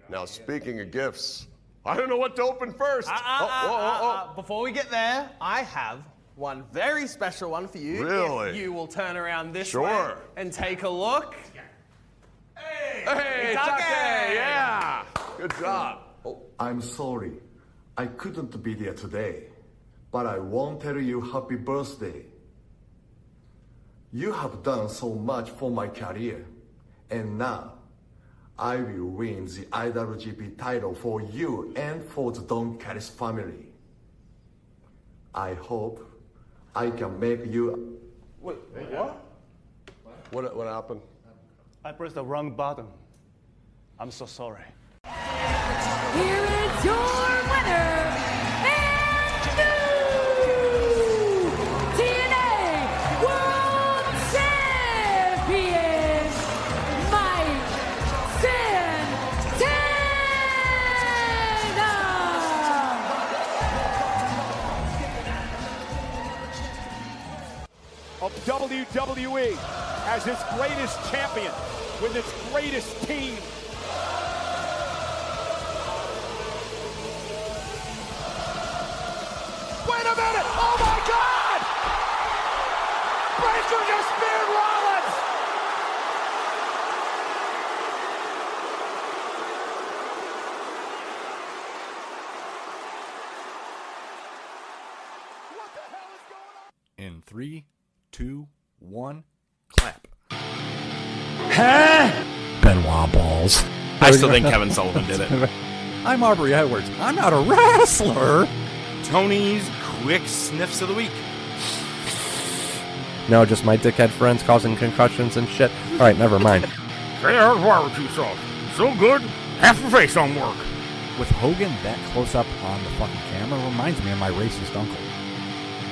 Now, speaking of gifts, I don't know what to open first. Before we get there, I have one very special one for you. Really? If you will turn around this way and take a look. Hey, Take! Yeah! Good job. I'm sorry. I couldn't be there today, but I won't tell you happy birthday. You have done so much for my career, and now I will win the IWGP title for you and for the Don Callis family. I hope I can make you... Wait, what? What happened? I pressed the wrong button. I'm so sorry. Here is your winner and new TNA World Champion, Mike Santana. Of WWE as its greatest champion with its greatest team. Wait a minute! Oh my God! Breaker just speared Rollins! What the hell is going on? In 3, 2, 1, clap. Benoit balls. I still think Kevin Sullivan did it. I'm Aubrey Edwards. I'm not a wrestler. Tony's quick sniffs of the week. No, just my dickhead friends causing concussions and shit. All right, never mind. There's barbecue sauce. So good, half the face don't work. With Hogan that close up on the fucking camera reminds me of my racist uncle.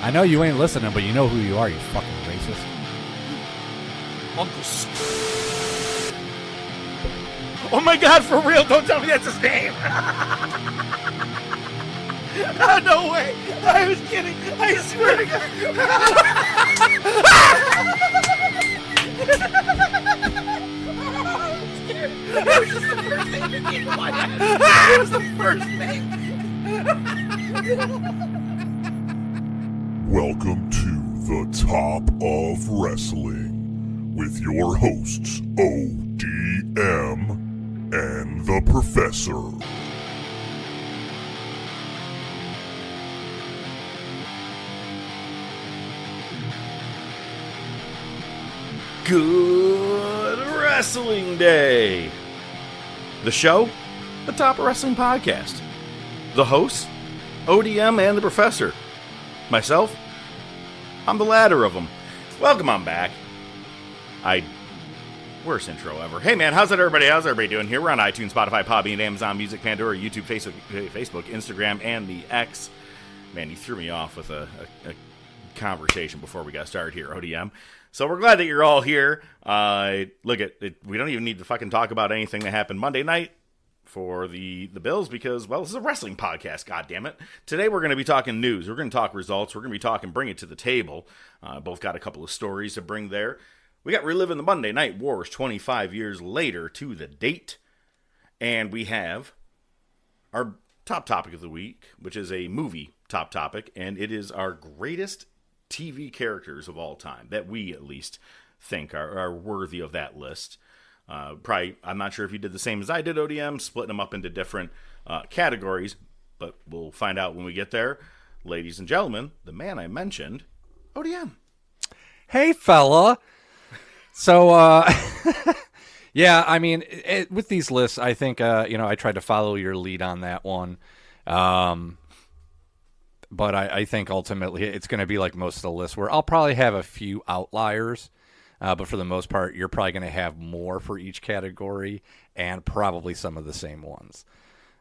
I know you ain't listening, but you know who you are, you fucking racist. Oh my God, for real, don't tell me that's his name. No way. I was kidding. I swear to God. That was just the first thing that came to my head. It was the first thing. Welcome to the Top of Wrestling with your hosts ODM and the Professor. Good Wrestling Day. The show, the Top of Wrestling Podcast. The hosts, ODM and the Professor. Myself, I'm the latter of them. Welcome on back. Worst intro ever. Hey man, how's everybody doing here? We're on iTunes, Spotify, Podbean, Amazon Music, Pandora, YouTube, Facebook, Instagram, and the X. Man, you threw me off with a conversation before we got started here, ODM. So we're glad that you're all here. Look at it. We don't even need to fucking talk about anything that happened Monday night for the Bills because, well, this is a wrestling podcast, goddammit. Today we're going to be talking news. We're going to talk results. We're going to be talking bring it to the table. Both got a couple of stories to bring there. We got Reliving the Monday Night Wars 25 years later to the date. And we have our top topic of the week, which is a movie top topic, and it is our greatest TV characters of all time that we at least think are worthy of that list. Probably, I'm not sure if you did the same as I did, ODM, splitting them up into different categories, but we'll find out when we get there. Ladies and gentlemen, the man I mentioned, ODM. Hey, fella. So, yeah, I mean, with these lists, I think, I tried to follow your lead on that one. But I think ultimately it's going to be like most of the lists where I'll probably have a few outliers. But for the most part, you're probably going to have more for each category and probably some of the same ones.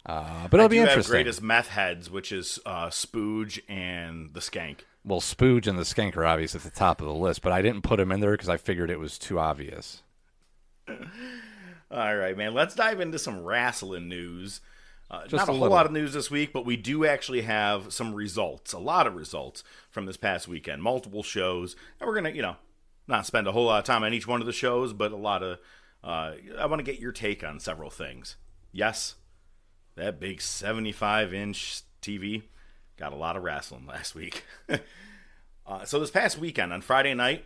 But it'll be interesting. Have greatest meth heads, which is Spooge and the Skank. Well, Spooge and the Skank are obviously at the top of the list, but I didn't put them in there because I figured it was too obvious. All right, man. Let's dive into some wrestling news. Just not a whole lot of news this week, but we do actually have some results, a lot of results from this past weekend, multiple shows. And we're going to, not spend a whole lot of time on each one of the shows, but a lot of, I want to get your take on several things. Yes, that big 75-inch TV. Got a lot of wrestling last week. So this past weekend, on Friday night,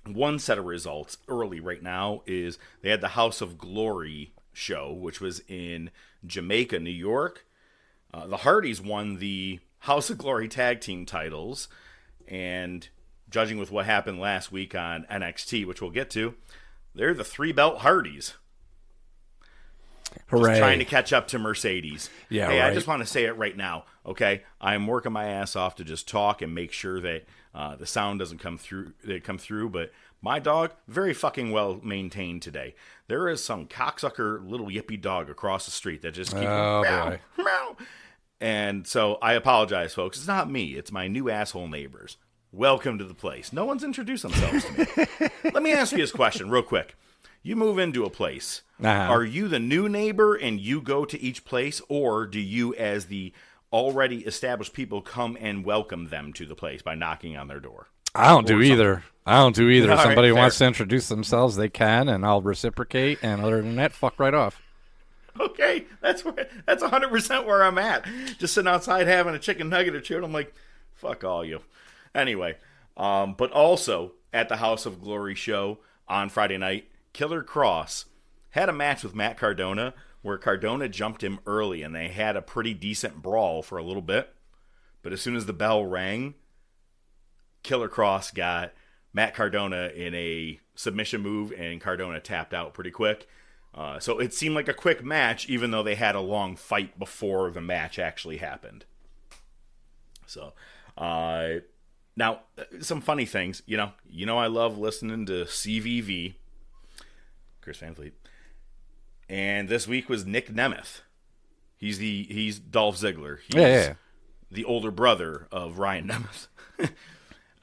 one set of results early right now is they had the House of Glory show, which was in Jamaica, New York. The Hardys won the House of Glory tag team titles, and judging with what happened last week on NXT, which we'll get to, they're the 3-belt Hardys. Hooray. Just trying to catch up to Mercedes. Yeah, hey, right. I just want to say it right now, okay? I'm working my ass off to just talk and make sure that the sound doesn't come through. But my dog, very fucking well maintained today. There is some cocksucker little yippy dog across the street that just keeps meow, meow. And so I apologize, folks. It's not me. It's my new asshole neighbors. Welcome to the place. No one's introduced themselves to me. Let me ask you this question real quick. You move into a place. Are you the new neighbor and you go to each place, or do you, as the already established people, come and welcome them to the place by knocking on their door? I don't do either. If somebody right, wants to introduce themselves, they can, and I'll reciprocate. And other than that, fuck right off. Okay, that's 100% where I'm at. Just sitting outside having a chicken nugget or two, and I'm like, fuck all you. Anyway, but also at the House of Glory show on Friday night, Killer Cross had a match with Matt Cardona where Cardona jumped him early, and they had a pretty decent brawl for a little bit. But as soon as the bell rang, Killer Cross got Matt Cardona in a submission move, and Cardona tapped out pretty quick. So it seemed like a quick match, even though they had a long fight before the match actually happened. So, now, some funny things. You know I love listening to CVV, Chris Van Vliet. And this week was Nick Nemeth. He's Dolph Ziggler. He's the older brother of Ryan Nemeth.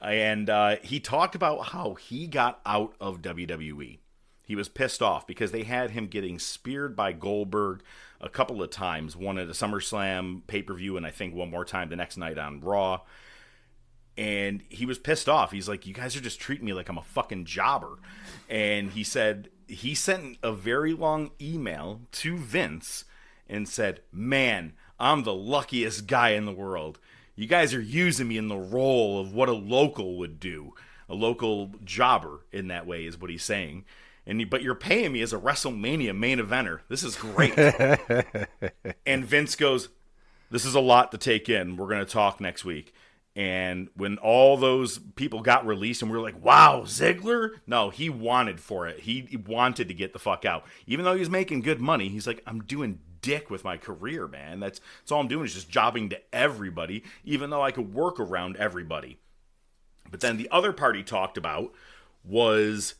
And he talked about how he got out of WWE. He was pissed off because they had him getting speared by Goldberg a couple of times, one at a SummerSlam pay-per-view, and I think one more time the next night on Raw. And he was pissed off. He's like, you guys are just treating me like I'm a fucking jobber. And he said he sent a very long email to Vince and said, man, I'm the luckiest guy in the world. You guys are using me in the role of what a local would do. A local jobber in that way is what he's saying. But you're paying me as a WrestleMania main eventer. This is great. And Vince goes, this is a lot to take in. We're going to talk next week. And when all those people got released and we were like, wow, Ziggler? No, he wanted for it. He wanted to get the fuck out. Even though he was making good money, he's like, I'm doing dick with my career, man. That's all I'm doing is just jobbing to everybody, even though I could work around everybody. But then the other part he talked about was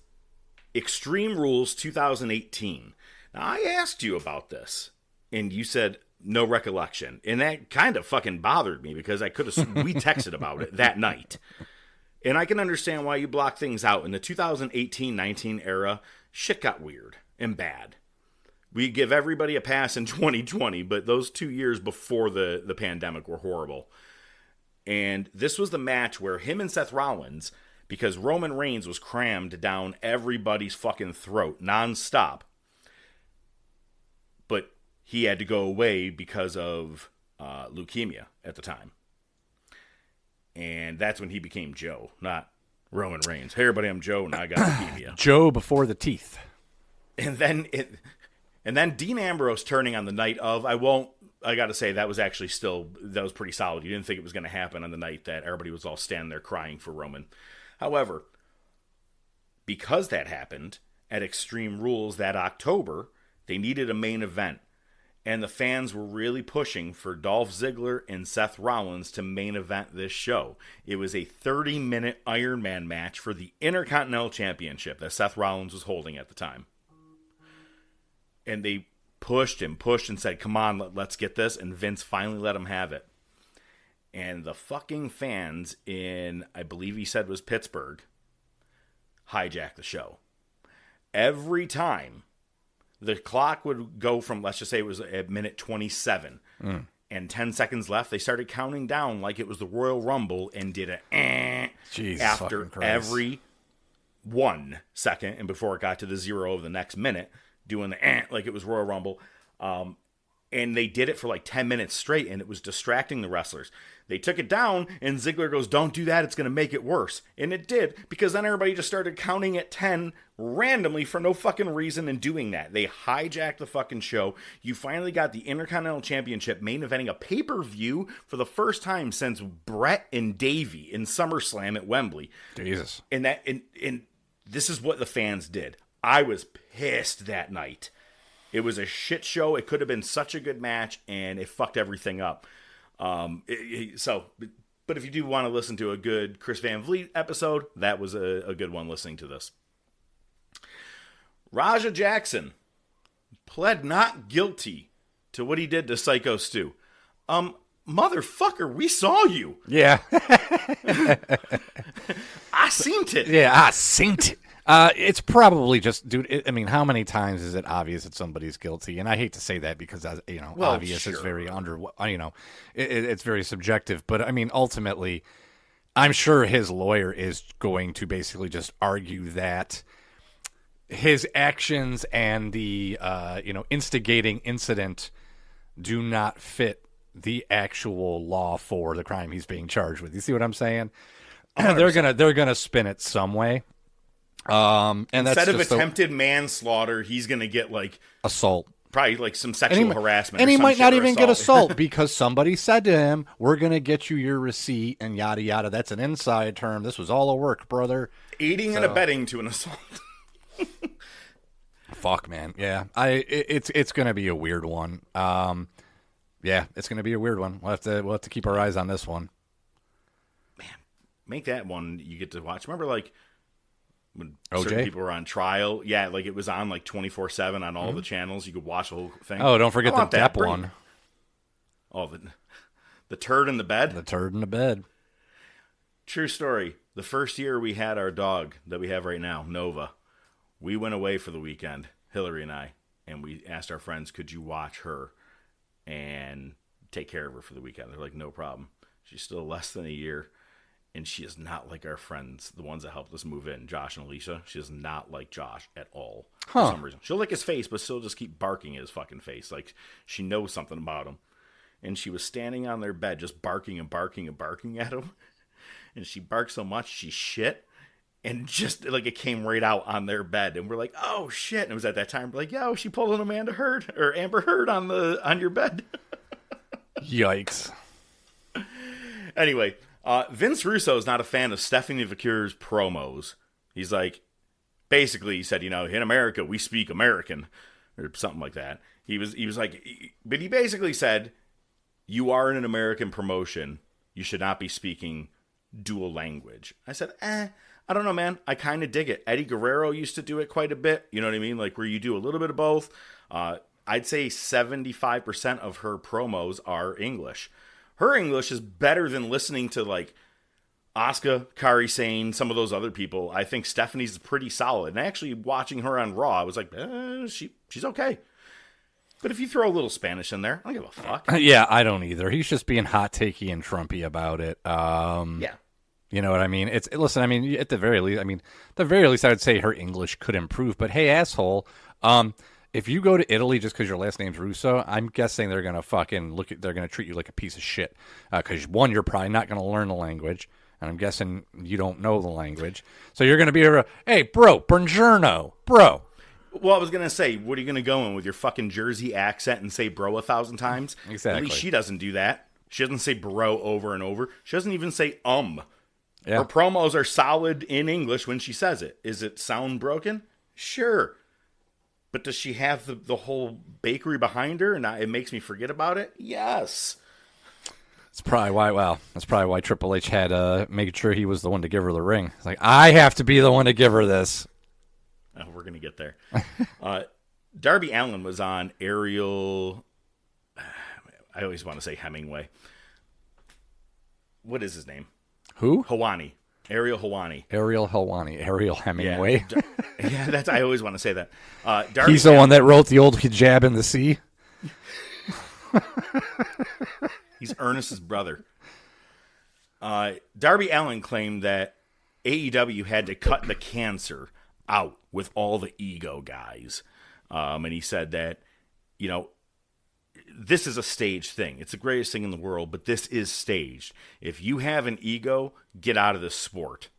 Extreme Rules 2018. Now, I asked you about this, and you said no recollection. And that kind of fucking bothered me because we texted about it that night. And I can understand why you block things out. In the 2018-19 era, shit got weird and bad. We give everybody a pass in 2020, but those 2 years before the pandemic were horrible. And this was the match where him and Seth Rollins, because Roman Reigns was crammed down everybody's fucking throat nonstop, but he had to go away because of leukemia at the time. And that's when he became Joe, not Roman Reigns. Hey, everybody, I'm Joe, and I got leukemia. Joe before the teeth. And then Dean Ambrose turning on the night of, I got to say, that was pretty solid. You didn't think it was going to happen on the night that everybody was all standing there crying for Roman. However, because that happened at Extreme Rules that October, they needed a main event. And the fans were really pushing for Dolph Ziggler and Seth Rollins to main event this show. It was a 30-minute Iron Man match for the Intercontinental Championship that Seth Rollins was holding at the time. And they pushed and said, come on, let's get this. And Vince finally let him have it. And the fucking fans in, I believe he said was Pittsburgh, hijacked the show. Every time the clock would go from, let's just say it was at minute 27, and 10 seconds left, they started counting down like it was the Royal Rumble and did a after every 1 second, and before it got to the 0 of the next minute, doing the like it was Royal Rumble. And they did it for like 10 minutes straight, and it was distracting the wrestlers. They took it down, and Ziggler goes, don't do that, it's going to make it worse. And it did, because then everybody just started counting at 10 randomly for no fucking reason and doing that. They hijacked the fucking show. You finally got the Intercontinental Championship main eventing a pay-per-view for the first time since Brett and Davey in SummerSlam at Wembley. Jesus. And this is what the fans did. I was pissed that night. It was a shit show. It could have been such a good match, and it fucked everything up. But if you do want to listen to a good Chris Van Vliet episode, that was a good one listening to this. Raja Jackson pled not guilty to what he did to Psycho Stu. Motherfucker, we saw you. Yeah. I seen it. Yeah, I seen it. It's probably just, dude. I mean, how many times is it obvious that somebody's guilty? And I hate to say that because, obvious is very it's very subjective. But I mean, ultimately, I'm sure his lawyer is going to basically just argue that his actions and the instigating incident do not fit the actual law for the crime he's being charged with. You see what I'm saying? They're gonna spin it some way. And instead of attempted manslaughter, he's gonna get like assault, probably like some sexual harassment, and he might not even get assault because somebody said to him, "We're gonna get you your receipt," and yada yada. That's an inside term. This was all a work, brother. Aiding and abetting to an assault. Fuck, man. Yeah, it's gonna be a weird one. Yeah, it's gonna be a weird one. We'll have to keep our eyes on this one. Man, make that one you get to watch. Remember, like. When OJ? Certain people were on trial. Yeah, like it was on like 24/7 on all the channels. You could watch the whole thing. Oh, don't forget the Depp one. Oh, the turd in the bed? The turd in the bed. True story. The first year we had our dog that we have right now, Nova, we went away for the weekend, Hillary and I, and we asked our friends, could you watch her and take care of her for the weekend? They're like, no problem. She's still less than a year. And she is not like our friends, the ones that helped us move in, Josh and Alicia. She is not like Josh at all for some reason. She'll lick his face, but she'll just keep barking at his fucking face. Like she knows something about him. And she was standing on their bed just barking and barking and barking at him. And she barked so much, she shit. And just like it came right out on their bed. And we're like, oh shit. And it was at that time, we're like, yo, she pulled an Amber Heard on your bed. Yikes. Anyway. Vince Russo is not a fan of Stephanie Vaquer's promos. He's like, basically, he said, in America, we speak American, or something like that. He was like, but he basically said, you are in an American promotion. You should not be speaking dual language. I said, I don't know, man. I kind of dig it. Eddie Guerrero used to do it quite a bit. You know what I mean? Like where you do a little bit of both. I'd say 75% of her promos are English. Her English is better than listening to, like, Asuka, Kairi Sane, some of those other people. I think Stephanie's pretty solid. And actually, watching her on Raw, I was like, she's okay. But if you throw a little Spanish in there, I don't give a fuck. Yeah, I don't either. He's just being hot-takey and Trumpy about it. Yeah. You know what I mean? Listen, I mean, at the very least, I would say her English could improve. But hey, asshole, if you go to Italy just because your last name's Russo, I'm guessing they're gonna they're gonna treat you like a piece of shit. Because one, you're probably not gonna learn the language, and I'm guessing you don't know the language. So you're gonna be hey, bro, buongiorno, bro. Well, I was gonna say, what are you gonna go in with your fucking Jersey accent and say bro 1,000 times? Exactly. At least she doesn't do that. She doesn't say bro over and over. She doesn't even say Yeah. Her promos are solid in English when she says it. Is it sound broken? Sure. But does she have the whole bakery behind her and it makes me forget about it? Yes. That's probably why Triple H had making sure he was the one to give her the ring. It's like, I have to be the one to give her this. Oh, we're going to get there. Darby Allin was on Ariel. I always want to say Hemingway. What is his name? Who? Helwani. Ariel Helwani. Ariel Hemingway. Yeah, I always want to say that. Darby He's the one that wrote the old hijab in the sea. He's Ernest's brother. Darby Allin claimed that AEW had to cut the cancer out with all the ego guys. And he said that, this is a staged thing. It's the greatest thing in the world, but this is staged. If you have an ego, get out of this sport.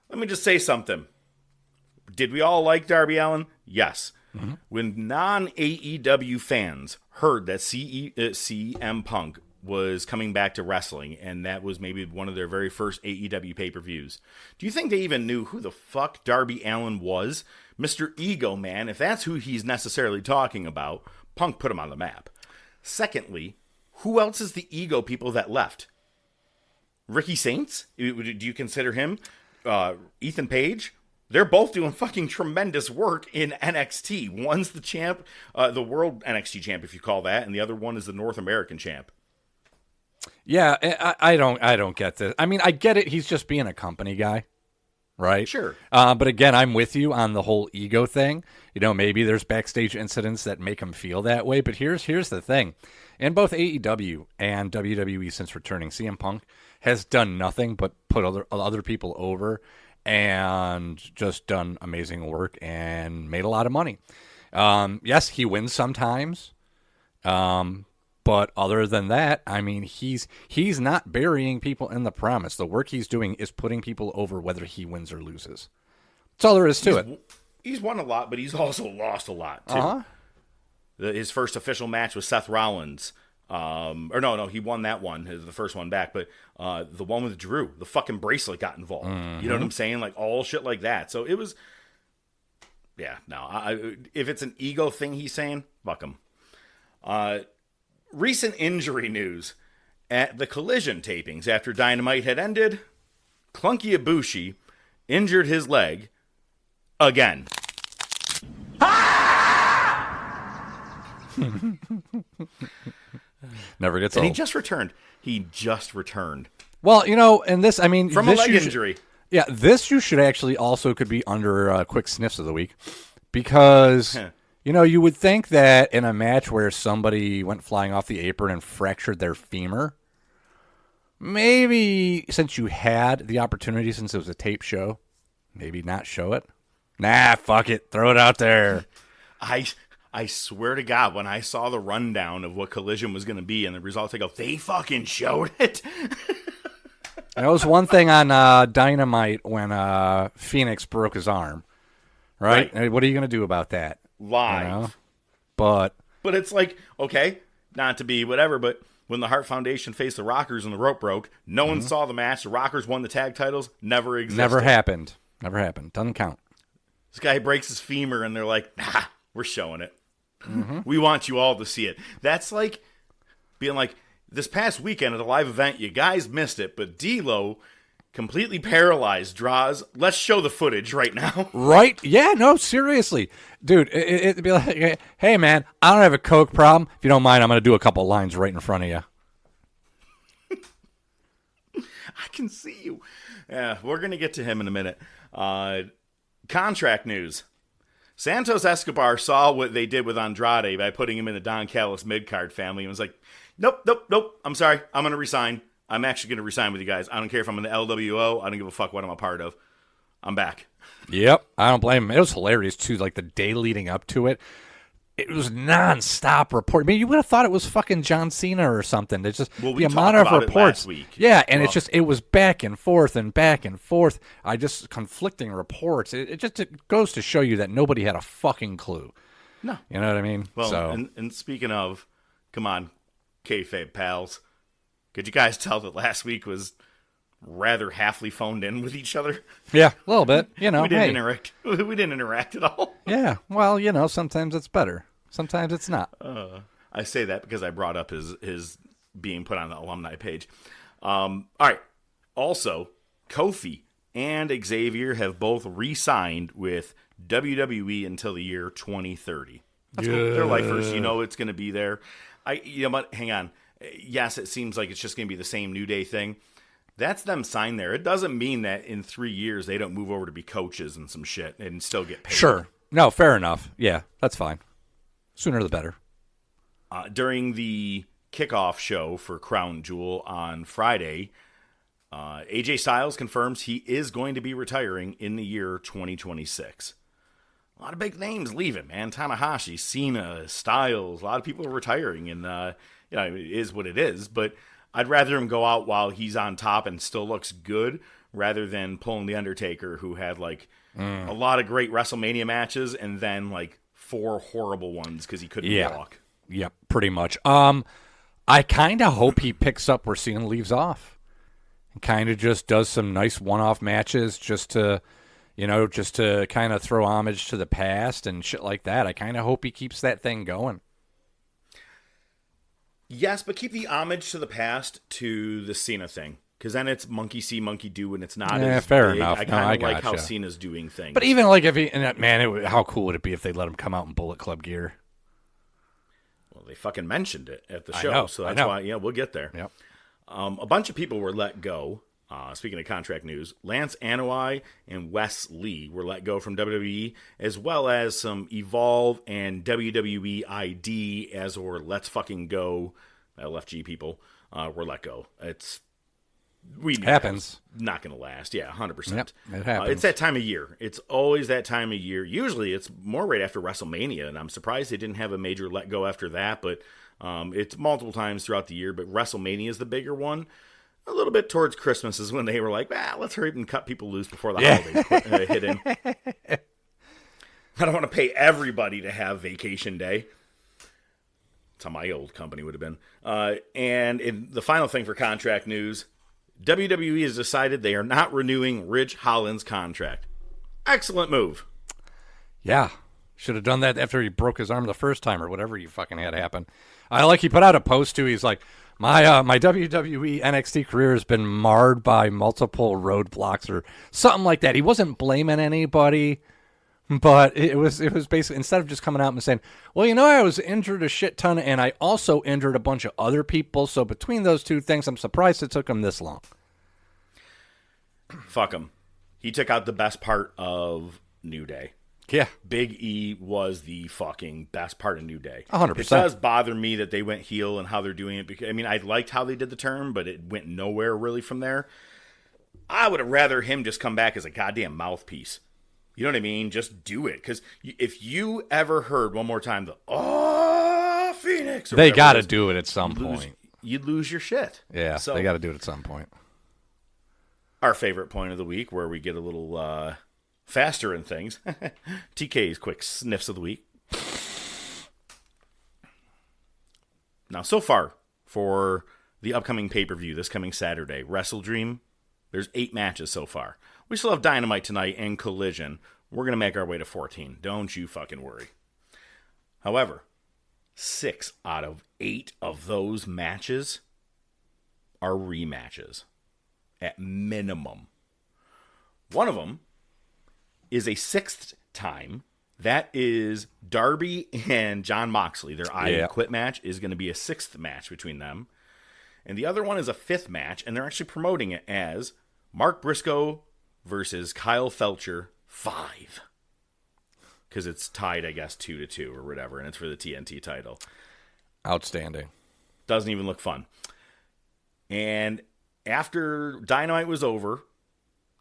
Let me just say something. Did we all like Darby Allin? Yes. Mm-hmm. When non-AEW fans heard that CM Punk was coming back to wrestling, and that was maybe one of their very first AEW pay-per-views, do you think they even knew who the fuck Darby Allin was? Mr. Ego Man, if that's who he's necessarily talking about, Punk put him on the map. Secondly, who else is the ego people that left? Ricky Saints? Do you consider him? Ethan Page? They're both doing fucking tremendous work in NXT. One's the champ, the world NXT champ, if you call that, and the other one is the North American champ. Yeah, I don't get this. I mean, I get it. He's just being a company guy, right? Sure. But again, I'm with you on the whole ego thing. You know, maybe there's backstage incidents that make him feel that way. But here's the thing. In both AEW and WWE since returning, CM Punk has done nothing but put other people over and just done amazing work and made a lot of money. Yes, he wins sometimes. But other than that, I mean, he's not burying people in the promise. The work he's doing is putting people over whether he wins or loses. That's all there is to it. He's won a lot, but he's also lost a lot, too. Uh-huh. His first official match was Seth Rollins. No, he won that one, the first one back. But the one with Drew, the fucking bracelet got involved. Mm-hmm. You know what I'm saying? Like, all shit like that. So it was, yeah, no. If it's an ego thing he's saying, fuck him. Recent injury news. At the Collision tapings after Dynamite had ended, Clunky Ibushi injured his leg again. Never gets and old. He just returned. Well, you know, and this, I mean, from a leg injury. Yeah, this you should actually also could be under quick sniffs of the week because, you know, you would think that in a match where somebody went flying off the apron and fractured their femur, maybe since you had the opportunity, since it was a tape show, maybe not show it. Nah, fuck it. Throw it out there. I swear to God, when I saw the rundown of what Collision was going to be and the results, I go, they fucking showed it. That was one thing on Dynamite when Phoenix broke his arm, right? What are you going to do about that? Live. You know? But it's like, okay, not to be whatever, but when the Hart Foundation faced the Rockers and the rope broke, no one saw the match. The Rockers won the tag titles. Never existed. Never happened. Doesn't count. This guy breaks his femur and they're like, nah, we're showing it. Mm-hmm. We want you all to see it. That's like being like, this past weekend at a live event, you guys missed it, but D-Lo, completely paralyzed, draws. Let's show the footage right now. Right? Yeah, no, seriously. Dude, it'd be like, hey, man, I don't have a Coke problem. If you don't mind, I'm going to do a couple lines right in front of you. I can see you. Yeah, we're going to get to him in a minute. Contract news. Santos Escobar saw what they did with Andrade by putting him in the Don Callis mid-card family and was like, nope. I'm sorry. I'm going to resign. I'm actually going to resign with you guys. I don't care if I'm in the LWO. I don't give a fuck what I'm a part of. I'm back. Yep. I don't blame him. It was hilarious, too. Like, the day leading up to it, it was nonstop report. I mean, you would have thought it was fucking John Cena or something. It's just the amount of reports. Last week. Yeah, and it was back and forth and back and forth. Conflicting reports. It goes to show you that nobody had a fucking clue. No. You know what I mean? Well, so. and speaking of, come on, kayfabe pals, could you guys tell that last week was rather halfly phoned in with each other? Yeah, a little bit. You know, we didn't interact. We didn't interact at all. Yeah, well, you know, sometimes it's better. Sometimes it's not. I say that because I brought up his being put on the alumni page. All right. Also, Kofi and Xavier have both re-signed with WWE until the year 2030. That's cool. They're lifers. You know it's going to be there. You know what? Hang on. Yes, it seems like it's just going to be the same New Day thing. That's them signed there. It doesn't mean that in 3 years they don't move over to be coaches and some shit and still get paid. Sure. No, fair enough. Yeah, that's fine. Sooner the better. During the kickoff show for Crown Jewel on Friday, AJ Styles confirms he is going to be retiring in the year 2026. a lot of big names leaving, man. Tanahashi, Cena, Styles, a lot of people are retiring, and it is what it is. But I'd rather him go out while he's on top and still looks good, rather than pulling the Undertaker, who had like a lot of great WrestleMania matches and then like 4 horrible ones because he couldn't walk. Yep, pretty much. I kind of hope he picks up where Cena leaves off, and kind of just does some nice one-off matches, just to kind of throw homage to the past and shit like that. I kind of hope he keeps that thing going. Yes, but keep the homage to the past to the Cena thing, because then it's monkey see, monkey do, and it's not as fair big. enough. I kind of like gotcha. how Cena's doing things. But even like if he, how cool would it be if they let him come out in Bullet Club gear? Well, they fucking mentioned it at the show, so that's why. Yeah, we'll get there. Yep. A bunch of people were let go. Speaking of contract news, Lance Anoa'i and Wes Lee were let go from WWE, as well as some Evolve and WWE ID or Let's Fucking Go LFG people were let go. Happens. Not going to last. Yeah, 100%. Yep, it happens. It's that time of year. It's always that time of year. Usually it's more right after WrestleMania, and I'm surprised they didn't have a major let go after that, but it's multiple times throughout the year, but WrestleMania is the bigger one. A little bit towards Christmas is when they were like, let's hurry up and cut people loose before the holidays hit in. I don't want to pay everybody to have vacation day. That's how my old company would have been. And in the final thing for contract news, WWE has decided they are not renewing Ridge Holland's contract. Excellent move. Yeah. Should have done that after he broke his arm the first time or whatever you fucking had happen. He put out a post too. He's like, my WWE NXT career has been marred by multiple roadblocks or something like that. He wasn't blaming anybody, but it was basically, instead of just coming out and saying, well, I was injured a shit ton and I also injured a bunch of other people. So between those two things, I'm surprised it took him this long. Fuck him. He took out the best part of New Day. Yeah. Big E was the fucking best part of New Day. 100%. It does bother me that they went heel and how they're doing it. Because I liked how they did the turn, but it went nowhere really from there. I would have rather him just come back as a goddamn mouthpiece. You know what I mean? Just do it. Because if you ever heard one more time Phoenix, they got to do it at some point. You'd lose your shit. Yeah, so, they got to do it at some point. Our favorite point of the week, where we get a little faster in things. TK's quick sniffs of the week. Now, so far for the upcoming pay-per-view this coming Saturday, Wrestle Dream, there's 8 matches so far. We still have Dynamite tonight and Collision. We're going to make our way to 14. Don't you fucking worry. However, 6 out of 8 of those matches are rematches. At minimum. One of them is a 6th time. That is Darby and John Moxley. Their I Quit match is going to be a 6th match between them. And the other one is a 5th match, and they're actually promoting it as Mark Briscoe versus Kyle Felcher 5. Because it's tied, I guess, 2-2 or whatever, and it's for the TNT title. Outstanding. Doesn't even look fun. And after Dynamite was over,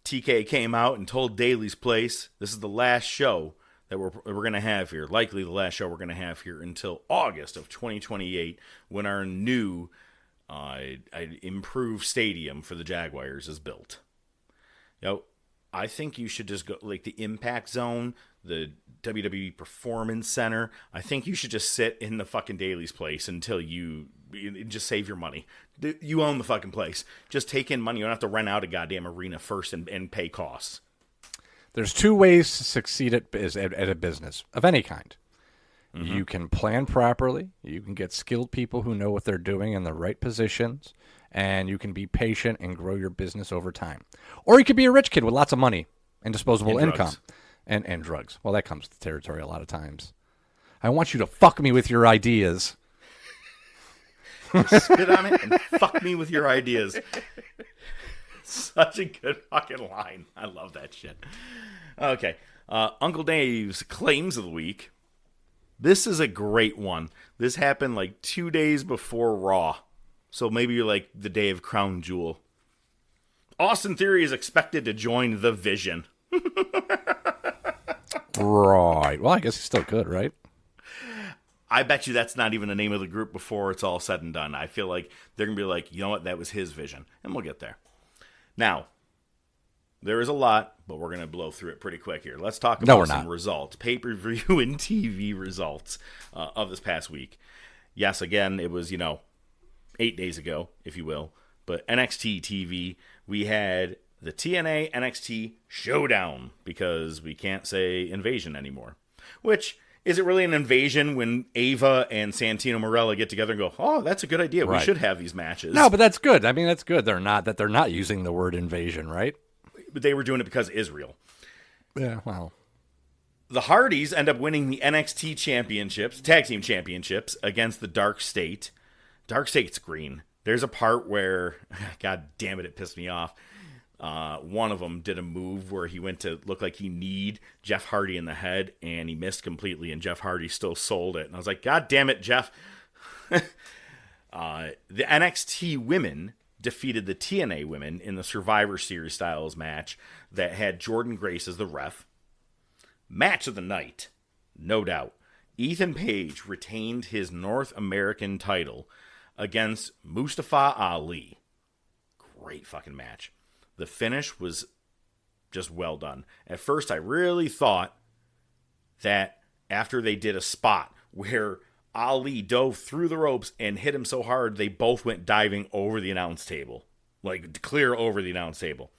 TK came out and told Daily's Place, this is the last show that we're going to have here. Likely the last show we're going to have here until August of 2028, when our new improved stadium for the Jaguars is built. I think you should just go, like the Impact Zone, the WWE Performance Center. I think you should just sit in the fucking Daily's Place until you just save your money. You own the fucking place. Just take in money. You don't have to rent out a goddamn arena first and pay costs. There's 2 ways to succeed at a business of any kind. Mm-hmm. You can plan properly. You can get skilled people who know what they're doing in the right positions. And you can be patient and grow your business over time. Or you could be a rich kid with lots of money and disposable income. And drugs. Well, that comes with the territory a lot of times. I want you to fuck me with your ideas. Spit on it and fuck me with your ideas. Such a good fucking line. I love that shit. Okay. Uncle Dave's Claims of the Week. This is a great one. This happened like 2 days before Raw. So maybe you're like the day of Crown Jewel. Austin Theory is expected to join The Vision. Right. Well, I guess he's still good, right? I bet you that's not even the name of the group before it's all said and done. I feel like they're going to be like, you know what, that was his vision. And we'll get there. Now, there is a lot, but we're going to blow through it pretty quick here. Let's talk about some results. Pay-per-view and TV results of this past week. Yes, again, it was, 8 days ago, if you will. But NXT TV, we had the TNA NXT Showdown, because we can't say invasion anymore. Which, is it really an invasion when Ava and Santino Marella get together and go, oh, that's a good idea. Right. We should have these matches. No, but that's good. I mean, that's good. They're not using the word invasion, right? But they were doing it because of Israel. Yeah, well. The Hardys end up winning the NXT championships, tag team championships, against the Dark State. Dark State's green. There's a part where, God damn it pissed me off. One of them did a move where he went to look like he kneed Jeff Hardy in the head, and he missed completely, and Jeff Hardy still sold it. And I was like, God damn it, Jeff. The NXT women defeated the TNA women in the Survivor Series styles match that had Jordan Grace as the ref. Match of the night, no doubt. Ethan Page retained his North American title against Mustafa Ali. Great fucking match. The finish was just well done. At first, I really thought that after they did a spot where Ali dove through the ropes and hit him so hard, they both went diving over the announce table. Like, clear over the announce table.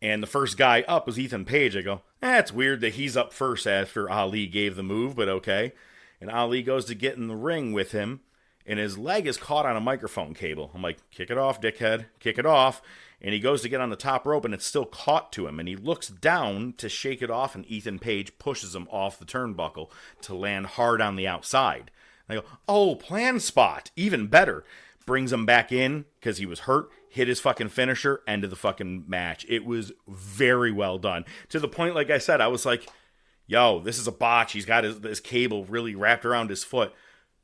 And the first guy up was Ethan Page. I go, it's weird that he's up first after Ali gave the move, but okay. And Ali goes to get in the ring with him, and his leg is caught on a microphone cable. I'm like, kick it off, dickhead. Kick it off. And he goes to get on the top rope, and it's still caught to him. And he looks down to shake it off, and Ethan Page pushes him off the turnbuckle to land hard on the outside. And I go, oh, plan spot. Even better. Brings him back in because he was hurt. Hit his fucking finisher. End of the fucking match. It was very well done. To the point, like I said, I was like, yo, this is a botch. He's got this cable really wrapped around his foot.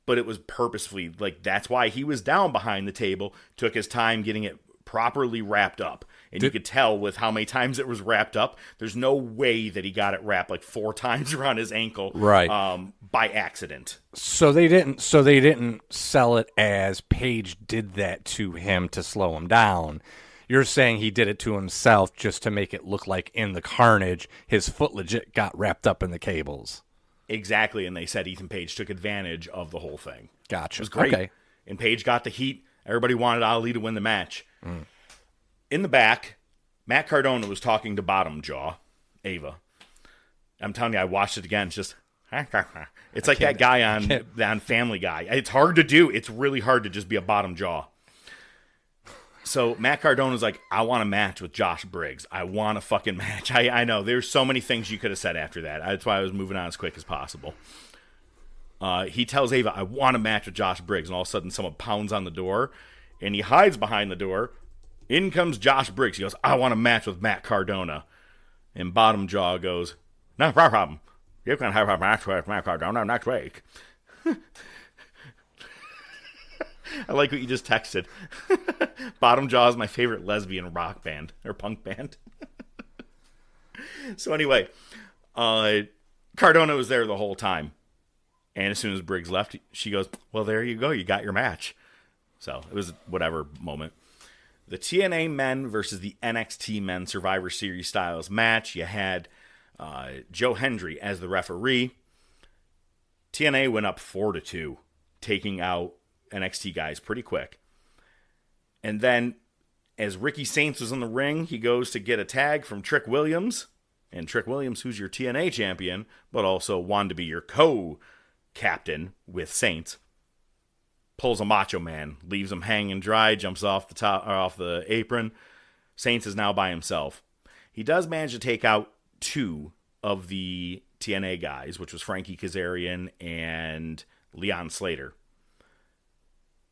But it was purposefully, like, that's why he was down behind the table. Took his time getting it properly wrapped up. And you could tell with how many times it was wrapped up, there's no way that he got it wrapped like 4 times around his ankle, right? By accident. So they didn't sell it as Page did that to him to slow him down. You're saying he did it to himself just to make it look like in the carnage his foot legit got wrapped up in the cables. Exactly, and they said Ethan Page took advantage of the whole thing. Gotcha. It was great. Okay. And Page got the heat. Everybody wanted Ali to win the match. In the back, Matt Cardona was talking to Bottom Jaw, Ava. I'm telling you, I watched it again. It's just, it's like that guy on Family Guy. It's hard to do. It's really hard to just be a Bottom Jaw. So Matt Cardona's like, I want a match with Josh Briggs. I want a fucking match. I know. There's so many things you could have said after that. That's why I was moving on as quick as possible. He tells Ava, I want a match with Josh Briggs. And all of a sudden, someone pounds on the door. And he hides behind the door. In comes Josh Briggs. He goes, I want a match with Matt Cardona. And Bottom Jaw goes, no problem. You can have a match with Matt Cardona next week. I like what you just texted. Bottom Jaw is my favorite lesbian rock band or punk band. So anyway, Cardona was there the whole time. And as soon as Briggs left, she goes, well, there you go. You got your match. So it was whatever moment. The TNA men versus the NXT men Survivor Series styles match. You had Joe Hendry as the referee. TNA went up 4-2, taking out NXT guys pretty quick. And then, as Ricky Saints was in the ring, he goes to get a tag from Trick Williams. And Trick Williams, who's your TNA champion, but also wanted to be your co-captain with Saints, pulls a Macho Man, leaves him hanging dry, jumps off the apron. Saints is now by himself. He does manage to take out 2 of the TNA guys, which was Frankie Kazarian and Leon Slater.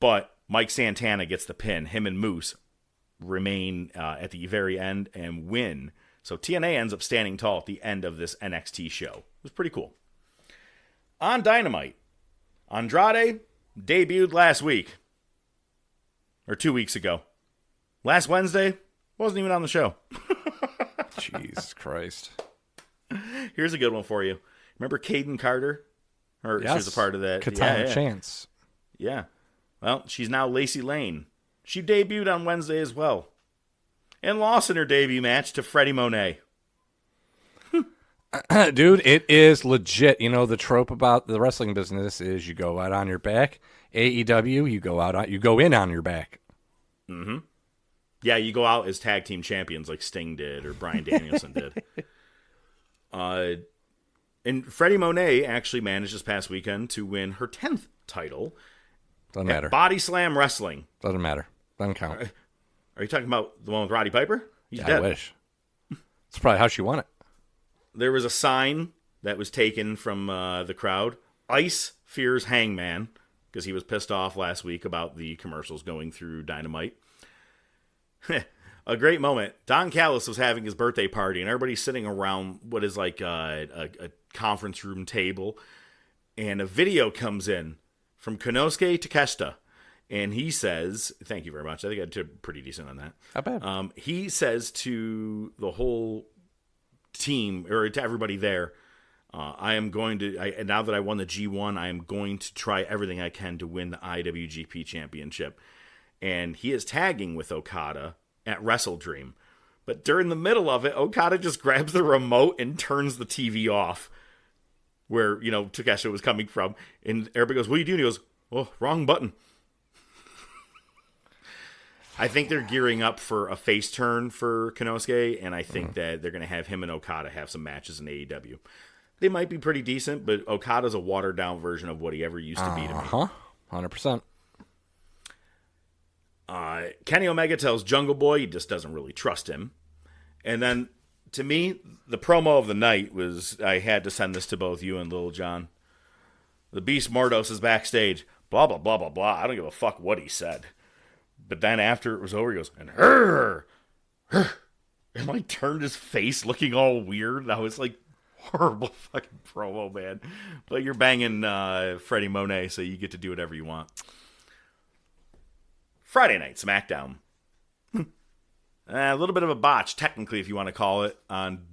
But Mike Santana gets the pin. Him and Moose remain at the very end and win. So TNA ends up standing tall at the end of this NXT show. It was pretty cool. On Dynamite, Andrade debuted last week. Or 2 weeks ago. Last Wednesday, wasn't even on the show. Jesus Christ. Here's a good one for you. Remember Caden Carter? Or she was a part of that. Katana Chance. Yeah. Well, she's now Lacey Lane. She debuted on Wednesday as well. And lost in her debut match to Freddie Monet. Dude, it is legit. You know, the trope about the wrestling business is you go out on your back. AEW, you go in on your back. Mm-hmm. Yeah, you go out as tag team champions like Sting did or Bryan Danielson did. And Freddie Monet actually managed this past weekend to win her 10th title. Doesn't matter. Body Slam Wrestling. Doesn't matter. Doesn't count. Are you talking about the one with Roddy Piper? He's dead. I wish. That's probably how she won it. There was a sign that was taken from the crowd. Ice fears Hangman, because he was pissed off last week about the commercials going through Dynamite. A great moment. Don Callis was having his birthday party, and everybody's sitting around what is like a conference room table, and a video comes in from Konosuke Takeshita, and he says, thank you very much. I think I did pretty decent on that. Not bad. He says to the whole team, or to everybody there, I am going to, now that I won the G1, I am going to try everything I can to win the IWGP Championship. And he is tagging with Okada at Wrestle Dream. But during the middle of it, Okada just grabs the remote and turns the TV off where, Takeshita was coming from. And everybody goes, what are you doing? He goes, oh, wrong button. I think they're gearing up for a face turn for Konosuke, and I think that they're going to have him and Okada have some matches in AEW. They might be pretty decent, but Okada's a watered-down version of what he ever used to be to me. 100%. Kenny Omega tells Jungle Boy he just doesn't really trust him. And then, to me, the promo of the night was, I had to send this to both you and Lil Jon. The Beast Mordos is backstage. Blah, blah, blah, blah, blah. I don't give a fuck what he said. But then after it was over, he goes, and her, and like turned his face looking all weird. That was like horrible fucking promo, man. But you're banging Freddie Monet, so you get to do whatever you want. Friday night SmackDown. A little bit of a botch, technically, if you want to call it, on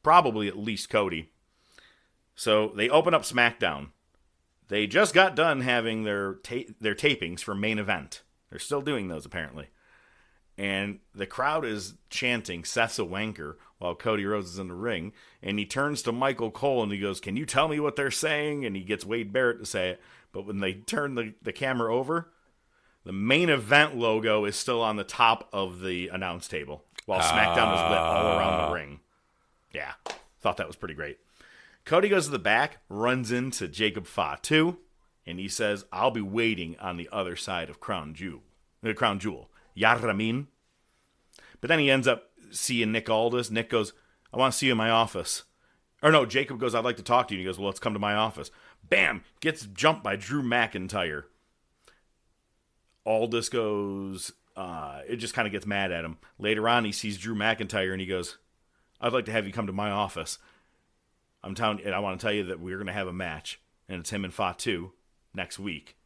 probably at least Cody. So they open up SmackDown. They just got done having their tapings for Main Event. They're still doing those, apparently. And the crowd is chanting Seth's a wanker while Cody Rhodes is in the ring. And he turns to Michael Cole and he goes, can you tell me what they're saying? And he gets Wade Barrett to say it. But when they turn the camera over, the Main Event logo is still on the top of the announce table while SmackDown is lit all around the ring. Yeah, thought that was pretty great. Cody goes to the back, runs into Jacob Fatu, and he says, I'll be waiting on the other side of Crown Jewel. Yaramin. But then he ends up seeing Nick Aldis. Nick goes, I want to see you in my office. Or no, Jacob goes, I'd like to talk to you. And he goes, well, let's come to my office. Bam! Gets jumped by Drew McIntyre. Aldis goes, it just kind of gets mad at him. Later on, he sees Drew McIntyre and he goes, I'd like to have you come to my office. I want to tell you that we're going to have a match. And it's him and Fatu next week.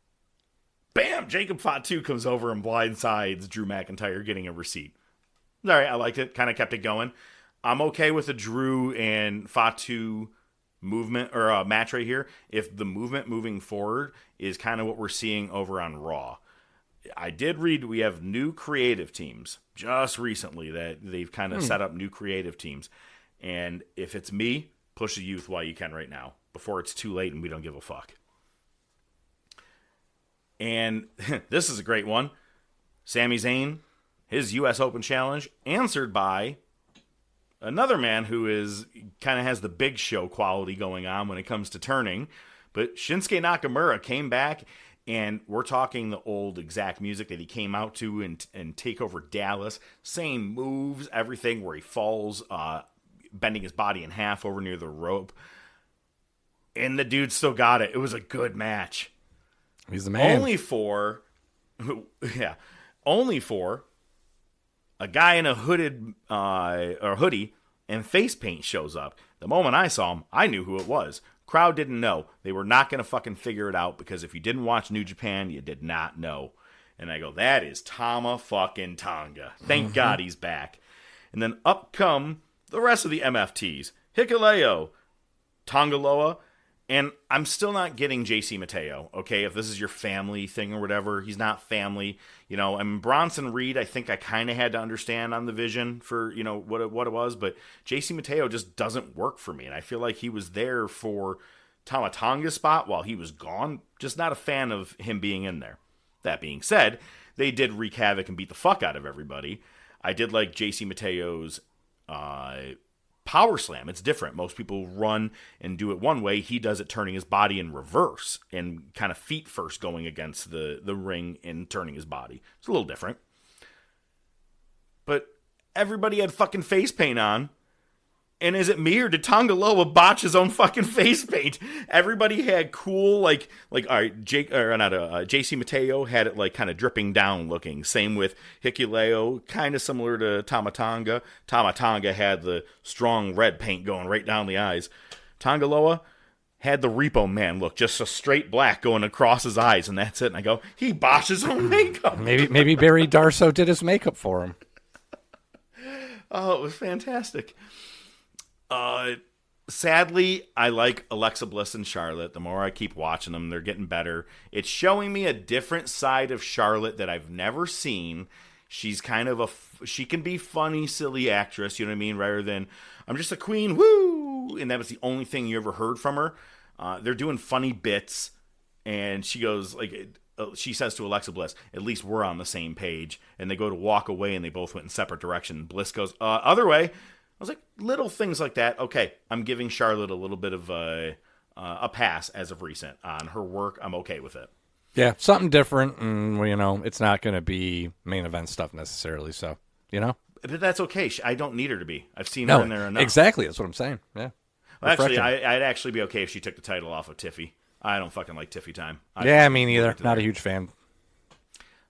Bam! Jacob Fatu comes over and blindsides Drew McIntyre getting a receipt. All right, I liked it. Kind of kept it going. I'm okay with the Drew and Fatu movement or match right here if the movement moving forward is kind of what we're seeing over on Raw. I did read we have new creative teams just recently that they've kind of set up new creative teams. And if it's me, push the youth while you can right now before it's too late and we don't give a fuck. And this is a great one. Sami Zayn, his U.S. Open Challenge, answered by another man who is kind of has the big show quality going on when it comes to turning. But Shinsuke Nakamura came back, and we're talking the old exact music that he came out to and take over Dallas. Same moves, everything where he falls, bending his body in half over near the rope. And the dude still got it. It was a good match. He's the man. Only for a guy in a hoodie and face paint shows up. The moment I saw him, I knew who it was. Crowd didn't know. They were not going to fucking figure it out because if you didn't watch New Japan, you did not know. And I go, that is Tama fucking Tonga. Thank God he's back. And then up come the rest of the MFTs. Hikuleo, Tongaloa, and I'm still not getting JC Mateo, okay? If this is your family thing or whatever, he's not family. You know, I mean, Bronson Reed, I think I kind of had to understand on the vision for, you know, what it was, but JC Mateo just doesn't work for me, and I feel like he was there for Tama Tonga's spot while he was gone. Just not a fan of him being in there. That being said, they did wreak havoc and beat the fuck out of everybody. I did like JC Mateo's power slam. It's different. Most people run and do it one way. He does it turning his body in reverse and kind of feet first going against the ring and turning his body. It's a little different. But everybody had fucking face paint on. And is it me or did Tongaloa botch his own fucking face paint? Everybody had cool, all right, JC Mateo had it like kind of dripping down looking. Same with Hikuleo, kind of similar to Tama Tonga. Tama Tonga had the strong red paint going right down the eyes. Tongaloa had the Repo Man look, just a straight black going across his eyes, and that's it. And I go, he botched his own makeup. Maybe Barry Darso did his makeup for him. Oh, it was fantastic. Sadly, I like Alexa Bliss and Charlotte. The more I keep watching them, they're getting better. It's showing me a different side of Charlotte that I've never seen. She's kind of she can be funny, silly actress, you know what I mean? Rather than, I'm just a queen, woo! And that was the only thing you ever heard from her. They're doing funny bits, and she goes, she says to Alexa Bliss, at least we're on the same page. And they go to walk away, and they both went in separate directions. Bliss goes, other way. I was like, little things like that. Okay, I'm giving Charlotte a little bit of a pass as of recent on her work. I'm okay with it. Yeah, something different, and you know, it's not going to be main event stuff necessarily. So, you know, but that's okay. I don't need her to be. I've seen her in there enough. Exactly, that's what I'm saying. Yeah. Well, actually, I'd actually be okay if she took the title off of Tiffy. I don't fucking like Tiffy time. Me neither. Not a huge fan.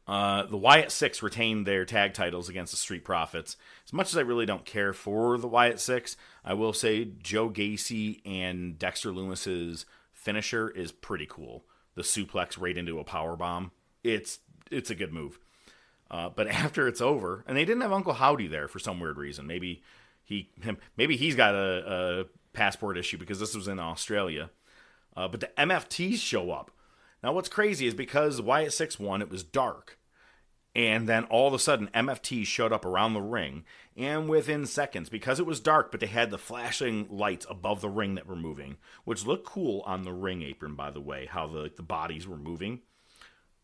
The Wyatt Six retained their tag titles against the Street Profits. As much as I really don't care for the Wyatt Six, I will say Joe Gacy and Dexter Lumis's finisher is pretty cool. The suplex right into a powerbomb. It's a good move. But after it's over, and they didn't have Uncle Howdy there for some weird reason. Maybe he's got a passport issue because this was in Australia. But the MFTs show up. Now what's crazy is because Wyatt Six won, it was dark. And then all of a sudden, MFT showed up around the ring, and within seconds, because it was dark, but they had the flashing lights above the ring that were moving, which looked cool on the ring apron, by the way, how the bodies were moving.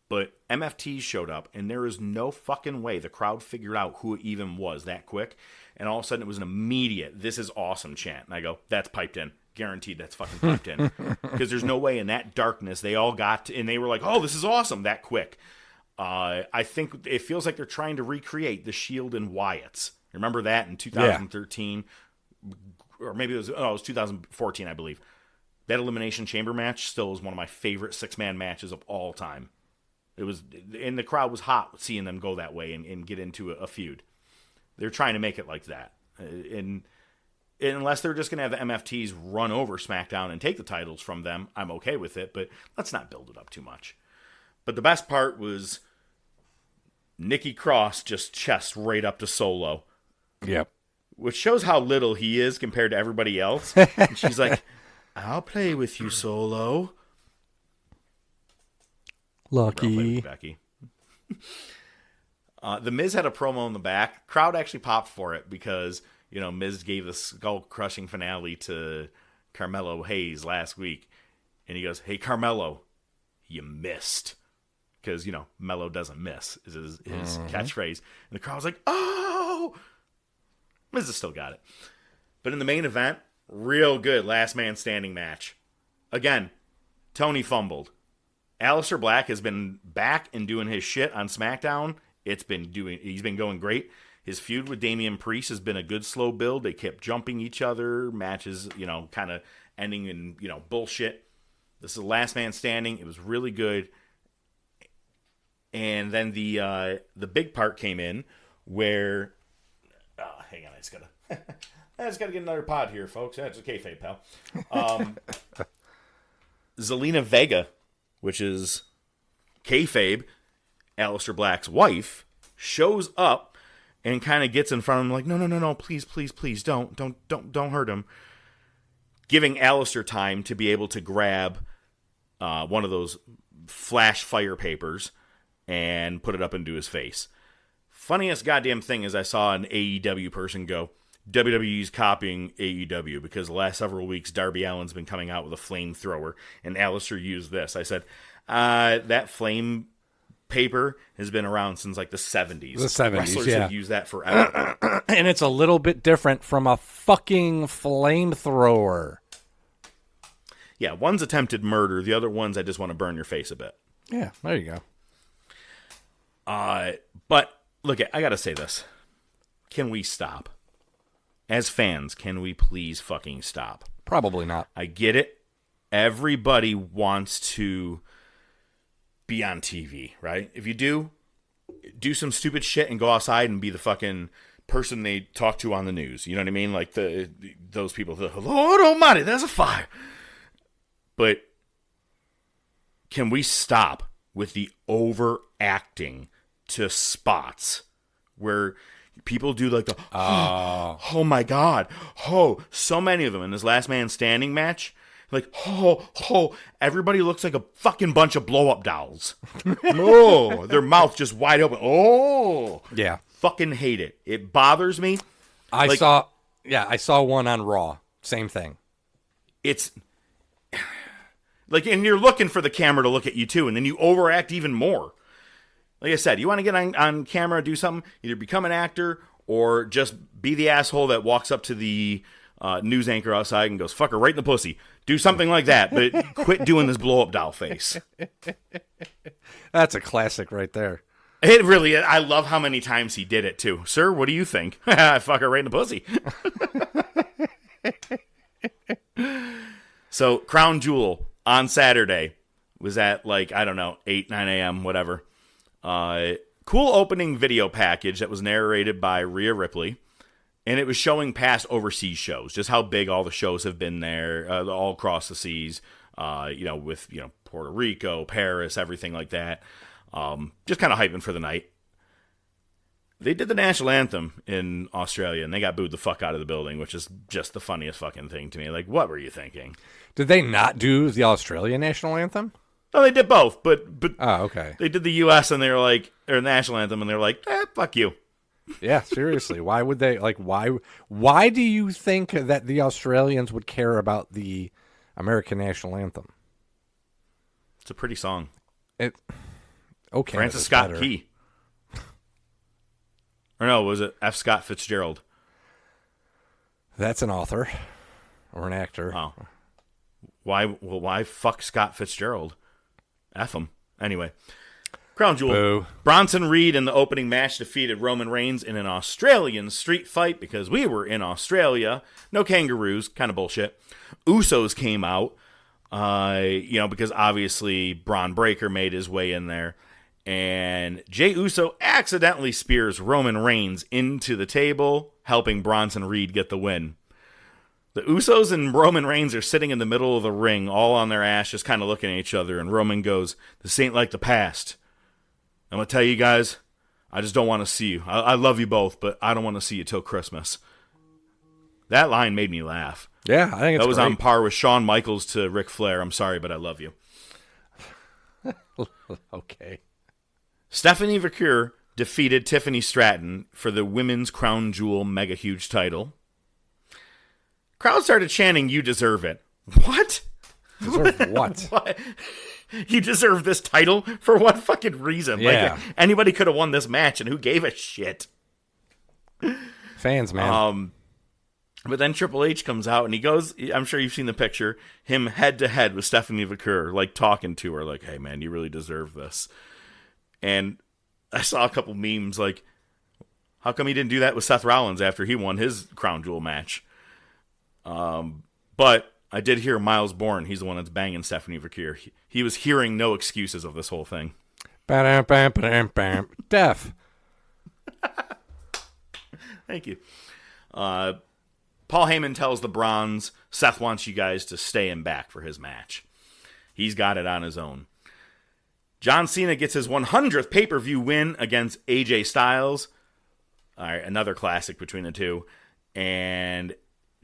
But MFT showed up, and there is no fucking way the crowd figured out who it even was that quick. And all of a sudden, it was an immediate, "This is awesome" chant. And I go, that's piped in. Guaranteed that's fucking piped in. Because there's no way in that darkness they all got to, and they were like, "Oh, this is awesome," that quick. I think it feels like they're trying to recreate the Shield and Wyatts. Remember that in 2013? Yeah. Or maybe it was 2014, I believe. That Elimination Chamber match still is one of my favorite six-man matches of all time. It was, and the crowd was hot seeing them go that way and get into a feud. They're trying to make it like that. And unless they're just going to have the MFTs run over SmackDown and take the titles from them, I'm okay with it, but let's not build it up too much. But the best part was Nikki Cross just chest right up to Solo. Yep. Which shows how little he is compared to everybody else. And she's like, "I'll play with you, Solo." Lucky. Becky. The Miz had a promo in the back. Crowd actually popped for it because, you know, Miz gave the skull-crushing finale to Carmelo Hayes last week. And he goes, "Hey, Carmelo, you missed." Because, you know, Mello doesn't miss is his catchphrase. And the crowd was like, "Oh!" Miz has still got it. But in the main event, real good last man standing match. Again, Tony fumbled. Aleister Black has been back and doing his shit on SmackDown. He's been going great. His feud with Damian Priest has been a good slow build. They kept jumping each other. Matches, you know, kind of ending in, you know, bullshit. This is the last man standing. It was really good. And then the big part came in where, hang on, I just gotta get another pod here, folks. That's a kayfabe, pal. Zelina Vega, which is kayfabe, Aleister Black's wife, shows up and kind of gets in front of him like, no, please, don't hurt him. giving Alistair time to be able to grab one of those flash fire papers and put it up into his face. Funniest goddamn thing is I saw an AEW person go, WWE's copying AEW because the last several weeks Darby Allin's been coming out with a flamethrower and Alistair used this. I said, that flame paper has been around since like the 70s. The 70s, Wrestlers yeah. have used that forever. And it's a little bit different from a fucking flamethrower. Yeah, one's attempted murder. The other one's I just want to burn your face a bit. Yeah, there you go. But look, I got to say this. Can we stop? As fans, can we please fucking stop? Probably not. I get it. Everybody wants to be on TV, right? If you do some stupid shit and go outside and be the fucking person they talk to on the news. You know what I mean? Like those people, Lord almighty, there's a fire. But can we stop with the overacting to spots where people do like the, oh my God, so many of them in this last man standing match. Like, everybody looks like a fucking bunch of blow-up dolls. Their mouth just wide open. Yeah. Fucking hate it. It bothers me. I saw one on Raw. Same thing. It's like, and you're looking for the camera to look at you too, and then you overact even more. Like I said, you want to get on camera, do something, either become an actor or just be the asshole that walks up to the news anchor outside and goes, fuck her right in the pussy. Do something like that, but quit doing this blow-up doll face. That's a classic right there. It really is. I love how many times he did it, too. Sir, what do you think? Fuck her right in the pussy. So, Crown Jewel on Saturday was at, like, I don't know, 8, 9 a.m., whatever. Cool opening video package that was narrated by Rhea Ripley. And it was showing past overseas shows, just how big all the shows have been there, all across the seas, with, Puerto Rico, Paris, everything like that. Just kind of hyping for the night. They did the national anthem in Australia, and they got booed the fuck out of the building, which is just the funniest fucking thing to me. Like, what were you thinking? Did they not do the Australian national anthem? No, they did both, but oh, okay. They did the U.S. and they were like, or national anthem, and they were like, fuck you. Yeah, seriously. Why would they, like, why do you think that the Australians would care about the American national anthem? It's a pretty song. Okay. Francis Scott Key. Or no, was it F. Scott Fitzgerald? That's an author or an actor. Oh. Why fuck Scott Fitzgerald? F him. Anyway. Crown Jewel. Boo. Bronson Reed in the opening match defeated Roman Reigns in an Australian street fight because we were in Australia. No kangaroos. Kind of bullshit. Usos came out, because obviously Braun Breaker made his way in there. And Jey Uso accidentally spears Roman Reigns into the table, helping Bronson Reed get the win. The Usos and Roman Reigns are sitting in the middle of the ring, all on their ass, just kind of looking at each other. And Roman goes, "This ain't like the past. I'm going to tell you guys, I just don't want to see you. I love you both, but I don't want to see you till Christmas." That line made me laugh. Yeah, I think it's that was great. on par with Shawn Michaels to Ric Flair. I'm sorry, but I love you. Okay. Stephanie McCure defeated Tiffany Stratton for the Women's Crown Jewel Mega Huge title. Crowd started chanting, "You deserve it." What? Deserve what? What? You deserve this title? For what fucking reason? Yeah. Like, anybody could have won this match, and who gave a shit? Fans, man. But then Triple H comes out, and he goes, I'm sure you've seen the picture, him head-to-head with Stephanie McCure, like, talking to her, like, "Hey, man, you really deserve this." And I saw a couple memes, like, how come he didn't do that with Seth Rollins after he won his Crown Jewel match? But I did hear Miles Bourne. He's the one that's banging Stephanie McCure. He was hearing no excuses of this whole thing. Deaf. Thank you. Paul Heyman tells the Bronze, Seth wants you guys to stay him back for his match. He's got it on his own. John Cena gets his 100th pay-per-view win against AJ Styles. All right, another classic between the two. And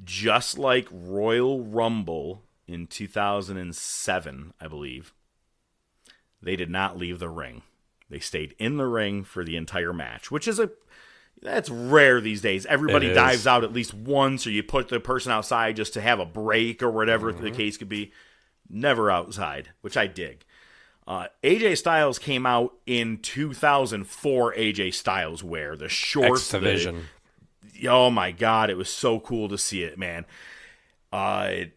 just like Royal Rumble in 2007, I believe, they did not leave the ring. They stayed in the ring for the entire match, which is that's rare these days. Everybody dives out at least once, or you put the person outside just to have a break or whatever the case could be. Never outside, which I dig. AJ Styles came out in 2004 AJ Styles wear, the shorts. X-Division. Oh my God, it was so cool to see it, man. And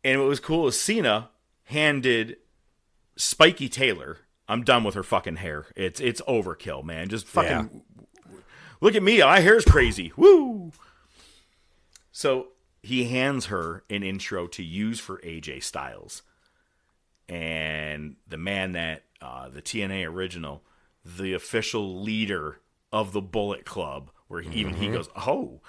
what was cool is Cena handed Spiky Taylor, I'm done with her fucking hair. It's overkill, man. Just fucking look at me, my hair's crazy. Woo! So he hands her an intro to use for AJ Styles. And the man that, the TNA original, the official leader of the Bullet Club, where he goes, oh.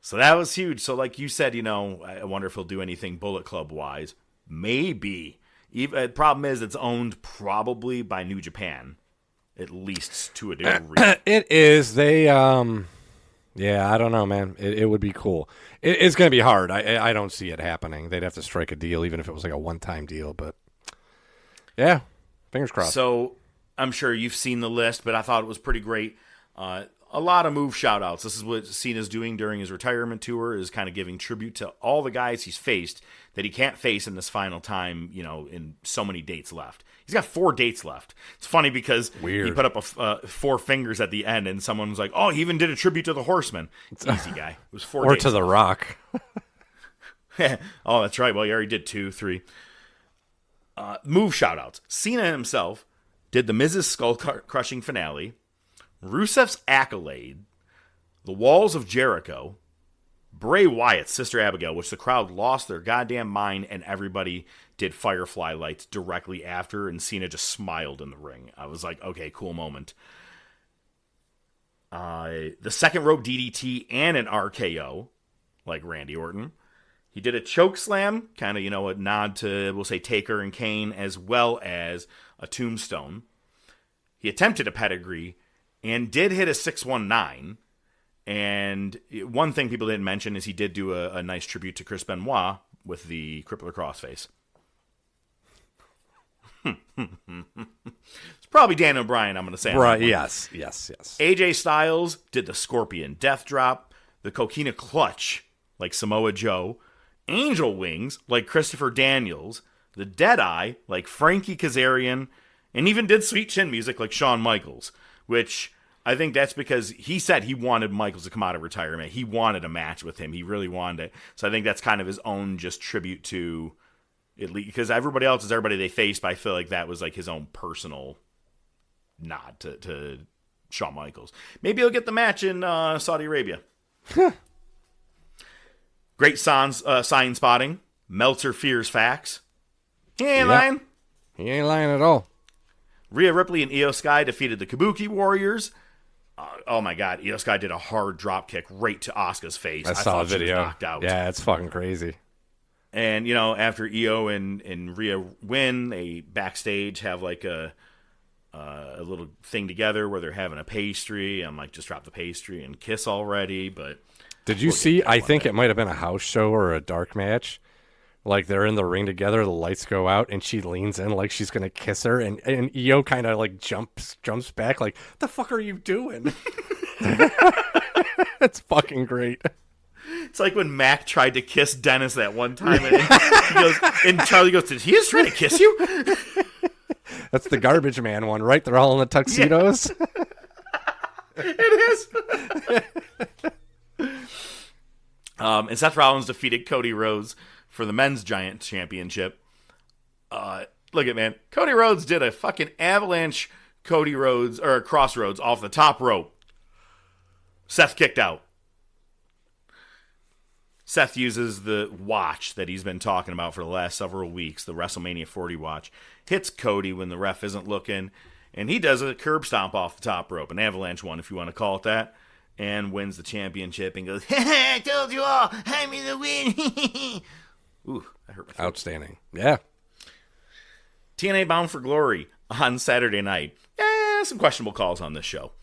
So that was huge. So like you said, I wonder if he'll do anything Bullet Club-wise. Maybe. The problem is it's owned probably by New Japan, at least to a degree. It is. They, I don't know, man. It would be cool. It's going to be hard. I don't see it happening. They'd have to strike a deal, even if it was like a one-time deal. But, yeah, fingers crossed. So I'm sure you've seen the list, but I thought it was pretty great. A lot of move shout-outs. This is what Cena's doing during his retirement tour, is kind of giving tribute to all the guys he's faced that he can't face in this final time, in so many dates left. He's got 4 dates left. It's funny because he put up 4 fingers at the end, and someone was like, oh, he even did a tribute to the Horsemen. It's easy, guy. It was 4 or dates to The Rock. Oh, that's right. Well, you already did 2, 3. Move shout-outs. Cena himself did the Miz's skull-crushing finale, Rusev's Accolade, the Walls of Jericho, Bray Wyatt's Sister Abigail, which the crowd lost their goddamn mind, and everybody did Firefly lights directly after, and Cena just smiled in the ring. I was like, okay, cool moment. The second rope DDT and an RKO, like Randy Orton. He did a choke slam, kind of, a nod to, we'll say, Taker and Kane, as well as a tombstone. He attempted a pedigree and did hit a 619. And one thing people didn't mention is he did do a nice tribute to Chris Benoit with the Crippler Crossface. It's probably Dan O'Brien, I'm going to say. Right, yes. AJ Styles did the Scorpion Death Drop, the Coquina Clutch, like Samoa Joe, Angel Wings, like Christopher Daniels, the Deadeye, like Frankie Kazarian, and even did Sweet Chin music like Shawn Michaels, which I think that's because he said he wanted Michaels to come out of retirement. He wanted a match with him. He really wanted it. So I think that's kind of his own just tribute to, at least, because everybody else is everybody they faced, but I feel like that was like his own personal nod to Shawn Michaels. Maybe he'll get the match in Saudi Arabia. Great sign spotting. Meltzer fears facts. He ain't lying. He ain't lying at all. Rhea Ripley and Io Sky defeated the Kabuki Warriors. Oh my God, Io Sky did a hard drop kick right to Asuka's face. I saw a video. She was knocked out. Yeah, it's fucking crazy. And after Io and Rhea win, they backstage have like a little thing together where they're having a pastry. I'm like, just drop the pastry and kiss already. But did you see? I think it might have been a house show or a dark match. Like, they're in the ring together, the lights go out, and she leans in like she's going to kiss her, and Io kind of, like, jumps back like, the fuck are you doing? It's fucking great. It's like when Mac tried to kiss Dennis that one time, and Charlie goes, did he just try to kiss you? That's the Garbage Man one, right? They're all in the tuxedos. Yeah. It is. And Seth Rollins defeated Cody Rhodes for the men's giant championship. Look at, man, Cody Rhodes did a fucking avalanche Crossroads off the top rope. Seth kicked out. Seth uses the watch that he's been talking about for the last several weeks, the WrestleMania 40 watch, hits Cody when the ref isn't looking, and he does a curb stomp off the top rope, an avalanche one if you want to call it that, and wins the championship and goes, I told you all, I'm in the win. Ooh, that hurt my throat. Outstanding. Yeah. TNA Bound for Glory on Saturday night. Some questionable calls on this show.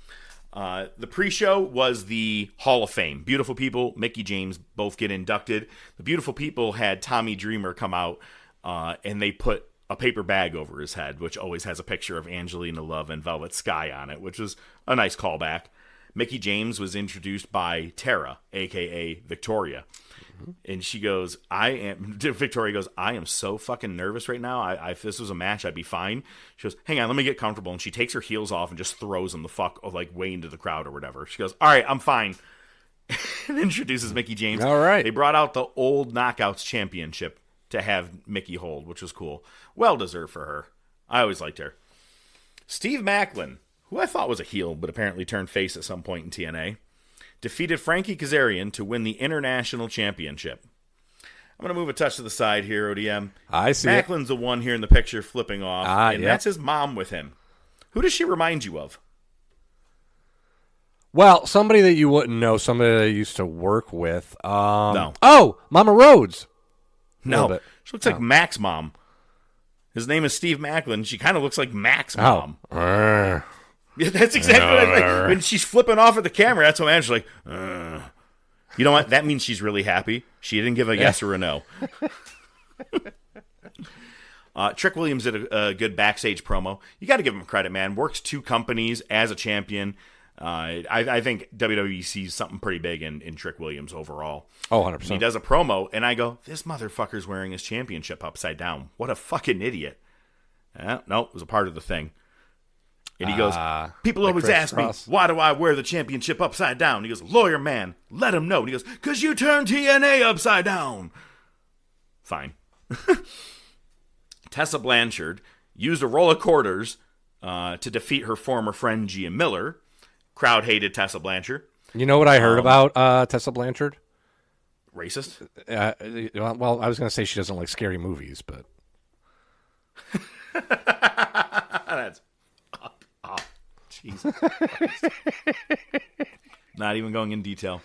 The pre-show was the Hall of Fame. Beautiful People, Mickie James both get inducted. The Beautiful People had Tommy Dreamer come out, and they put a paper bag over his head, which always has a picture of Angelina Love and Velvet Sky on it, which was a nice callback. Mickie James was introduced by Tara, a.k.a. Victoria. And she goes, Victoria goes, I am so fucking nervous right now. If this was a match, I'd be fine. She goes, hang on, let me get comfortable. And she takes her heels off and just throws them the fuck, like, way into the crowd or whatever. She goes, all right, I'm fine. And introduces Mickie James. All right. They brought out the old Knockouts Championship to have Mickie hold, which was cool. Well deserved for her. I always liked her. Steve Maclin, who I thought was a heel, but apparently turned face at some point in TNA, defeated Frankie Kazarian to win the International Championship. I'm going to move a touch to the side here, ODM. I see Macklin's the one here in the picture flipping off, and yep. that's his mom with him. Who does she remind you of? Well, somebody that you wouldn't know, somebody that I used to work with. No. Oh, Mama Rhodes. No, she looks like Mac's mom. His name is Steve Maclin. She kind of looks like Mac's mom. Yeah, that's exactly what I think. When she's flipping off at the camera, that's what Angela's like, You know what? That means she's really happy. She didn't give a yes or a no. Trick Williams did a good backstage promo. You got to give him credit, man. Works 2 companies as a champion. I think WWE sees something pretty big in Trick Williams overall. Oh, 100%. He does a promo, and I go, this motherfucker's wearing his championship upside down. What a fucking idiot. No, it was a part of the thing. And he goes, people always ask me, why do I wear the championship upside down? He goes, lawyer man, let him know. And he goes, because you turned TNA upside down. Fine. Tessa Blanchard used a roll of quarters to defeat her former friend Gia Miller. Crowd hated Tessa Blanchard. You know what I heard about Tessa Blanchard? Racist? Well, I was going to say she doesn't like scary movies, but... That's... Jesus Christ. Not even going in detail.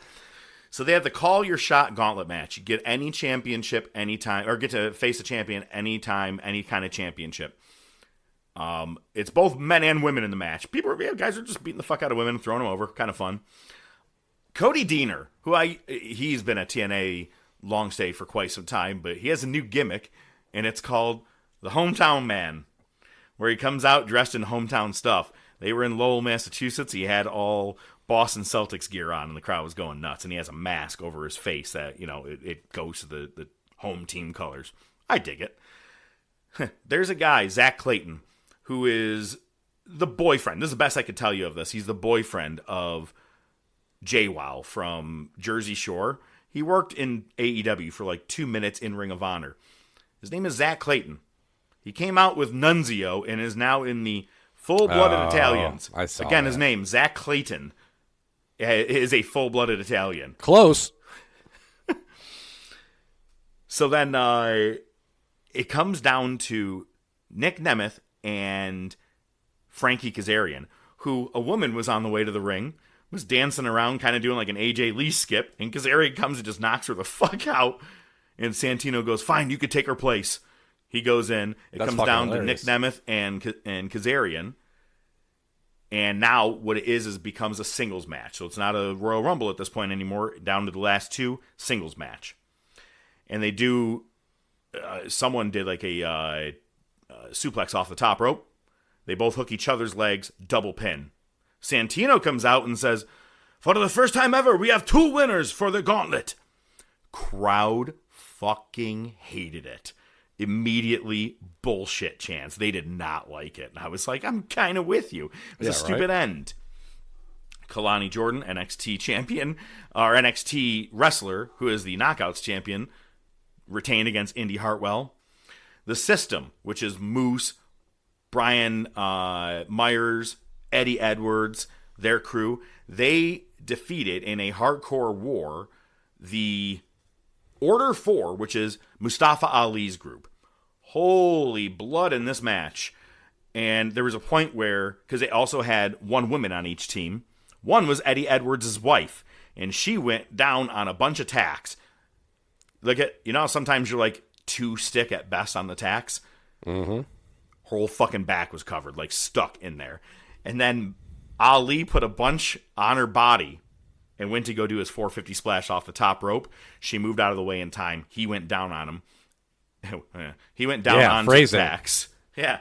So they have the Call Your Shot gauntlet match. You get any championship anytime, or get to face a champion anytime, any kind of championship. It's both men and women in the match. Guys are just beating the fuck out of women, throwing them over. Kind of fun. Cody Deaner, he's been a TNA long stay for quite some time, but he has a new gimmick, and it's called the Hometown Man, where he comes out dressed in hometown stuff. They were in Lowell, Massachusetts. He had all Boston Celtics gear on, and the crowd was going nuts. And he has a mask over his face that, it goes to the home team colors. I dig it. There's a guy, Zach Clayton, who is the boyfriend. This is the best I could tell you of this. He's the boyfriend of JWoww from Jersey Shore. He worked in AEW for like 2 minutes in Ring of Honor. His name is Zach Clayton. He came out with Nunzio and is now in the Full-Blooded Italians. I saw Again, that. his name, Zach Clayton, is a full-blooded Italian. Close. So then it comes down to Nick Nemeth and Frankie Kazarian, who a woman was on the way to the ring, was dancing around, kind of doing like an AJ Lee skip, and Kazarian comes and just knocks her the fuck out, and Santino goes, fine, you could take her place. He goes in. It comes down hilarious. to Nick Nemeth and Kazarian. And now what it is becomes a singles match. So it's not a Royal Rumble at this point anymore. Down to the last 2, singles match. And they do... someone did like a suplex off the top rope. They both hook each other's legs, double pin. Santino comes out and says, for the first time ever, we have 2 winners for the gauntlet. Crowd fucking hated it. Immediately bullshit chants. They did not like it. And I was like, I'm kind of with you. It was a stupid end. Kalani Jordan, NXT champion, or NXT wrestler, who is the Knockouts champion, retained against Indy Hartwell. The System, which is Moose, Brian Myers, Eddie Edwards, their crew, they defeated in a hardcore war the Order 4, which is Mustafa Ali's group. Holy blood in this match. And there was a point where, because they also had 1 woman on each team, one was Eddie Edwards' wife, and she went down on a bunch of tacks. Look at, sometimes you're like 2 stick at best on the tacks. Mm-hmm. Her whole fucking back was covered, like stuck in there. And then Ali put a bunch on her body and went to go do his 450 splash off the top rope. She moved out of the way in time. He went down on him. He went down on Zax. Yeah.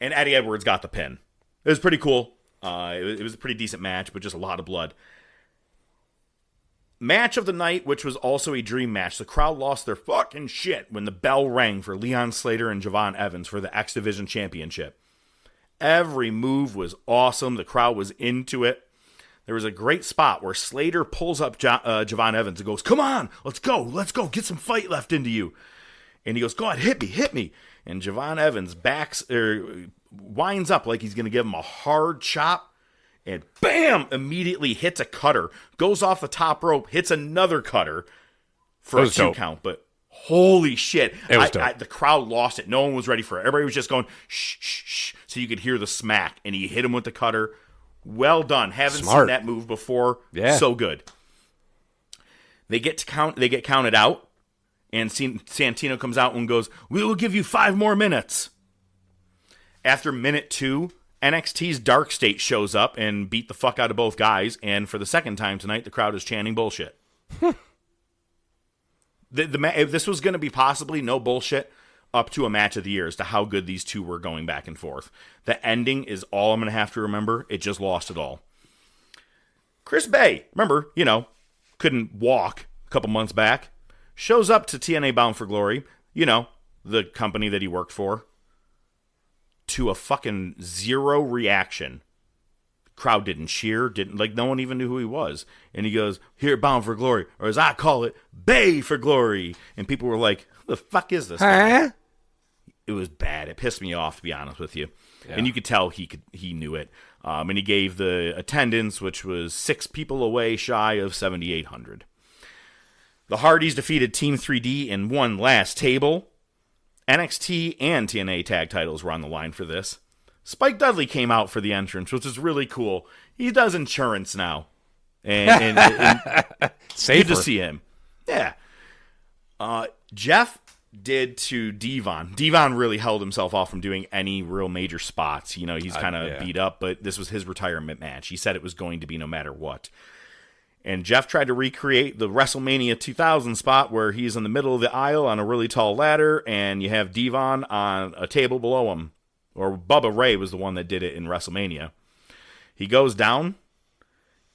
And Eddie Edwards got the pin. It was pretty cool. It was a pretty decent match, but just a lot of blood. Match of the night, which was also a dream match. The crowd lost their fucking shit when the bell rang for Leon Slater and Javon Evans for the X Division Championship. Every move was awesome. The crowd was into it. There was a great spot where Slater pulls up Javon Evans and goes, "Come on, let's go, get some fight left into you." And he goes, "Go ahead, hit me. And Javon Evans winds up like he's going to give him a hard chop. And bam, immediately hits a cutter, goes off the top rope, hits another cutter for a 2 count. But holy shit, the crowd lost it. No one was ready for it. Everybody was just going, shh, shh, shh, so you could hear the smack. And he hit him with the cutter. Well done. Haven't seen that move before. Yeah. So good. They get counted out. And Santino comes out and goes, "We will give you 5 more minutes." After minute 2, NXT's Dark State shows up and beat the fuck out of both guys. And for the second time tonight, the crowd is chanting bullshit. If this was going to be possibly no bullshit up to a match of the year as to how good these two were going back and forth. The ending is all I'm going to have to remember. It just lost it all. Chris Bay, remember, couldn't walk a couple months back. Shows up to TNA Bound for Glory, the company that he worked for, to a fucking zero reaction. Crowd didn't cheer, no one even knew who he was. And he goes, "Here, Bound for Glory," or as I call it, Bay for Glory. And people were like, "Who the fuck is this guy?" It was bad. It pissed me off, to be honest with you. Yeah. And you could tell he knew it. And he gave the attendance, which was 6 people away shy of 7,800. The Hardys defeated Team 3D in one last table. NXT and TNA tag titles were on the line for this. Spike Dudley came out for the entrance, which is really cool. He does insurance now. And good to see him. Yeah. Jeff did to Devon. Devon really held himself off from doing any real major spots. He's kind of beat up, but this was his retirement match. He said it was going to be no matter what. And Jeff tried to recreate the WrestleMania 2000 spot where he's in the middle of the aisle on a really tall ladder, and you have Devon on a table below him. Or Bubba Ray was the one that did it in WrestleMania. He goes down,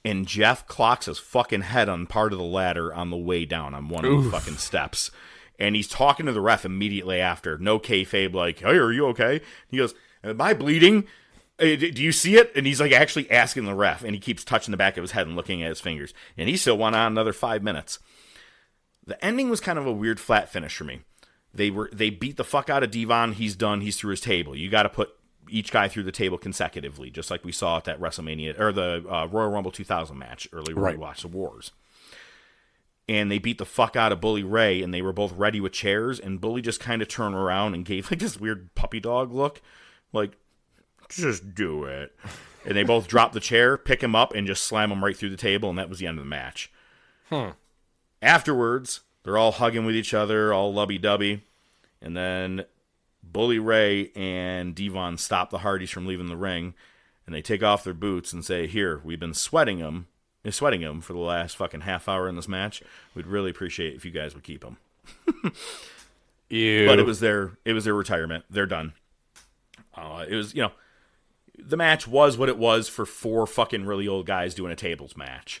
and Jeff clocks his fucking head on part of the ladder on the way down on one of the fucking steps. And he's talking to the ref immediately after. No kayfabe, like, "Hey, are you okay?" He goes, "Am I bleeding? Do you see it?" And he's actually asking the ref, and he keeps touching the back of his head and looking at his fingers. And he still went on another 5 minutes. The ending was kind of a weird flat finish for me. They beat the fuck out of Devon. He's done. He's through his table. You got to put each guy through the table consecutively, just like we saw at that WrestleMania or the Royal Rumble 2000 match earlier when we watched the Wars. And they beat the fuck out of Bully Ray, and they were both ready with chairs. And Bully just kind of turned around and gave this weird puppy dog look, like, "Just do it." And they both drop the chair, pick him up, and just slam him right through the table, and that was the end of the match. Afterwards, they're all hugging with each other, all lovey-dovey. And then Bully Ray and Devon stop the Hardys from leaving the ring, and they take off their boots and say, "Here, we've been sweating him for the last fucking half hour in this match. We'd really appreciate it if you guys would keep him." Ew. But it was their retirement. They're done. It was, the match was what it was for 4 fucking really old guys doing a tables match.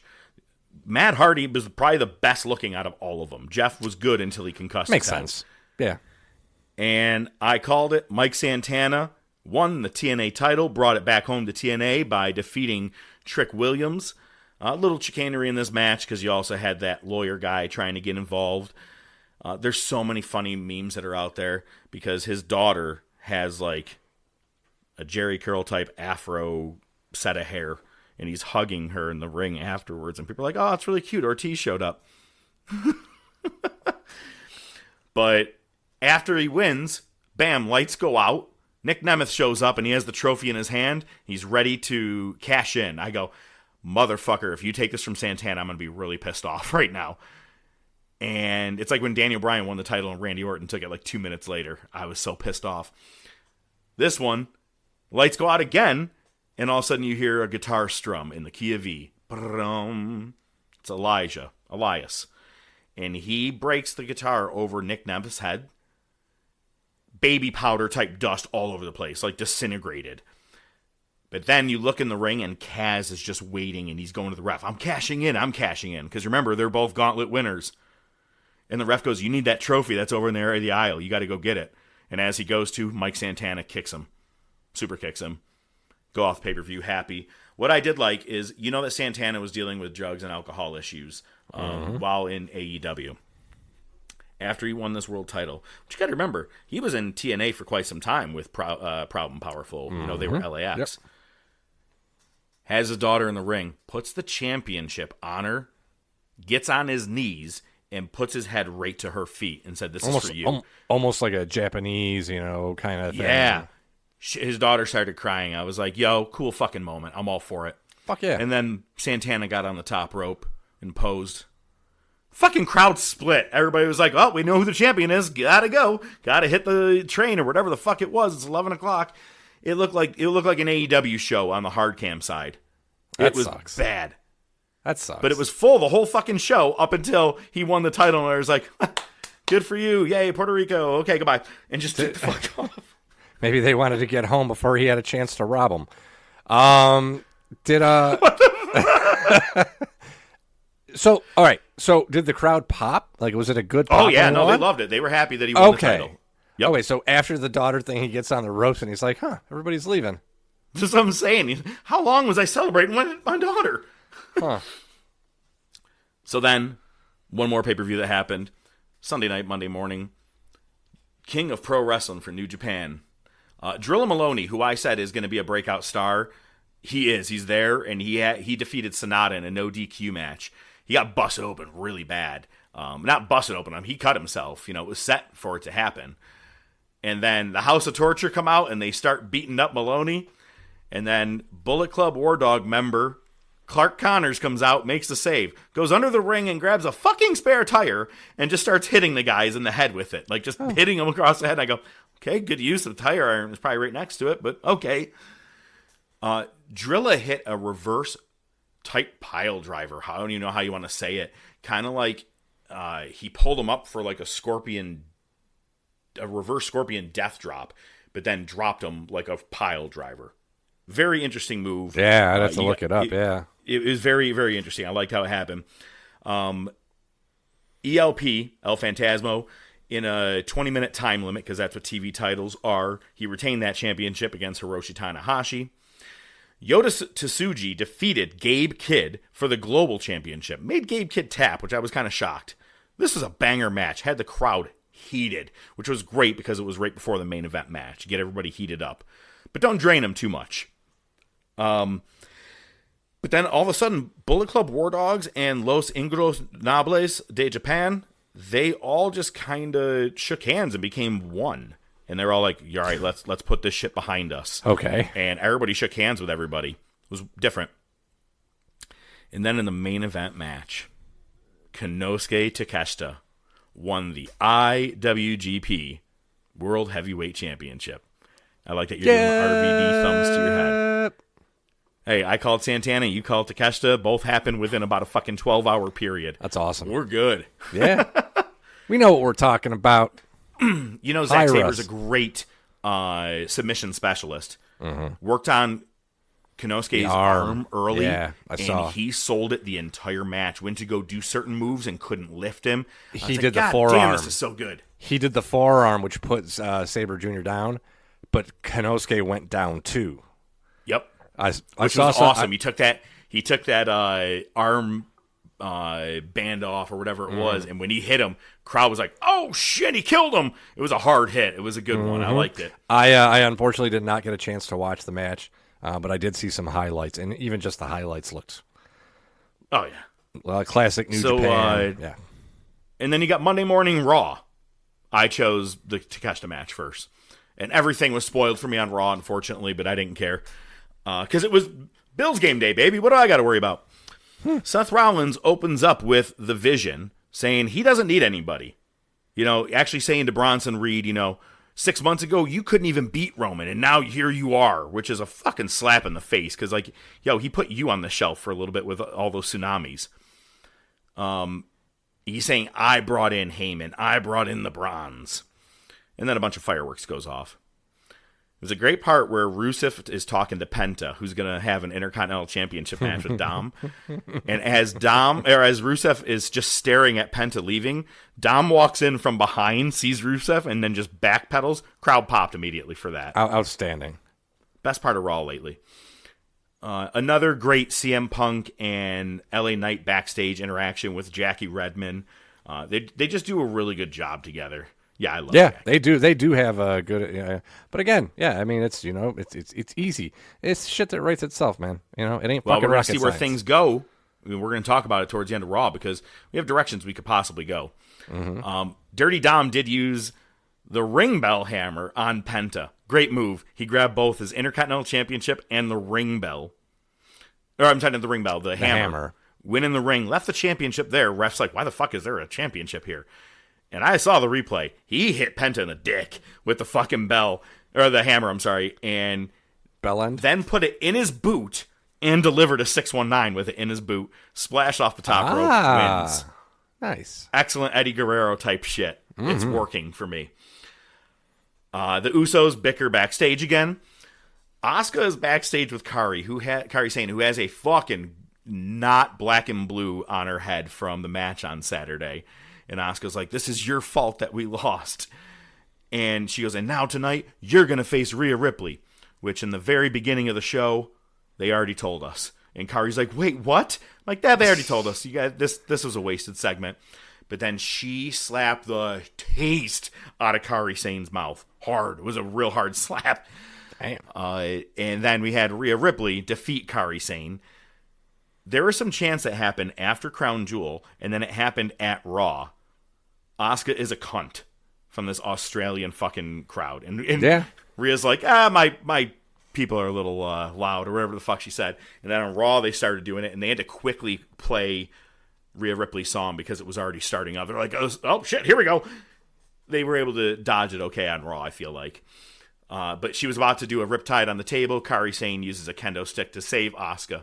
Matt Hardy was probably the best looking out of all of them. Jeff was good until he concussed. Makes sense. Yeah. And I called it. Mike Santana won the TNA title, brought it back home to TNA by defeating Trick Williams. A little chicanery in this match because you also had that lawyer guy trying to get involved. There's so many funny memes that are out there because his daughter has like a Jerry Curl type afro set of hair, and he's hugging her in the ring afterwards, and people are like, "Oh, it's really cute. Ortiz showed up." But after he wins, bam, lights go out. Nick Nemeth shows up, and he has the trophy in his hand. He's ready to cash in. I go, "Motherfucker, if you take this from Santana, I'm going to be really pissed off right now." And it's like when Daniel Bryan won the title and Randy Orton took it like 2 minutes later. I was so pissed off. This one, lights go out again, and all of a sudden you hear a guitar strum in the key of E. It's Elias. And he breaks the guitar over Nick Nemeth's head. Baby powder type dust all over the place, like disintegrated. But then you look in the ring and Kaz is just waiting and he's going to the ref. I'm cashing in. Because remember, they're both gauntlet winners. And the ref goes, you need that trophy that's over in the area of the aisle. You got to go get it. And as he goes to, Mike Santana kicks him. Super kicks him. Go off pay-per-view happy. What I did like is, you know that Santana was dealing with drugs and alcohol issues while in AEW. After he won this world title, which you got to remember, he was in TNA for quite some time with Proud and Powerful. You know, they were LAX. Yep. Has his daughter in the ring, puts the championship on her, gets on his knees, and puts his head right to her feet and said, this is for you. Almost like a Japanese, kind of thing. Yeah. His daughter started crying. I was like, yo, cool fucking moment. I'm all for it. Fuck yeah. And then Santana got on the top rope and posed. Fucking crowd split. Everybody was like, oh, we know who the champion is. Gotta go. Gotta hit the train or whatever the fuck it was. It's 11 o'clock. It looked like an AEW show on the hard cam side. It was bad. That sucks. But it was full the whole fucking show up until he won the title. And I was like, good for you. Yay, Puerto Rico. Okay, goodbye. And just took the fuck off. Maybe they wanted to get home before he had a chance to rob him. So, all right. So, did the crowd pop? Like, was it a good pop? Oh, yeah. No, they loved it. They were happy that he won the title. Yep. Okay, so after the daughter thing, he gets on the ropes and he's like, everybody's leaving. That's what I'm saying. How long was I celebrating my daughter? Huh. So then, one more pay-per-view that happened. Sunday night, Monday morning. King of Pro Wrestling for New Japan. Drilla Maloney, who I said is going to be a breakout star. He is. He's there, and he defeated Sonata in a no DQ match. He got busted open really bad. Not busted open. He cut himself. It was set for it to happen. And then the House of Torture come out, and they start beating up Maloney. And then Bullet Club War Dog member Clark Connors comes out, makes the save, goes under the ring and grabs a fucking spare tire and just starts hitting the guys in the head with it. Like, just hitting them across the head. I go, okay, good use of the tire iron. It's probably right next to it, but okay. Drilla hit a reverse type pile driver. I don't even know how you want to say it. Kind of like he pulled him up for like a reverse scorpion death drop, but then dropped him like a pile driver. Very interesting move. Yeah, I'd have to look it up. Yeah. It was very, very interesting. I liked how it happened. ELP, El Phantasmo, in a 20-minute time limit, because that's what TV titles are. He retained that championship against Hiroshi Tanahashi. Yota Tsuji defeated Gabe Kidd for the Global Championship. Made Gabe Kidd tap, which I was kind of shocked. This was a banger match. Had the crowd heated, which was great because it was right before the main event match. Get everybody heated up. But don't drain them too much. But then all of a sudden, Bullet Club War Dogs and Los Ingros Nobles de Japan, they all just kind of shook hands and became one. And they're all like, all right, let's put this shit behind us. Okay. And everybody shook hands with everybody. It was different. And then in the main event match, Konosuke Takeshita won the IWGP World Heavyweight Championship. I like that you're doing RVD thumbs to your head. Hey, I called Santana, you called Takeshita. Both happened within about a fucking 12-hour period. That's awesome. We're good. Yeah. We know what we're talking about. Zack Saber's a great submission specialist. Mm-hmm. Worked on Konosuke's arm early. Yeah, I saw. And he sold it the entire match. Went to go do certain moves and couldn't lift him. He did the forearm. Damn, this is so good. He did the forearm, which puts Saber Jr. down, but Konosuke went down too. Yep. Which was awesome. He took that arm band off or whatever it was, and when he hit him, crowd was like, "Oh shit, he killed him!" It was a hard hit. It was a good one. I liked it. I unfortunately did not get a chance to watch the match, but I did see some highlights, and even just the highlights looked. Oh yeah, classic New Japan. Yeah. And then you got Monday Morning Raw. I chose the Takeshita match first, and everything was spoiled for me on Raw, unfortunately, but I didn't care. Because it was Bills game day, baby. What do I got to worry about? Seth Rollins opens up with the Vision, saying he doesn't need anybody. Actually saying to Bronson Reed, 6 months ago, you couldn't even beat Roman, and now here you are, which is a fucking slap in the face, because, like, yo, he put you on the shelf for a little bit with all those tsunamis. He's saying, I brought in Heyman, I brought in the Bronze. And then a bunch of fireworks goes off. There's a great part where Rusev is talking to Penta, who's going to have an Intercontinental Championship match with Dom. And as Rusev is just staring at Penta leaving, Dom walks in from behind, sees Rusev, and then just backpedals. Crowd popped immediately for that. Outstanding. Best part of Raw lately. Another great CM Punk and LA Knight backstage interaction with Jackie Redmond. They just do a really good job together. Yeah, I love it. Yeah, they do. They do have a good. But again, yeah, I mean, it's it's easy. It's shit that writes itself, man. It ain't well, fucking we're gonna rocket see where science. things go. I mean, we're going to talk about it towards the end of Raw because we have directions we could possibly go. Mm-hmm. Dirty Dom did use the ring bell hammer on Penta. Great move. He grabbed both his Intercontinental Championship and the ring bell. Or I'm talking about the ring bell, the hammer. Win in the ring, left the championship there. Ref's like, why the fuck is there a championship here? And I saw the replay. He hit Penta in the dick with the fucking bell, or the hammer, I'm sorry, and bell end. Then put it in his boot and delivered a 619 with it in his boot. Splash off the top rope, wins. Nice. Excellent Eddie Guerrero type shit. Mm-hmm. It's working for me. The Usos bicker backstage again. Asuka is backstage with Kari Sane, who has a fucking not black and blue on her head from the match on Saturday. And Asuka's like, this is your fault that we lost. And she goes, and now tonight, you're going to face Rhea Ripley, which in the very beginning of the show, they already told us. And Kari's like, wait, what? I'm like, that they already told us. You guys, this was a wasted segment. But then she slapped the taste out of Kari Sane's mouth. Hard. It was a real hard slap. Damn. And then we had Rhea Ripley defeat Kari Sane. There was some chants that happened after Crown Jewel, and then it happened at Raw. Asuka is a cunt from this Australian fucking crowd. And yeah. Rhea's like, my people are a little loud, or whatever the fuck she said. And then on Raw, they started doing it, and they had to quickly play Rhea Ripley's song because it was already starting up. They're like, oh shit, here we go. They were able to dodge it okay on Raw, I feel like. But she was about to do a riptide on the table. Kari Sane uses a kendo stick to save Asuka.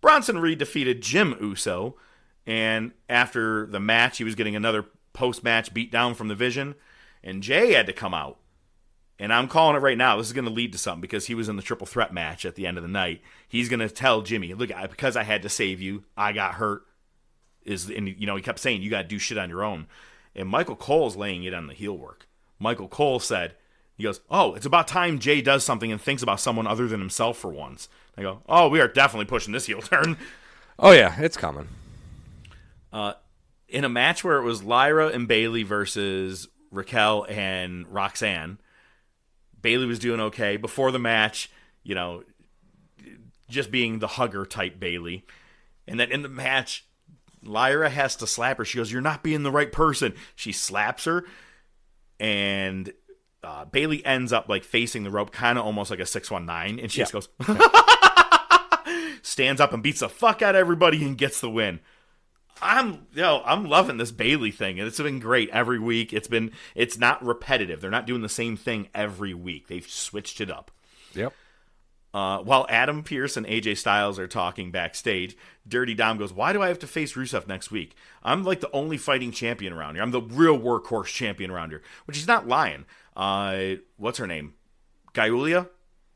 Bronson Reed defeated Jim Uso, and after the match, he was getting another post-match beatdown from the Vision, and Jay had to come out. And I'm calling it right now. This is going to lead to something because he was in the triple threat match at the end of the night. He's going to tell Jimmy, look, because I had to save you, I got hurt. And he kept saying, you got to do shit on your own. And Michael Cole's laying it on the heel work. Michael Cole said, he goes, oh, it's about time Jay does something and thinks about someone other than himself for once. I go, oh, we are definitely pushing this heel turn. Oh, yeah, it's coming. In a match where it was Lyra and Bayley versus Raquel and Roxanne, Bayley was doing okay. Before the match, just being the hugger type Bayley. And then in the match, Lyra has to slap her. She goes, you're not being the right person. She slaps her, and Bayley ends up like facing the rope, kind of almost like a 619, and she just goes, stands up and beats the fuck out of everybody and gets the win. I'm loving this Bayley thing, and it's been great every week. It's not repetitive. They're not doing the same thing every week. They've switched it up. Yep. While Adam Pearce and AJ Styles are talking backstage, Dirty Dom goes, why do I have to face Rusev next week? I'm like the only fighting champion around here. I'm the real workhorse champion around here. Which he's not lying. What's her name? Giulia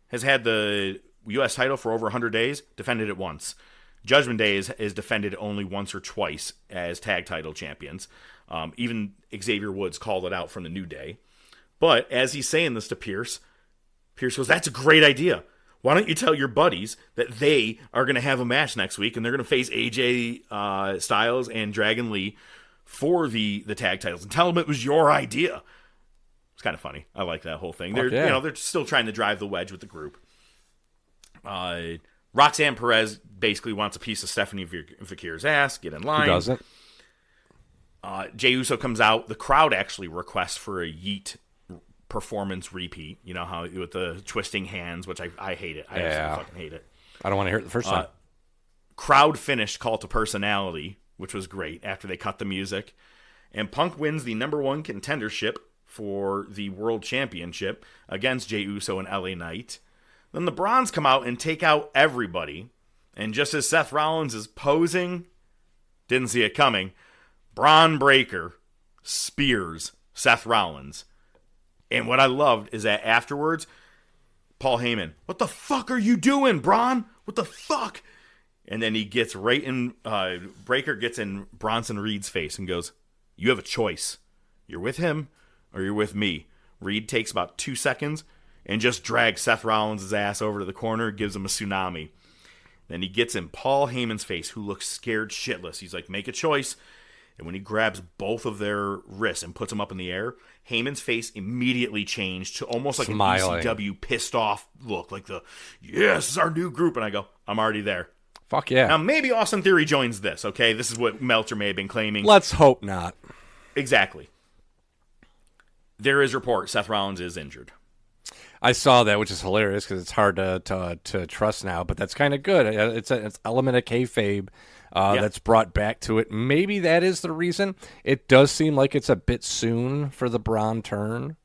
has had the U.S. title for over 100 days, defended it once. Judgment Day is defended only once or twice as tag title champions. Even Xavier Woods called it out from the New Day. But as he's saying this to Pearce goes, that's a great idea. Why don't you tell your buddies that they are going to have a match next week and they're going to face AJ Styles and Dragon Lee for the tag titles, and tell them it was your idea. It's kind of funny. I like that whole thing. They're still trying to drive the wedge with the group. Roxanne Perez basically wants a piece of Stephanie Fakir's ass. Get in line. Who doesn't? Jey Uso comes out. The crowd actually requests for a Yeet performance repeat. You know how with the twisting hands, which I hate it. I absolutely fucking hate it. I don't want to hear it the first time. Crowd finished Cult of Personality, which was great after they cut the music. And Punk wins the #1 contendership for the World Championship against Jey Uso and LA Knight. Then the Brawns come out and take out everybody. And just as Seth Rollins is posing, didn't see it coming, Braun Breaker spears Seth Rollins. And what I loved is that afterwards, Paul Heyman, what the fuck are you doing, Braun? What the fuck? And then he gets right in, Breaker gets in Bronson Reed's face and goes, you have a choice. You're with him or you're with me. Reed takes about 2 seconds and just drags Seth Rollins' ass over to the corner, gives him a tsunami. Then he gets in Paul Heyman's face, who looks scared shitless. He's like, make a choice. And when he grabs both of their wrists and puts them up in the air, Heyman's face immediately changed to almost like Smiling. an ECW pissed off look. Like yes, this is our new group. And I go, I'm already there. Fuck yeah. Now, maybe Austin Theory joins this, okay? This is what Meltzer may have been claiming. Let's hope not. Exactly. There is report Seth Rollins is injured. I saw that, which is hilarious because it's hard to trust now, but that's kind of good. It's an element of kayfabe that's brought back to it. Maybe that is the reason. It does seem like it's a bit soon for the Braun turn.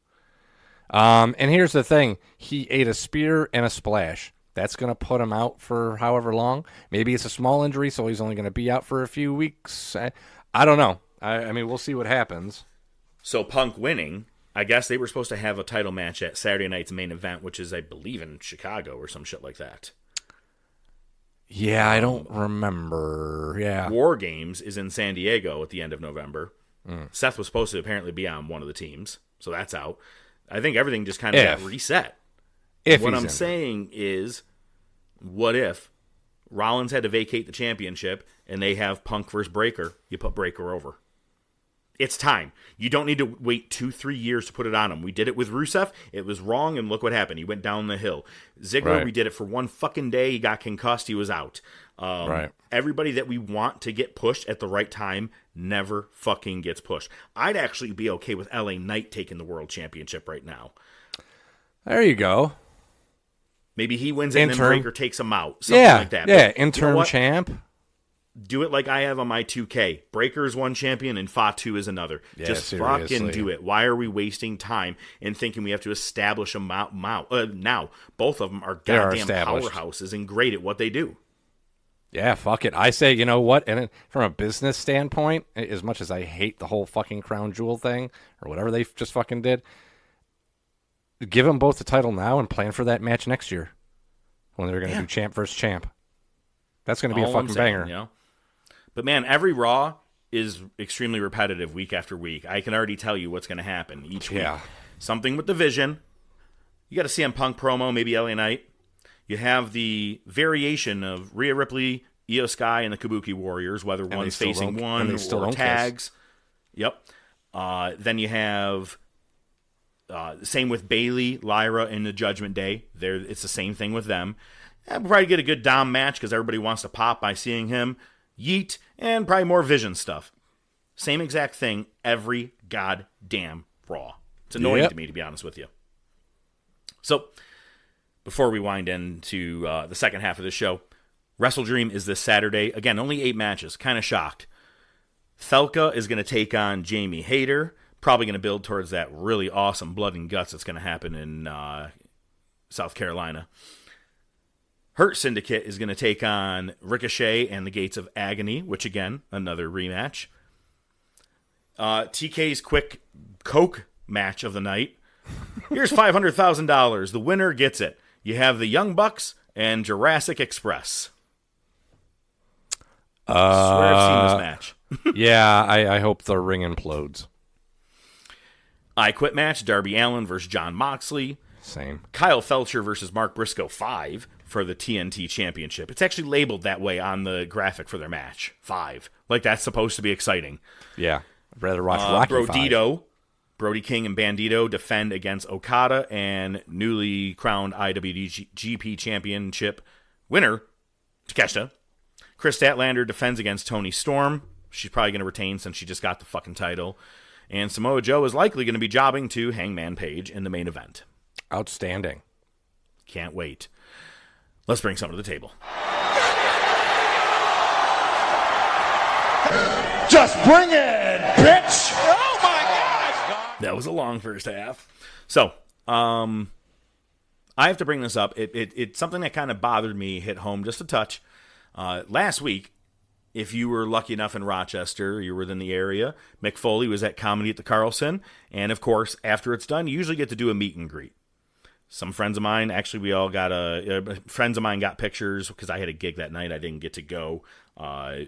And here's the thing. He ate a spear and a splash. That's going to put him out for however long. Maybe it's a small injury, so he's only going to be out for a few weeks. I don't know. I mean, we'll see what happens. So Punk winning, I guess they were supposed to have a title match at Saturday night's main event, which is, I believe, in Chicago or some shit like that. Yeah, I don't remember. Yeah. War Games is in San Diego at the end of November. Seth was supposed to apparently be on one of the teams, so that's out. I think everything just kind of got reset. What I'm saying is, what if Rollins had to vacate the championship and they have Punk versus Breaker? You put Breaker over. It's time. You don't need to wait 2-3 years to put it on him. We did it with Rusev. It was wrong, and look what happened. He went down the hill. Ziggler, we did it for one fucking day. He got concussed. He was out. Everybody that we want to get pushed at the right time never fucking gets pushed. I'd actually be okay with LA Knight taking the world championship right now. There you go. Maybe he wins it and then Breaker takes him out. Something like that. Yeah, but interim champ. Do it like I have on my 2K. Breaker is one champion and Fatu is another. Yeah, just seriously. fucking do it. Why are we wasting time and thinking we have to establish them now? Both of them are goddamn powerhouses and great at what they do. Yeah, fuck it. I say, you know what? And from a business standpoint, as much as I hate the whole fucking crown jewel thing or whatever they just fucking did, give them both the title now and plan for that match next year when they're going to do champ versus champ. That's going to be a fucking banger. You know? But man, every Raw is extremely repetitive week after week. I can already tell you what's going to happen each week. Something with the Vision. You got a CM Punk promo, maybe LA Knight. You have the variation of Rhea Ripley, Io Sky, and the Kabuki Warriors, whether one's facing one or tags. Yep. Then you have same with Bayley, Lyra, and the Judgment Day. It's the same thing with them. We'll probably get a good Dom match because everybody wants to pop by seeing him. Yeet, and probably more Vision stuff. Same exact thing every goddamn Raw. It's annoying to me, to be honest with you. So, before we wind into the second half of the show, Wrestle Dream is this Saturday. Again, only 8 matches. Kind of shocked. Thelka is going to take on Jamie Hayter. Probably going to build towards that really awesome Blood and Guts that's going to happen in South Carolina. Hurt Syndicate is going to take on Ricochet and the Gates of Agony, which, again, another rematch. TK's quick Coke match of the night. Here's $500,000. The winner gets it. You have the Young Bucks and Jurassic Express. I swear I've seen this match. Yeah, I hope the ring implodes. I Quit match, Darby Allin versus John Moxley. Same. Kyle Felcher versus Mark Briscoe 5 for the TNT Championship. It's actually labeled that way on the graphic for their match. 5. Like, that's supposed to be exciting. Yeah. I'd rather watch Rocky 5. Brody King and Bandito defend against Okada and newly crowned IWGP Championship winner, Takeshita. Chris Statlander defends against Toni Storm. She's probably going to retain since she just got the fucking title. And Samoa Joe is likely going to be jobbing to Hangman Page in the main event. Outstanding. Can't wait. Let's bring something to the table. Just bring it, bitch! Oh my God! That was a long first half. So, I have to bring this up. It's something that kind of bothered me, hit home just a touch. Last week, if you were lucky enough in Rochester, you were within the area, Mick Foley was at Comedy at the Carlson. And, of course, after it's done, you usually get to do a meet and greet. Some friends of mine, actually, we all got friends of mine got pictures because I had a gig that night. I didn't get to go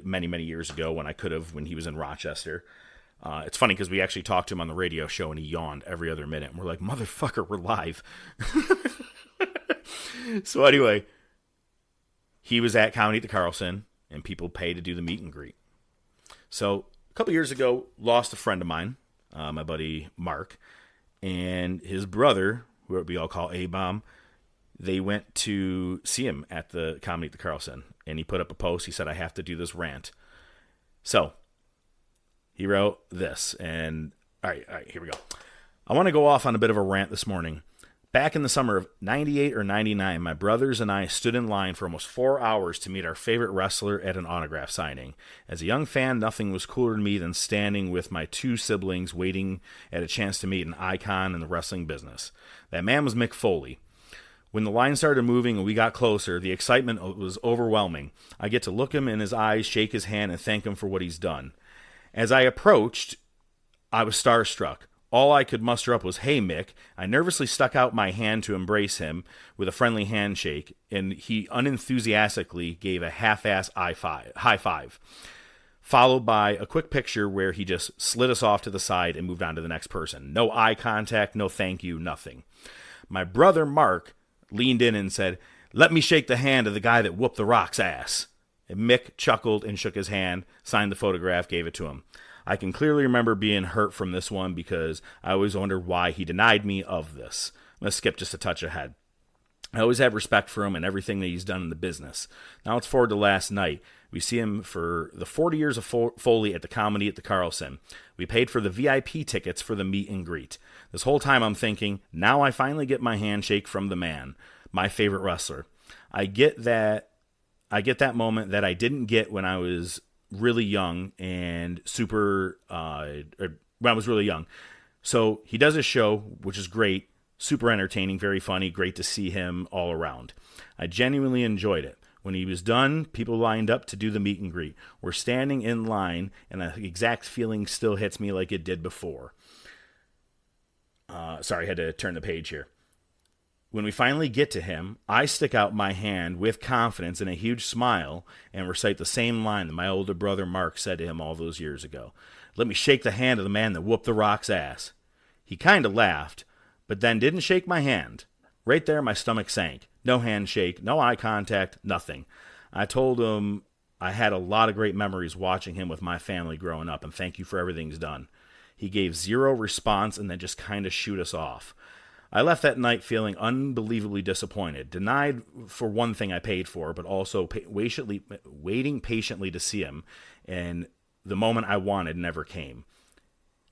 many, many years ago when I could have when he was in Rochester. It's funny because we actually talked to him on the radio show and he yawned every other minute. And we're like, motherfucker, we're live. So anyway, he was at Comedy at the Carlson and people pay to do the meet and greet. So a couple years ago, lost a friend of mine, my buddy Mark, and his brother, who we all call A-Bomb, they went to see him at the Comedy at the Carlson. And he put up a post. He said, I have to do this rant. So he wrote this. And all right, here we go. I want to go off on a bit of a rant this morning. Back in the summer of 98 or 99, my brothers and I stood in line for almost 4 hours to meet our favorite wrestler at an autograph signing. As a young fan, nothing was cooler to me than standing with my 2 siblings waiting at a chance to meet an icon in the wrestling business. That man was Mick Foley. When the line started moving and we got closer, the excitement was overwhelming. I get to look him in his eyes, shake his hand, and thank him for what he's done. As I approached, I was starstruck. All I could muster up was, hey, Mick. I nervously stuck out my hand to embrace him with a friendly handshake, and he unenthusiastically gave a half-ass high five, followed by a quick picture where he just slid us off to the side and moved on to the next person. No eye contact, no thank you, nothing. My brother, Mark, leaned in and said, let me shake the hand of the guy that whooped the Rock's ass. And Mick chuckled and shook his hand, signed the photograph, gave it to him. I can clearly remember being hurt from this one because I always wondered why he denied me of this. Let's skip just a touch ahead. I always have respect for him and everything that he's done in the business. Now let's forward to last night. We see him for the 40 years of Foley at the Comedy at the Carlson. We paid for the VIP tickets for the meet and greet. This whole time I'm thinking, now I finally get my handshake from the man, my favorite wrestler. I get that moment that I didn't get when I was really young and when I was really young. So he does his show, which is great, super entertaining, very funny, great to see him all around. I genuinely enjoyed it. When he was done, people lined up to do the meet and greet. We're standing in line, and the exact feeling still hits me like it did before. Sorry, I had to turn the page here. When we finally get to him, I stick out my hand with confidence and a huge smile and recite the same line that my older brother Mark said to him all those years ago. Let me shake the hand of the man that whooped the Rock's ass. He kind of laughed, but then didn't shake my hand. Right there, my stomach sank. No handshake, no eye contact, nothing. I told him I had a lot of great memories watching him with my family growing up, and thank you for everything he's done. He gave zero response and then just kind of shoot us off. I left that night feeling unbelievably disappointed, denied for one thing I paid for, but also waiting patiently to see him, and the moment I wanted never came.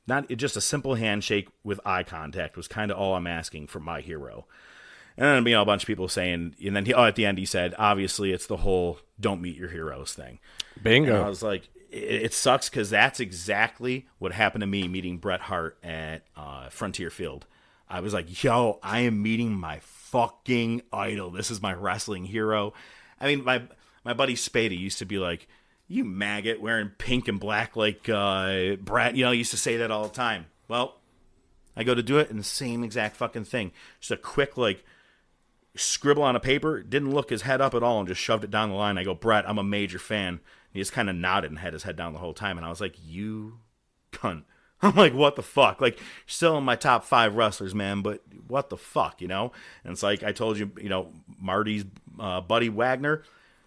Not just a simple handshake with eye contact was kind of all I'm asking from my hero. And then, a bunch of people saying, and then at the end he said, obviously it's the whole don't meet your heroes thing. Bingo. And I was like, it sucks because that's exactly what happened to me meeting Bret Hart at Frontier Field. I was like, yo, I am meeting my fucking idol. This is my wrestling hero. I mean, my buddy Spada used to be like, you maggot wearing pink and black like Bret. He used to say that all the time. Well, I go to do it and the same exact fucking thing. Just a quick, scribble on a paper. Didn't look his head up at all and just shoved it down the line. I go, Bret, I'm a major fan. And he just kind of nodded and had his head down the whole time. And I was like, you cunt. I'm like, what the fuck? Still in my top 5 wrestlers, man, but what the fuck, And it's like I told you, Marty's buddy Wagner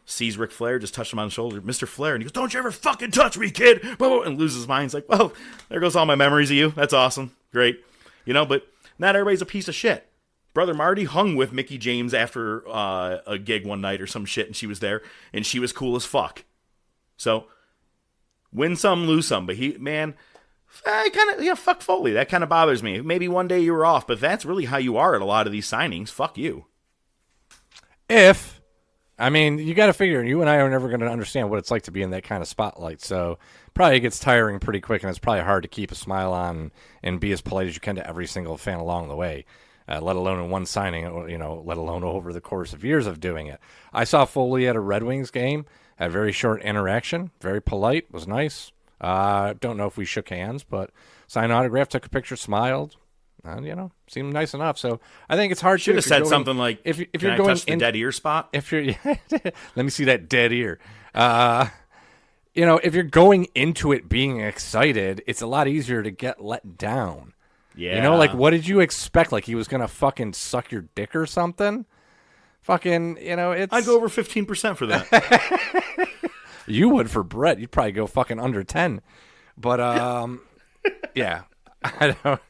sees Ric Flair, just touched him on the shoulder, Mr. Flair, and he goes, don't you ever fucking touch me, kid, and loses his mind. He's like, well, there goes all my memories of you. That's awesome. Great. But not everybody's a piece of shit. Brother Marty hung with Mickie James after a gig one night or some shit, and she was there, and she was cool as fuck. So, win some, lose some, but fuck Foley. That kind of bothers me. Maybe one day you were off, but that's really how you are at a lot of these signings. Fuck you. If I mean, you got to figure, you and I are never going to understand what it's like to be in that kind of spotlight. So probably gets tiring pretty quick, and it's probably hard to keep a smile on and be as polite as you can to every single fan along the way, let alone in one signing, let alone over the course of years of doing it. I saw Foley at a Red Wings game, had a very short interaction, very polite, was nice. Don't know if we shook hands, but signed an autograph, took a picture, smiled. Seemed nice enough. So I think it's hard. Should have said something like, if Can you're I going touch the dead ear spot? If you're, let me see that dead ear. If you're going into it being excited, it's a lot easier to get let down. Yeah. What did you expect? Like he was gonna fucking suck your dick or something? Fucking, it's. I'd go over 15% for that. You would for Brett. You'd probably go fucking under 10. But yeah, I don't.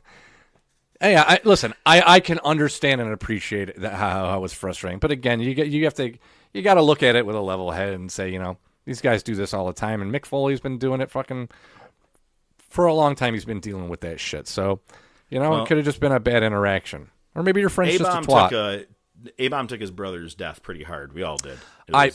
Yeah, listen. I can understand and appreciate how it was frustrating, but again, you got to look at it with a level head and say, these guys do this all the time, and Mick Foley's been doing it fucking for a long time. He's been dealing with that shit, so it could have just been a bad interaction, or maybe your friend's just a twat. A-Bomb took his brother's death pretty hard. We all did. And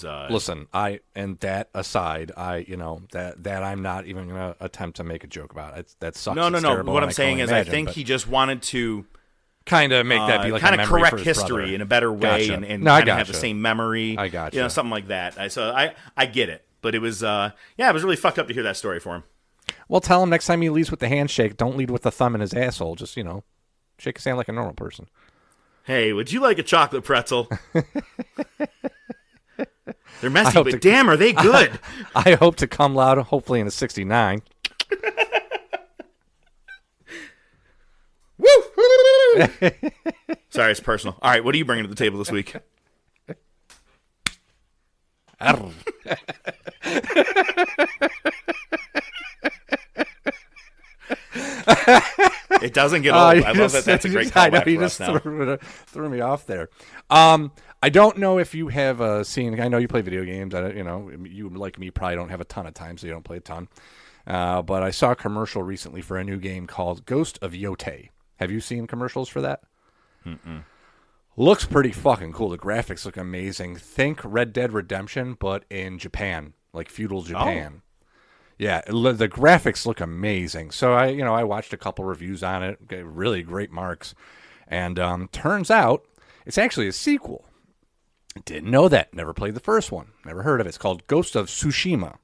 that aside, that I'm not even going to attempt to make a joke about it. That sucks. No. What I'm saying is, I think he just wanted to kind of make that be like kind a of memory correct for his history brother. in a better way, Gotcha. and No, I kind of have gotcha. the same memory. I gotcha. Something like that. I get it, but it was it was really fucked up to hear that story for him. Well, tell him next time he leads with the handshake, don't lead with the thumb in his asshole. Just shake his hand like a normal person. Hey, would you like a chocolate pretzel? They're messy, but damn, are they good? I hope to come loud, hopefully in a 69. Woo! Sorry, it's personal. All right, what are you bringing to the table this week? It doesn't get old. I love that. That's a great callback for us now. Threw me off there. I don't know if you have seen. I know you play video games. You like me probably don't have a ton of time, so you don't play a ton. But I saw a commercial recently for a new game called Ghost of Yotei. Have you seen commercials for that? Mm-mm. Looks pretty fucking cool. The graphics look amazing. Think Red Dead Redemption, but in Japan, like feudal Japan. Oh. Yeah, the graphics look amazing. So I watched a couple reviews on it, really great marks, and turns out it's actually a sequel. Didn't know that. Never played the first one. Never heard of it. It's called Ghost of Tsushima.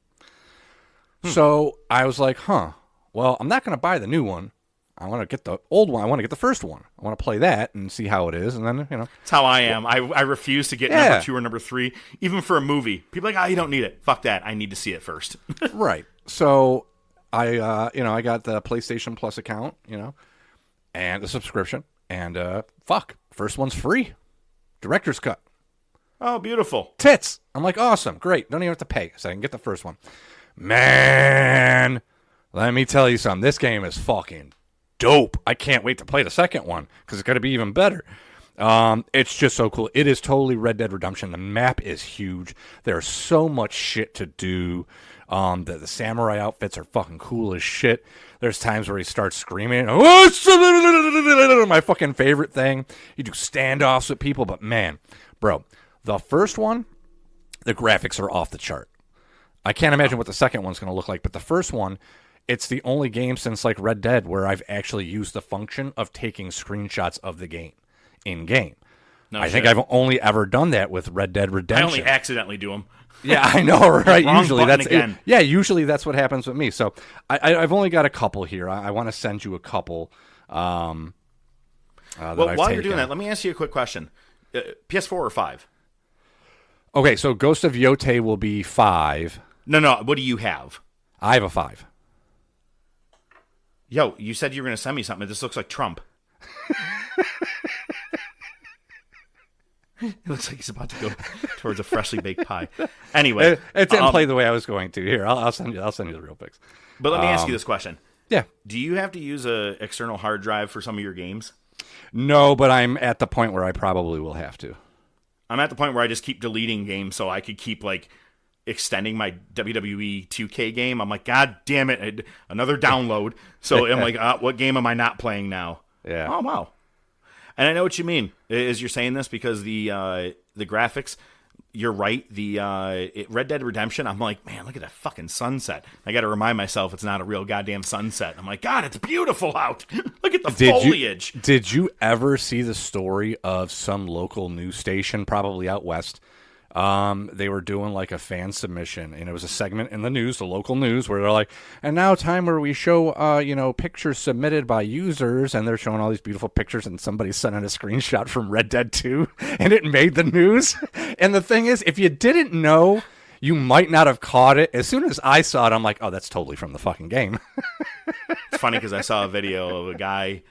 So I was like, well, I'm not going to buy the new one. I want to get the old one. I want to get the first one. I want to play that and see how it is, and then That's how I am. I refuse to get number 2 or number 3, even for a movie. People are like, you don't need it. Fuck that. I need to see it first. Right. So I got the PlayStation Plus account, and the subscription, and first one's free, director's cut. Oh, beautiful. Tits. I'm like, awesome, great. Don't even have to pay, so I can get the first one. Man, let me tell you something. This game is fucking dope. I can't wait to play the second one because it's going to be even better. It's just so cool. It is totally Red Dead Redemption. The map is huge. There's so much shit to do. The samurai outfits are fucking cool as shit. There's times where he starts screaming. My fucking favorite thing. You do standoffs with people, but man, bro, the first one, the graphics are off the chart. I can't imagine what the second one's going to look like, but the first one, it's the only game since like Red Dead where I've actually used the function of taking screenshots of the game in game. I think I've only ever done that with Red Dead Redemption. I only accidentally do them. Yeah, I know, right? Usually that's again. Usually that's what happens with me. So I've only got a couple here. I want to send you a couple. While you're doing that, let me ask you a quick question: PS4 or 5? Okay, so Ghost of Yotei will be 5. No. What do you have? I have a 5. Yo, you said you were going to send me something. This looks like Trump. It looks like he's about to go towards a freshly baked pie. Anyway, it didn't play the way I was going to. Here, I'll send you the real pics. But let me ask you this question. Yeah. Do you have to use a external hard drive for some of your games? No, but I'm at the point where I probably will have to. I'm at the point where I just keep deleting games so I could keep like extending my WWE 2K game. I'm like, God damn it, another download. So I'm like, what game am I not playing now? Yeah. Oh, wow. And I know what you mean. Is you're saying this because the graphics, you're right. The Red Dead Redemption, I'm like, man, look at that fucking sunset. I got to remind myself it's not a real goddamn sunset. I'm like, God, it's beautiful out. Look at the foliage. Did you ever see the story of some local news station, probably out west? They were doing like a fan submission, and it was a segment in the news, the local news, where they're like, and now time where we show, pictures submitted by users, and they're showing all these beautiful pictures, and somebody sent in a screenshot from Red Dead 2, and it made the news. And the thing is, if you didn't know, you might not have caught it. As soon as I saw it, I'm like, oh, that's totally from the fucking game. It's funny because I saw a video of a guy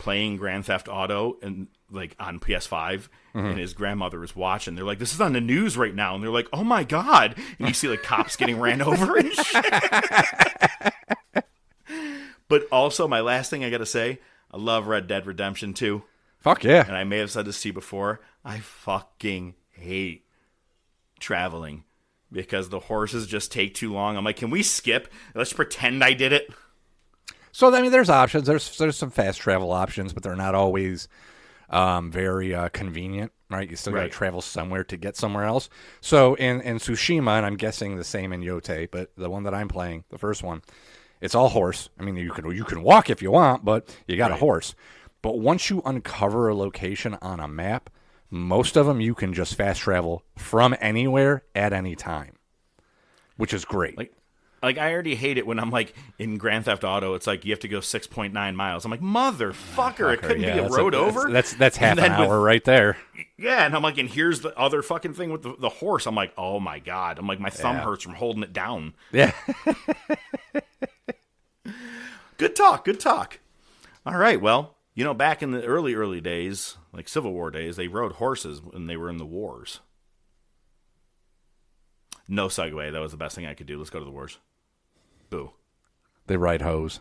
playing Grand Theft Auto and like on PS5, and his grandmother was watching. They're like, this is on the news right now, and they're like, oh my God. And you see like cops getting ran over and shit. But also, my last thing I gotta say, I love Red Dead Redemption 2. Fuck yeah. And I may have said this to you before, I fucking hate traveling because the horses just take too long. I'm like, can we skip? Let's pretend I did it. So, I mean, there's options. There's some fast travel options, but they're not always very convenient, right? You still got to travel somewhere to get somewhere else. So in Tsushima, and I'm guessing the same in Yote, but the one that I'm playing, the first one, it's all horse. I mean, you can walk if you want, but you got a horse. But once you uncover a location on a map, most of them you can just fast travel from anywhere at any time, which is great. Like, I already hate it when I'm, like, in Grand Theft Auto, it's like, you have to go 6.9 miles. I'm like, motherfucker, it couldn't be a road over? That's half an hour right there. Yeah, and I'm like, and here's the other fucking thing with the horse. I'm like, oh, my God. I'm like, my thumb hurts from holding it down. Yeah. Good talk. All right, well, back in the early days, like Civil War days, they rode horses when they were in the wars. No segue. That was the best thing I could do. Let's go to the wars. Boo. They ride hose.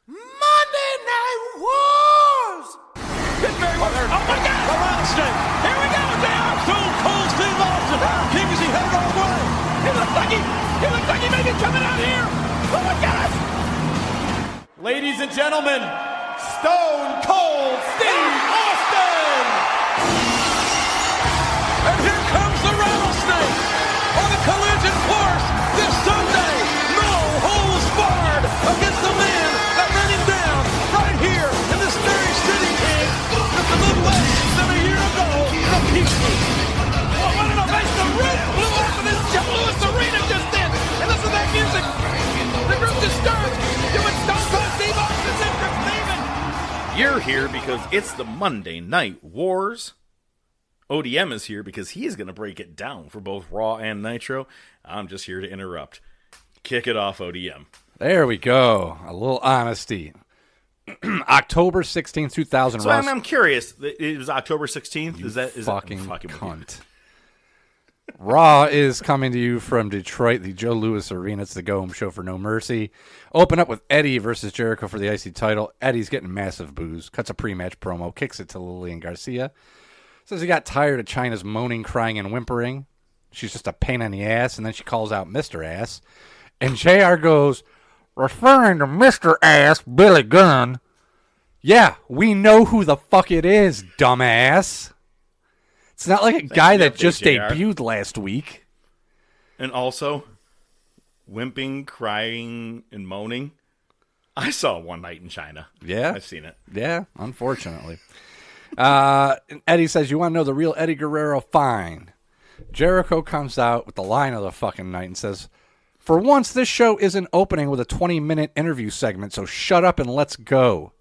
Monday Night Wars! Oh my God! The rattlesnake! Here we go! Down! Cold Steve Austin! King is he headed all the way! He looks like he may be coming out here! Oh my God! Ladies and gentlemen, Stone Cold Steve Austin! And here comes the rattlesnake on the collision course this Sunday. No holds barred against the man that ran him down right here in this very city, King. Just a little less than a year ago from Houston. Oh, what an ovation! The roof blew off of this Joe Louis Arena just then. And listen to that music. The group disturbed. Doing Stone Cold Steve Austin's entrance, Steven. You're here because it's the Monday Night Wars. ODM is here because he's going to break it down for both Raw and Nitro. I'm just here to interrupt. Kick it off, ODM. There we go. A little honesty. October 16th, 2000. So I'm curious. It was October 16th? Is that fucking cunt? Raw is coming to you from Detroit, the Joe Louis Arena. It's the Go Home Show for No Mercy. Open up with Eddie versus Jericho for the IC title. Eddie's getting massive boos. Cuts a pre-match promo. Kicks it to Lillian Garcia. Says he got tired of Chyna's moaning, crying, and whimpering. She's just a pain in the ass. And then she calls out Mr. Ass. And JR goes, referring to Mr. Ass, Billy Gunn. Yeah, we know who the fuck it is, dumbass. It's not like a guy that just debuted last week. And also, whimping, crying, and moaning. I saw One Night in China. Yeah? I've seen it. Yeah, unfortunately. Eddie says, you want to know the real Eddie Guerrero? Fine. Jericho comes out with the line of the fucking night and says, for once, this show isn't opening with a 20-minute interview segment, so shut up and let's go.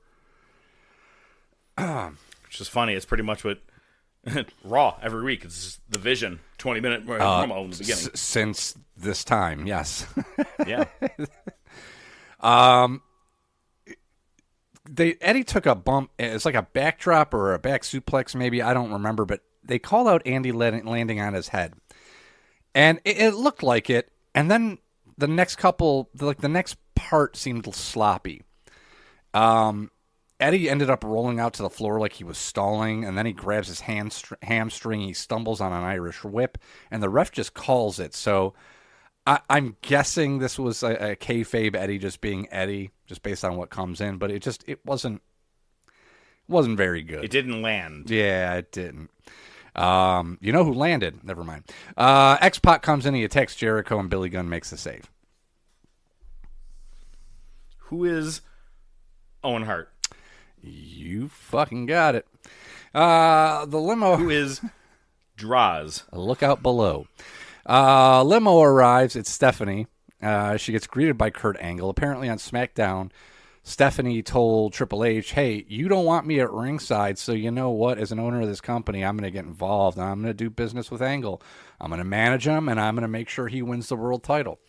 Which is funny. It's pretty much what Raw every week. It's the Vision 20-minute promo in the beginning. Since this time, yes. Yeah. Eddie took a bump. It's like a backdrop or a back suplex, maybe. I don't remember, but they called out Andy landing on his head, and it looked like it. And then the next the next part seemed sloppy. Eddie ended up rolling out to the floor like he was stalling, and then he grabs his hamstring. He stumbles on an Irish whip, and the ref just calls it. So I'm guessing this was a kayfabe Eddie just being Eddie, just based on what comes in, but it wasn't very good. It didn't land. Yeah, it didn't. You know who landed? Never mind. X-Pac comes in, he attacks Jericho, and Billy Gunn makes the save. Who is Owen Hart? You fucking got it. The limo. Who is Draws? Look out below. Limo arrives. It's Stephanie. She gets greeted by Kurt Angle. Apparently on SmackDown, Stephanie told Triple H, hey, you don't want me at ringside, so you know what? As an owner of this company, I'm going to get involved, and I'm going to do business with Angle. I'm going to manage him, and I'm going to make sure he wins the world title.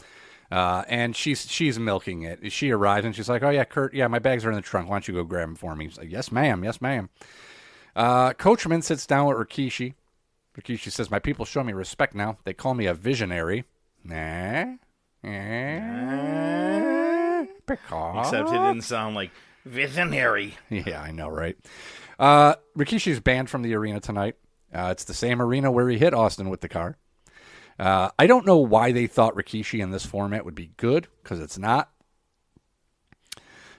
And she's milking it. She arrives, and she's like, oh, yeah, Kurt, yeah, my bags are in the trunk. Why don't you go grab them for me? He's like, yes, ma'am, yes, ma'am. Coachman sits down with Rikishi. Rikishi says, my people show me respect now. They call me a visionary. Except it didn't sound like visionary. Yeah, I know, right? Rikishi's banned from the arena tonight. It's the same arena where he hit Austin with the car. I don't know why they thought Rikishi in this format would be good, because it's not.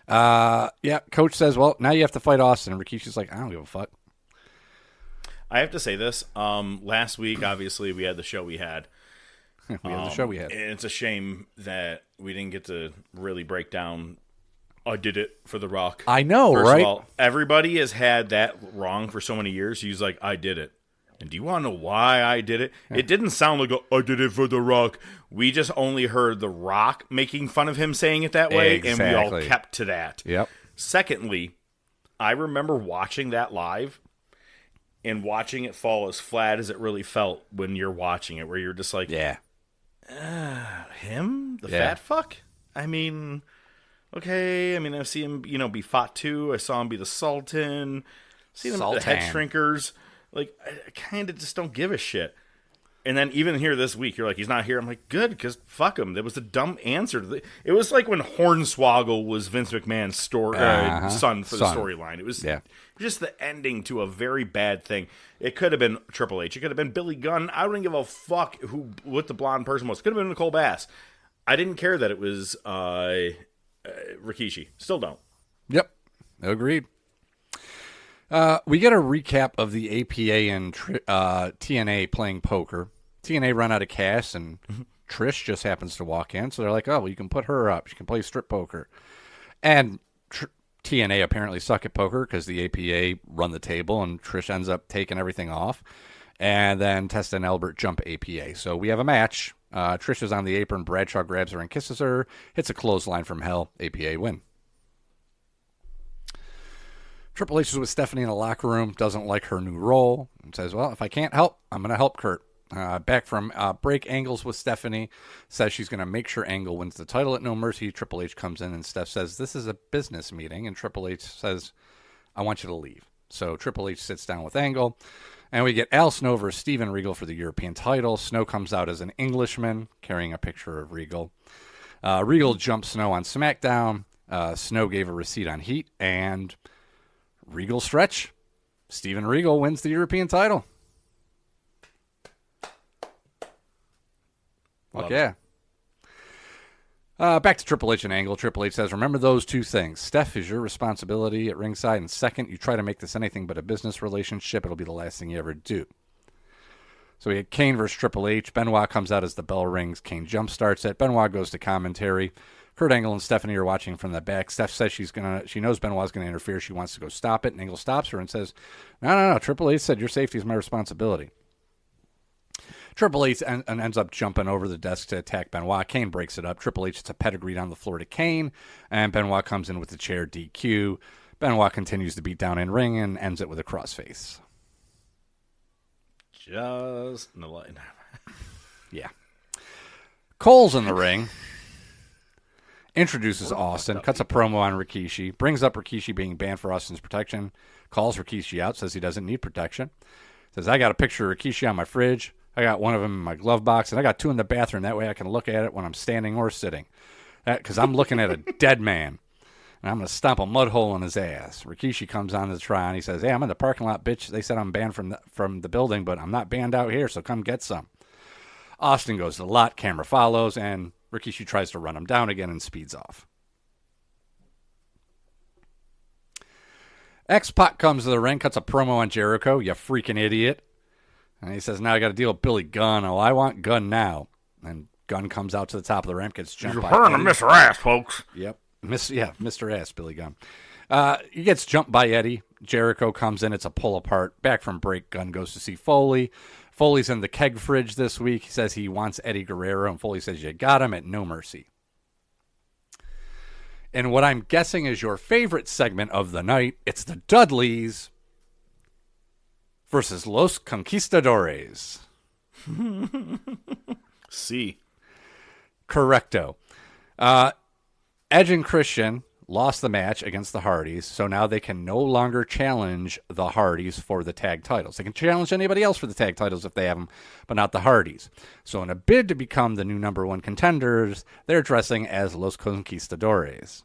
Yeah, coach says, well, now you have to fight Austin. And Rikishi's like, I don't give a fuck. I have to say this. Last week, obviously, we had the show we had. We had the show we had. And it's a shame that we didn't get to really break down, I did it for The Rock. I know, First right? of all, everybody has had that wrong for so many years. He's like, I did it. And do you want to know why I did it? Yeah. It didn't sound like, I did it for The Rock. We just only heard The Rock making fun of him saying it that way, exactly. And we all kept to that. Yep. Secondly, I remember watching that live and watching it fall as flat as it really felt when you're watching it, where you're just like, yeah. Him? The fat fuck? I mean, okay. I mean, I've seen him, be fought too. I saw him be the Sultan. Seen him at the Head Shrinkers. Like, I kind of just don't give a shit. And then even here this week, you're like, he's not here. I'm like, good, because fuck him. That was a dumb answer. It was like when Hornswoggle was Vince McMahon's son for the storyline. It was just the ending to a very bad thing. It could have been Triple H. It could have been Billy Gunn. I wouldn't give a fuck what the blonde person was. It could have been Nicole Bass. I didn't care that it was Rikishi. Still don't. Yep. Agreed. We get a recap of the APA and TNA playing poker. TNA run out of cash, and Trish just happens to walk in. So they're like, oh, well, you can put her up. She can play strip poker. And TNA apparently suck at poker because the APA run the table, and Trish ends up taking everything off. And then Testa and Albert jump APA. So we have a match. Trish is on the apron. Bradshaw grabs her and kisses her. Hits a clothesline from hell. APA win. Triple H is with Stephanie in the locker room, doesn't like her new role, and says, well, if I can't help, I'm going to help Kurt. Back from break, Angle's with Stephanie, says she's going to make sure Angle wins the title at No Mercy. Triple H comes in, and Steph says, this is a business meeting, and Triple H says, I want you to leave. So Triple H sits down with Angle, and we get Al Snow versus Steven Regal for the European title. Snow comes out as an Englishman, carrying a picture of Regal. Regal jumps Snow on SmackDown. Snow gave a receipt on Heat, and Regal stretch. Steven Regal wins the European title. Fuck yeah. Back to Triple H and Angle. Triple H says, remember those two things. Steph is your responsibility at ringside, and second, you try to make this anything but a business relationship, it'll be the last thing you ever do. So we had Kane versus Triple H. Benoit comes out as the bell rings. Kane jump starts it. Benoit goes to commentary. Kurt Angle and Stephanie are watching from the back. Steph says she knows Benoit's going to interfere. She wants to go stop it, and Angle stops her and says, no. Triple H said your safety is my responsibility. Triple H ends up jumping over the desk to attack Benoit. Kane breaks it up. Triple H hits a pedigree down the floor to Kane, and Benoit comes in with the chair DQ. Benoit continues to beat down in ring and ends it with a crossface. Just in the line. Yeah. Cole's in the ring. Introduces Austin, cuts a promo on Rikishi, brings up Rikishi being banned for Austin's protection, calls Rikishi out, says he doesn't need protection, says, I got a picture of Rikishi on my fridge, I got one of them in my glove box, and I got two in the bathroom. That way I can look at it when I'm standing or sitting, because I'm looking at a dead man, and I'm going to stomp a mud hole in his ass. Rikishi comes on the try, and he says, hey, I'm in the parking lot, bitch. They said I'm banned from the building, but I'm not banned out here, so come get some. Austin goes to the lot, camera follows, and Rikishi tries to run him down again and speeds off. X-Pac comes to the ring, cuts a promo on Jericho, you freaking idiot. And he says, now I got to deal with Billy Gunn. Oh, I want Gunn now. And Gunn comes out to the top of the ramp, gets jumped by Eddie. Mr. Ass, folks. Yep. Mr. Ass, Billy Gunn. He gets jumped by Eddie. Jericho comes in. It's a pull apart. Back from break, Gunn goes to see Foley. Foley's in the keg fridge this week. He says he wants Eddie Guerrero, and Foley says, you got him at No Mercy. And what I'm guessing is your favorite segment of the night, it's the Dudleys versus Los Conquistadores. See. Correcto. Edge and Christian lost the match against the Hardys, so now they can no longer challenge the Hardys for the tag titles. They can challenge anybody else for the tag titles if they have them, but not the Hardys. So in a bid to become the new number one contenders, they're dressing as Los Conquistadores.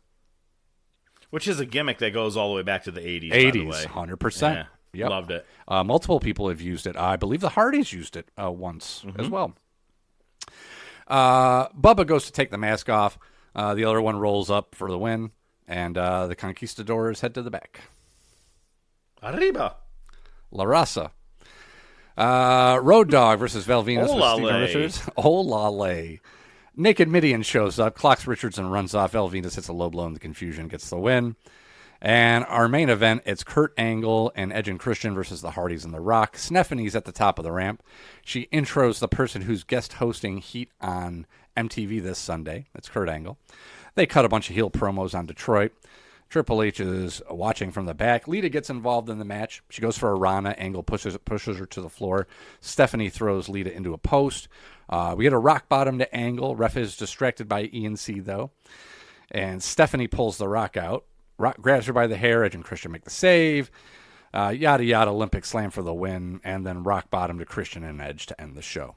Which is a gimmick that goes all the way back to the 80s, 80s, by the way. 100%. Yeah, yep. Loved it. Multiple people have used it. I believe the Hardys used it once as well. Bubba goes to take the mask off. The other one rolls up for the win. And the Conquistadors head to the back. Arriba. La Raza. Road Dogg versus Val Venus with Steven Richards. Olale. Naked Midian shows up, clocks Richards and runs off. Val Venus hits a low blow in the confusion, gets the win. And our main event, it's Kurt Angle and Edge and Christian versus the Hardys and The Rock. Stephanie's at the top of the ramp. She intros the person who's guest hosting Heat on MTV this Sunday. That's Kurt Angle. They cut a bunch of heel promos on Detroit. Triple H is watching from the back. Lita gets involved in the match. She goes for a Rana. Angle pushes her to the floor. Stephanie throws Lita into a post. We get a rock bottom to Angle. Ref is distracted by ENC, though. And Stephanie pulls the Rock out. Rock grabs her by the hair. Edge and Christian make the save. Yada, yada, Olympic slam for the win. And then rock bottom to Christian and Edge to end the show.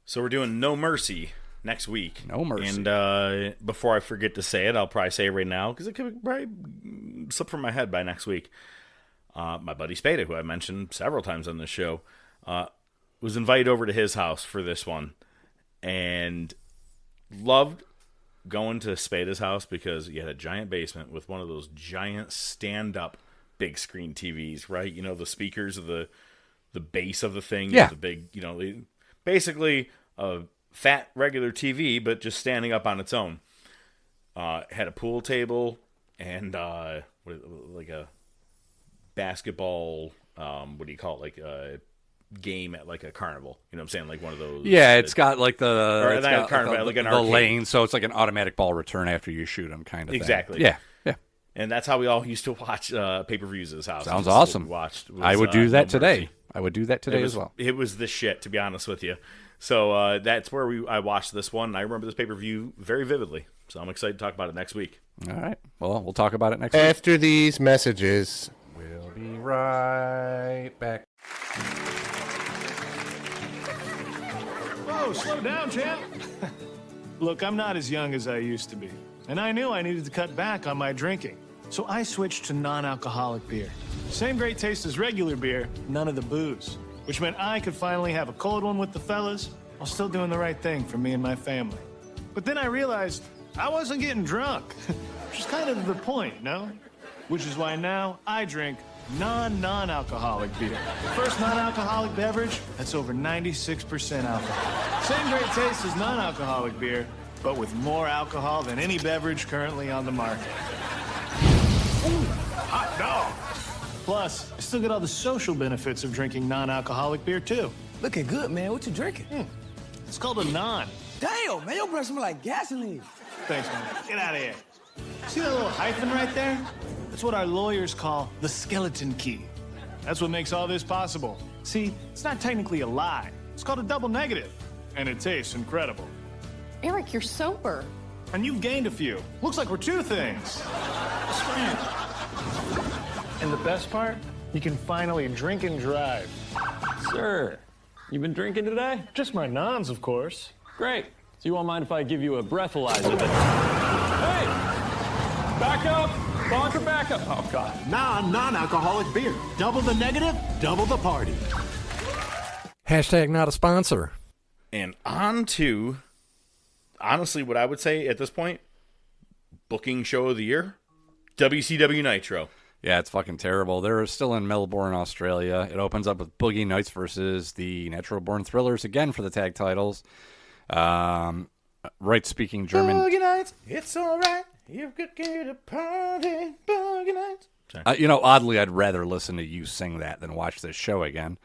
So we're doing No Mercy next week. No Mercy. And before I forget to say it, I'll probably say it right now because it could probably slip from my head by next week. My buddy Spada, who I mentioned several times on this show, was invited over to his house for this one and loved going to Spada's house because he had a giant basement with one of those giant stand-up big screen TVs, right? You know, the speakers of the base of the thing. Yeah. The big, basically a fat regular TV, but just standing up on its own. Had a pool table and like a basketball, what do you call it? Like a game at like a carnival. You know what I'm saying? Like one of those. Yeah, it's got like the lane, so it's like an automatic ball return after you shoot them kind of exactly. thing. Yeah. And that's how we all used to watch pay-per-views at his house. Sounds awesome. I would do that today. I would do that today as well. It was the shit, to be honest with you. So that's where I watched this one. I remember this pay-per-view very vividly. So I'm excited to talk about it next week. All right. Well, we'll talk about it next week. After these messages. We'll be right back. Whoa, slow down, champ. Look, I'm not as young as I used to be. And I knew I needed to cut back on my drinking. So I switched to non-alcoholic beer. Same great taste as regular beer, none of the booze. Which meant I could finally have a cold one with the fellas while still doing the right thing for me and my family. But then I realized I wasn't getting drunk, which is kind of the point, no? Which is why now I drink non-alcoholic beer. First non-alcoholic beverage that's over 96% alcohol. Same great taste as non-alcoholic beer, but with more alcohol than any beverage currently on the market. Ooh, hot dog. Plus, I still get all the social benefits of drinking non-alcoholic beer, too. Looking good, man. What you drinking? It's called a non. Damn, man, your breath smell like gasoline. Thanks, man. Get out of here. See that little hyphen right there? That's what our lawyers call the skeleton key. That's what makes all this possible. See, it's not technically a lie. It's called a double negative, and it tastes incredible. Eric, you're sober. And you've gained a few. Looks like we're two things. Strange. And the best part? You can finally drink and drive. Sir, you been drinking today? Just my nons, of course. Great. So you won't mind if I give you a breathalyzer then? Hey! Back up! Bonker, back up! Oh, God. Non-alcoholic beer. Double the negative, double the party. Hashtag not a sponsor. And on to, honestly, what I would say at this point, booking show of the year, WCW Nitro. Yeah, it's fucking terrible. They're still in Melbourne, Australia. It opens up with Boogie Nights versus the Natural Born Thrillers again for the tag titles. Right-speaking German. Boogie Nights, it's all right. You could get a party. Boogie Nights. Oddly, I'd rather listen to you sing that than watch this show again.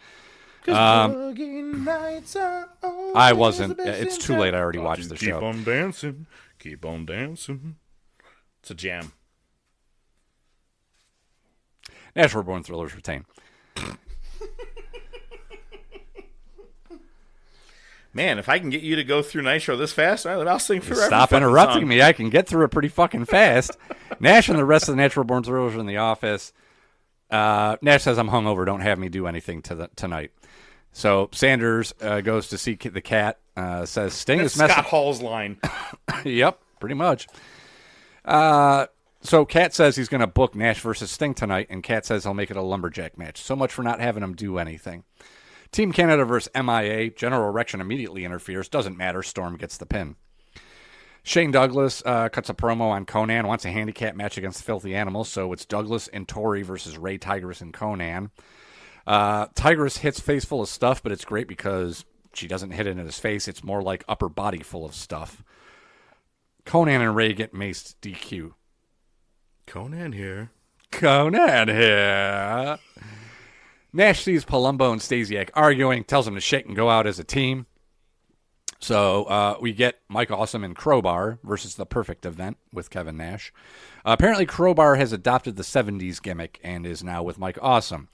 Boogie Nights are I wasn't. It's too late. I already watched the show. Keep on dancing. Keep on dancing. It's a jam. Natural Born Thrillers retain. Man, if I can get you to go through Nitro this fast, I'll sing through every Stop fucking interrupting song. me. I can get through it pretty fucking fast. Nash and the rest of the Natural Born Thrillers are in the office. Nash says, I'm hungover. Don't have me do anything tonight. So Sanders goes to see the cat. Says Sting That's is messing. Scott Hall's line. Yep, pretty much. So Cat says he's going to book Nash versus Sting tonight, and Cat says he'll make it a lumberjack match. So much for not having him do anything. Team Canada versus MIA. General Erection immediately interferes. Doesn't matter. Storm gets the pin. Shane Douglas cuts a promo on Conan. Wants a handicap match against Filthy Animals. So it's Douglas and Tori versus Ray Tigress and Conan. Tigress hits face full of stuff, but it's great because she doesn't hit it in his face. It's more like upper body full of stuff. Conan and Ray get maced DQ. Conan here. Nash sees Palumbo and Stasiak arguing, tells them to shake and go out as a team. So we get Mike Awesome and Crowbar versus the Perfect Event with Kevin Nash. Apparently Crowbar has adopted the 70s gimmick and is now with Mike Awesome.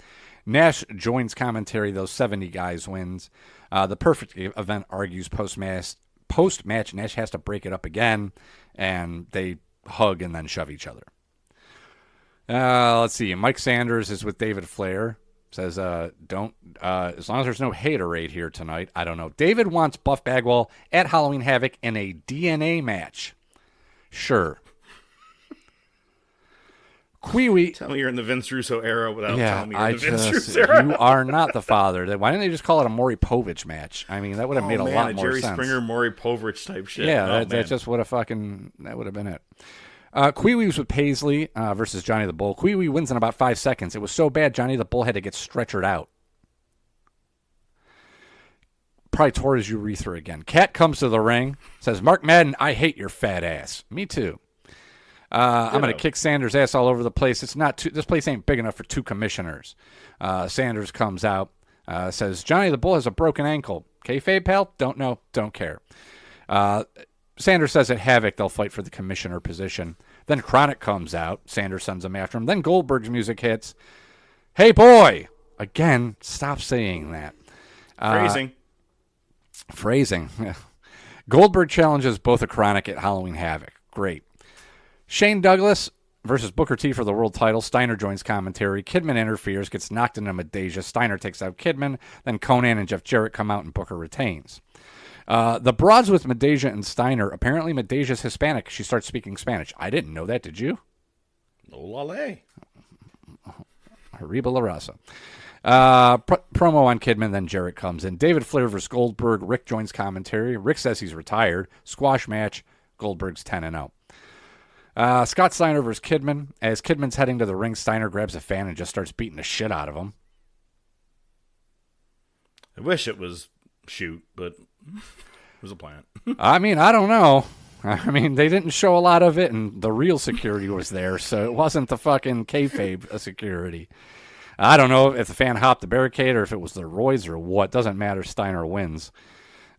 Nash joins commentary. Those 70 guys wins. The Perfect Event argues post-match. Nash has to break it up again, and they hug and then shove each other. Let's see. Mike Sanders is with David Flair. Says, don't, as long as there's no haterade here tonight, I don't know. David wants Buff Bagwell at Halloween Havoc in a DNA match. Sure. Kiwi. Tell me you're in the Vince Russo era without telling me you're in the Vince Russo You era. are not the father. Why didn't they just call it a Maury Povich match? I mean, that would have made a lot more Jerry sense. Springer, Maury Povich type shit. Yeah, that just would have that would have been it. Kiwi was with Paisley versus Johnny the Bull. Kiwi wins in about 5 seconds. It was so bad, Johnny the Bull had to get stretchered out. Probably tore his urethra again. Cat comes to the ring, says, Mark Madden, I hate your fat ass. Me too. I'm going to kick Sanders' ass all over the place. It's not this place ain't big enough for two commissioners. Sanders comes out, says, Johnny the Bull has a broken ankle. Kayfabe, pal? Don't know. Don't care. Sanders says at Havoc they'll fight for the commissioner position. Then Chronic comes out. Sanders sends him after him. Then Goldberg's music hits. Hey, boy! Again, stop saying that. Phrasing. Goldberg challenges both a Chronic at Halloween Havoc. Great. Shane Douglas versus Booker T for the world title. Steiner joins commentary. Kidman interferes, gets knocked into Medeja. Steiner takes out Kidman. Then Conan and Jeff Jarrett come out and Booker retains. The broads with Medeja and Steiner, apparently Medeja's Hispanic. She starts speaking Spanish. I didn't know that, did you? Olale. Arriba La Raza. Promo on Kidman, then Jarrett comes in. David Flair versus Goldberg. Rick joins commentary. Rick says he's retired. Squash match. Goldberg's 10-0. Scott Steiner versus Kidman. As Kidman's heading to the ring, Steiner grabs a fan and just starts beating the shit out of him. I wish it was shoot, but it was a plant. I mean, I don't know. I mean, they didn't show a lot of it, and the real security was there, so it wasn't the fucking kayfabe security. I don't know if the fan hopped the barricade or if it was the Roy's or what. Doesn't matter. Steiner wins.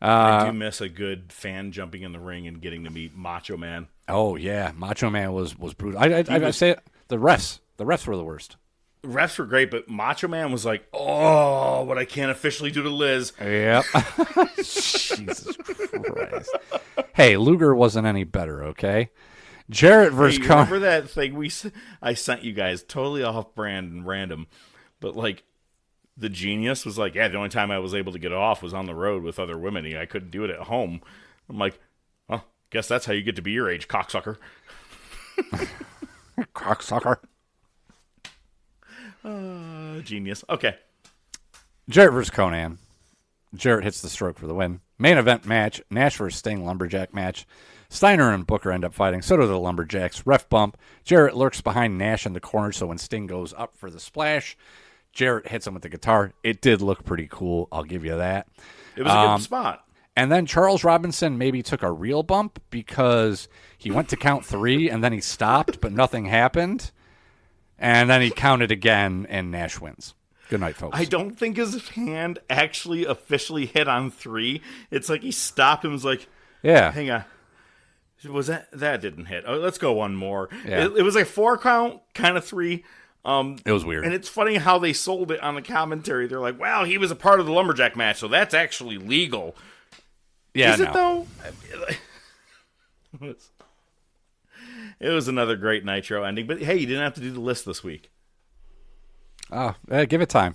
I do miss a good fan jumping in the ring and getting to meet Macho Man. Oh, yeah. Macho Man was brutal. I say it, the refs were the worst. The refs were great, but Macho Man was like, oh, what I can't officially do to Liz. Yep. Jesus Christ. Hey, Luger wasn't any better, okay? Jarrett versus Hey, remember that thing I sent you guys, totally off brand and random, but like the Genius was like, yeah, the only time I was able to get off was on the road with other women. I couldn't do it at home. I'm like, oh, guess that's how you get to be your age, cocksucker. Cocksucker. Genius. Okay. Jarrett versus Conan. Jarrett hits the stroke for the win. Main event match, Nash vs. Sting Lumberjack match. Steiner and Booker end up fighting. So do the Lumberjacks. Ref bump. Jarrett lurks behind Nash in the corner, so when Sting goes up for the splash, Jarrett hits him with the guitar. It did look pretty cool. I'll give you that. It was a good spot. And then Charles Robinson maybe took a real bump because he went to count 3 and then he stopped, but nothing happened. And then he counted again, and Nash wins. Good night, folks. I don't think his hand actually officially hit on 3. It's like he stopped and was like, yeah, hang on. Was that didn't hit? Oh, let's go one more. Yeah. It was like 4 count, kind of 3. It was weird. And it's funny how they sold it on the commentary. They're like, well, he was a part of the Lumberjack match, so that's actually legal. Yeah, Is it though? It was another great Nitro ending. But hey, you didn't have to do the list this week. Oh, give it time.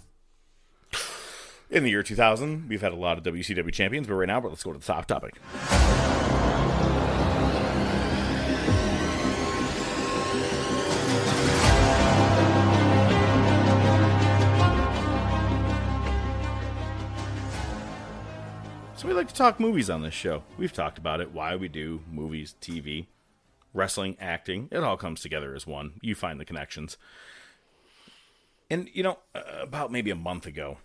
In the year 2000, we've had a lot of WCW champions, but right now, let's go to the top topic. So we like to talk movies on this show. We've talked about it, why we do movies, TV, wrestling, acting. It all comes together as one. You find the connections. And, you know, about maybe a month ago,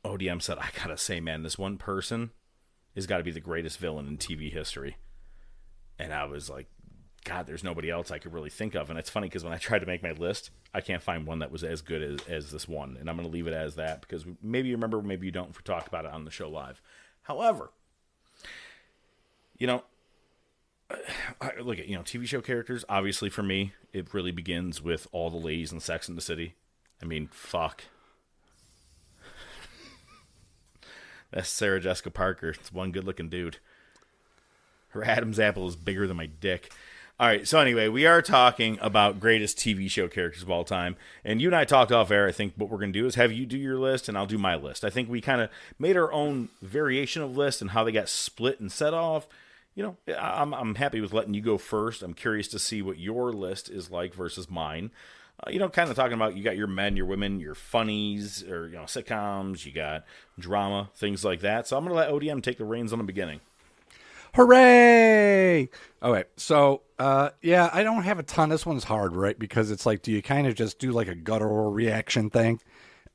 ODM said, I gotta say, man, this one person has got to be the greatest villain in TV history. And I was like, God, there's nobody else I could really think of. And it's funny because when I tried to make my list, I can't find one that was as good as this one. And I'm going to leave it as that because maybe you remember, maybe you don't, if we talked about it on the show live. However, you know, look at, TV show characters. Obviously, for me, it really begins with all the ladies in Sex and the City. I mean, fuck. That's Sarah Jessica Parker. It's one good-looking dude. Her Adam's apple is bigger than my dick. All right, so anyway, we are talking about greatest TV show characters of all time. And you and I talked off air. I think what we're going to do is have you do your list, and I'll do my list. I think we kind of made our own variation of lists and how they got split and set off. You know, I'm happy with letting you go first. I'm curious to see what your list is like versus mine. Kind of talking about you got your men, your women, your funnies, or, sitcoms. You got drama, things like that. So I'm going to let ODM take the reins on the beginning. Hooray! Okay, so, I don't have a ton. This one's hard, right? Because it's like, do you kind of just do like a guttural reaction thing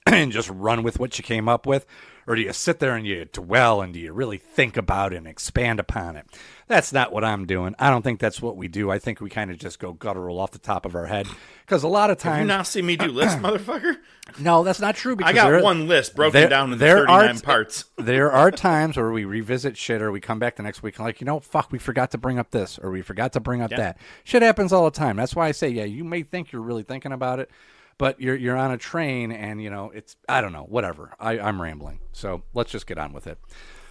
and just run with what you came up with? Or do you sit there and you dwell and do you really think about it and expand upon it? That's not what I'm doing. I don't think that's what we do. I think we kind of just go guttural off the top of our head. Because a lot of times... Have you not seen me do lists, motherfucker? No, that's not true. Because I got one list broken down into 39 parts. There are times where we revisit shit or we come back the next week and like, fuck, we forgot to bring up this or we forgot to bring up that. Shit happens all the time. That's why I say, you may think you're really thinking about it, but you're on a train and, it's, I don't know, whatever. I'm rambling. So let's just get on with it.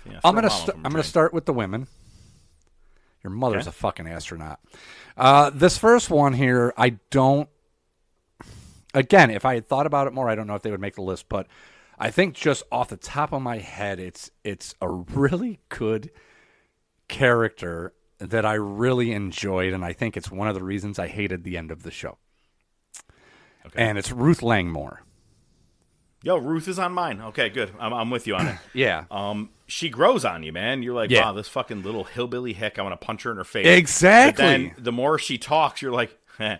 Yeah, I'm going to start with the women. Your mother's a fucking astronaut. This first one here, I don't... Again, if I had thought about it more, I don't know if they would make the list, but I think just off the top of my head, it's a really good character that I really enjoyed, and I think it's one of the reasons I hated the end of the show. Okay. And it's Ruth Langmore. Yo, Ruth is on mine. Okay, good. I'm with you on it. Yeah. She grows on you, man. You're like, wow, this fucking little hillbilly hick. I want to punch her in her face. Exactly. But then the more she talks, you're like, I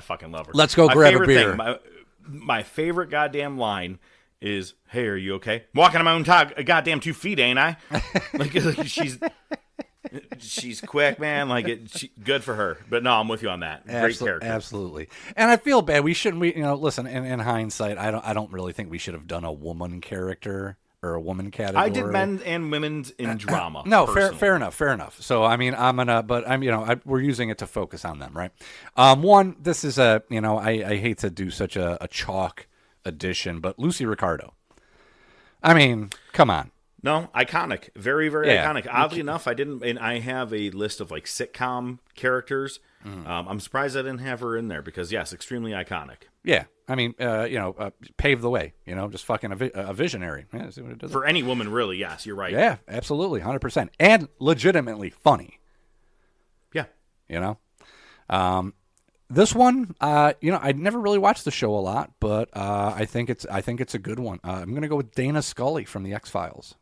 fucking love her. Let's go grab a beer. My favorite goddamn line is, hey, are you okay? I'm walking on my own goddamn 2 feet, ain't I? like she's quick, man. Good for her. But no, I'm with you on that. Great character. Absolutely. And I feel bad. We shouldn't. Listen. In hindsight, I don't really think we should have done a woman character or a woman category. I did men and women's in drama. No, fair enough. So I mean, we're using it to focus on them, right? One, this is I hate to do such a chalk addition, but Lucy Ricardo. I mean, come on. No, iconic. Very, very iconic. Oddly enough, I have a list of sitcom characters. I'm surprised I didn't have her in there because, yes, extremely iconic. Yeah. I mean, paved the way, just fucking a visionary. Yeah, see what it does. For any woman, really, yes, you're right. Yeah, absolutely, 100%. And legitimately funny. Yeah. This one, I never really watched the show a lot, but I think it's a good one. I'm going to go with Dana Scully from the X-Files.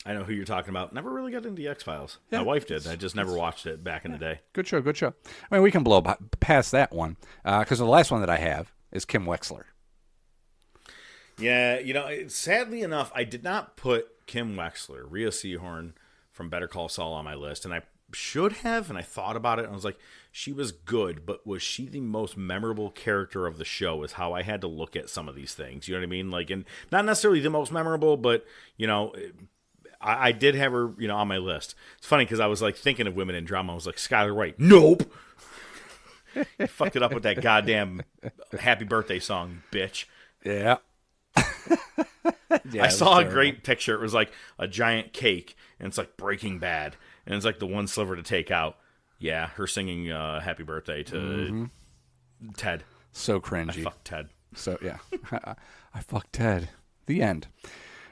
I know who you're talking about. Never really got into the X-Files. Yeah. My wife did. I just never watched it back in the day. Good show. I mean, we can blow past that one because the last one that I have is Kim Wexler. Yeah, sadly enough, I did not put Kim Wexler, Rhea Seehorn from Better Call Saul on my list, and I should have, and I thought about it, and I was like, she was good, but was she the most memorable character of the show is how I had to look at some of these things. You know what I mean? Like, and not necessarily the most memorable, but, I did have her, on my list. It's funny because I was like thinking of women in drama. I was like, Skylar White. Nope. You fucked it up with that goddamn Happy Birthday song, bitch. Yeah. I saw a great picture. It was like a giant cake, and it's like Breaking Bad, and it's like the one sliver to take out. Yeah, her singing Happy Birthday to Ted. So cringy. I fucked Ted. So, yeah. I fucked Ted. The end.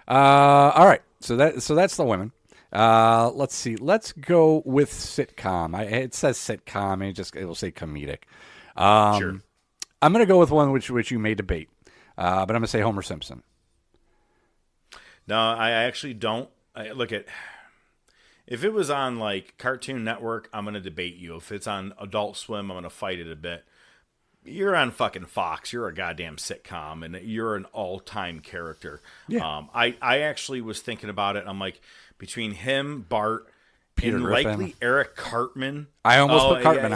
All right. So that's the women. Let's see. Let's go with sitcom. It says sitcom. It'll say comedic. Sure. I'm going to go with one which you may debate, but I'm going to say Homer Simpson. No, I actually don't. Look at if it was on like Cartoon Network, I'm going to debate you. If it's on Adult Swim, I'm going to fight it a bit. You're on fucking Fox. You're a goddamn sitcom, and you're an all-time character. Yeah. I actually was thinking about it. I'm like, between him, Bart, Peter and Griffin. likely Eric Cartman. I almost put Cartman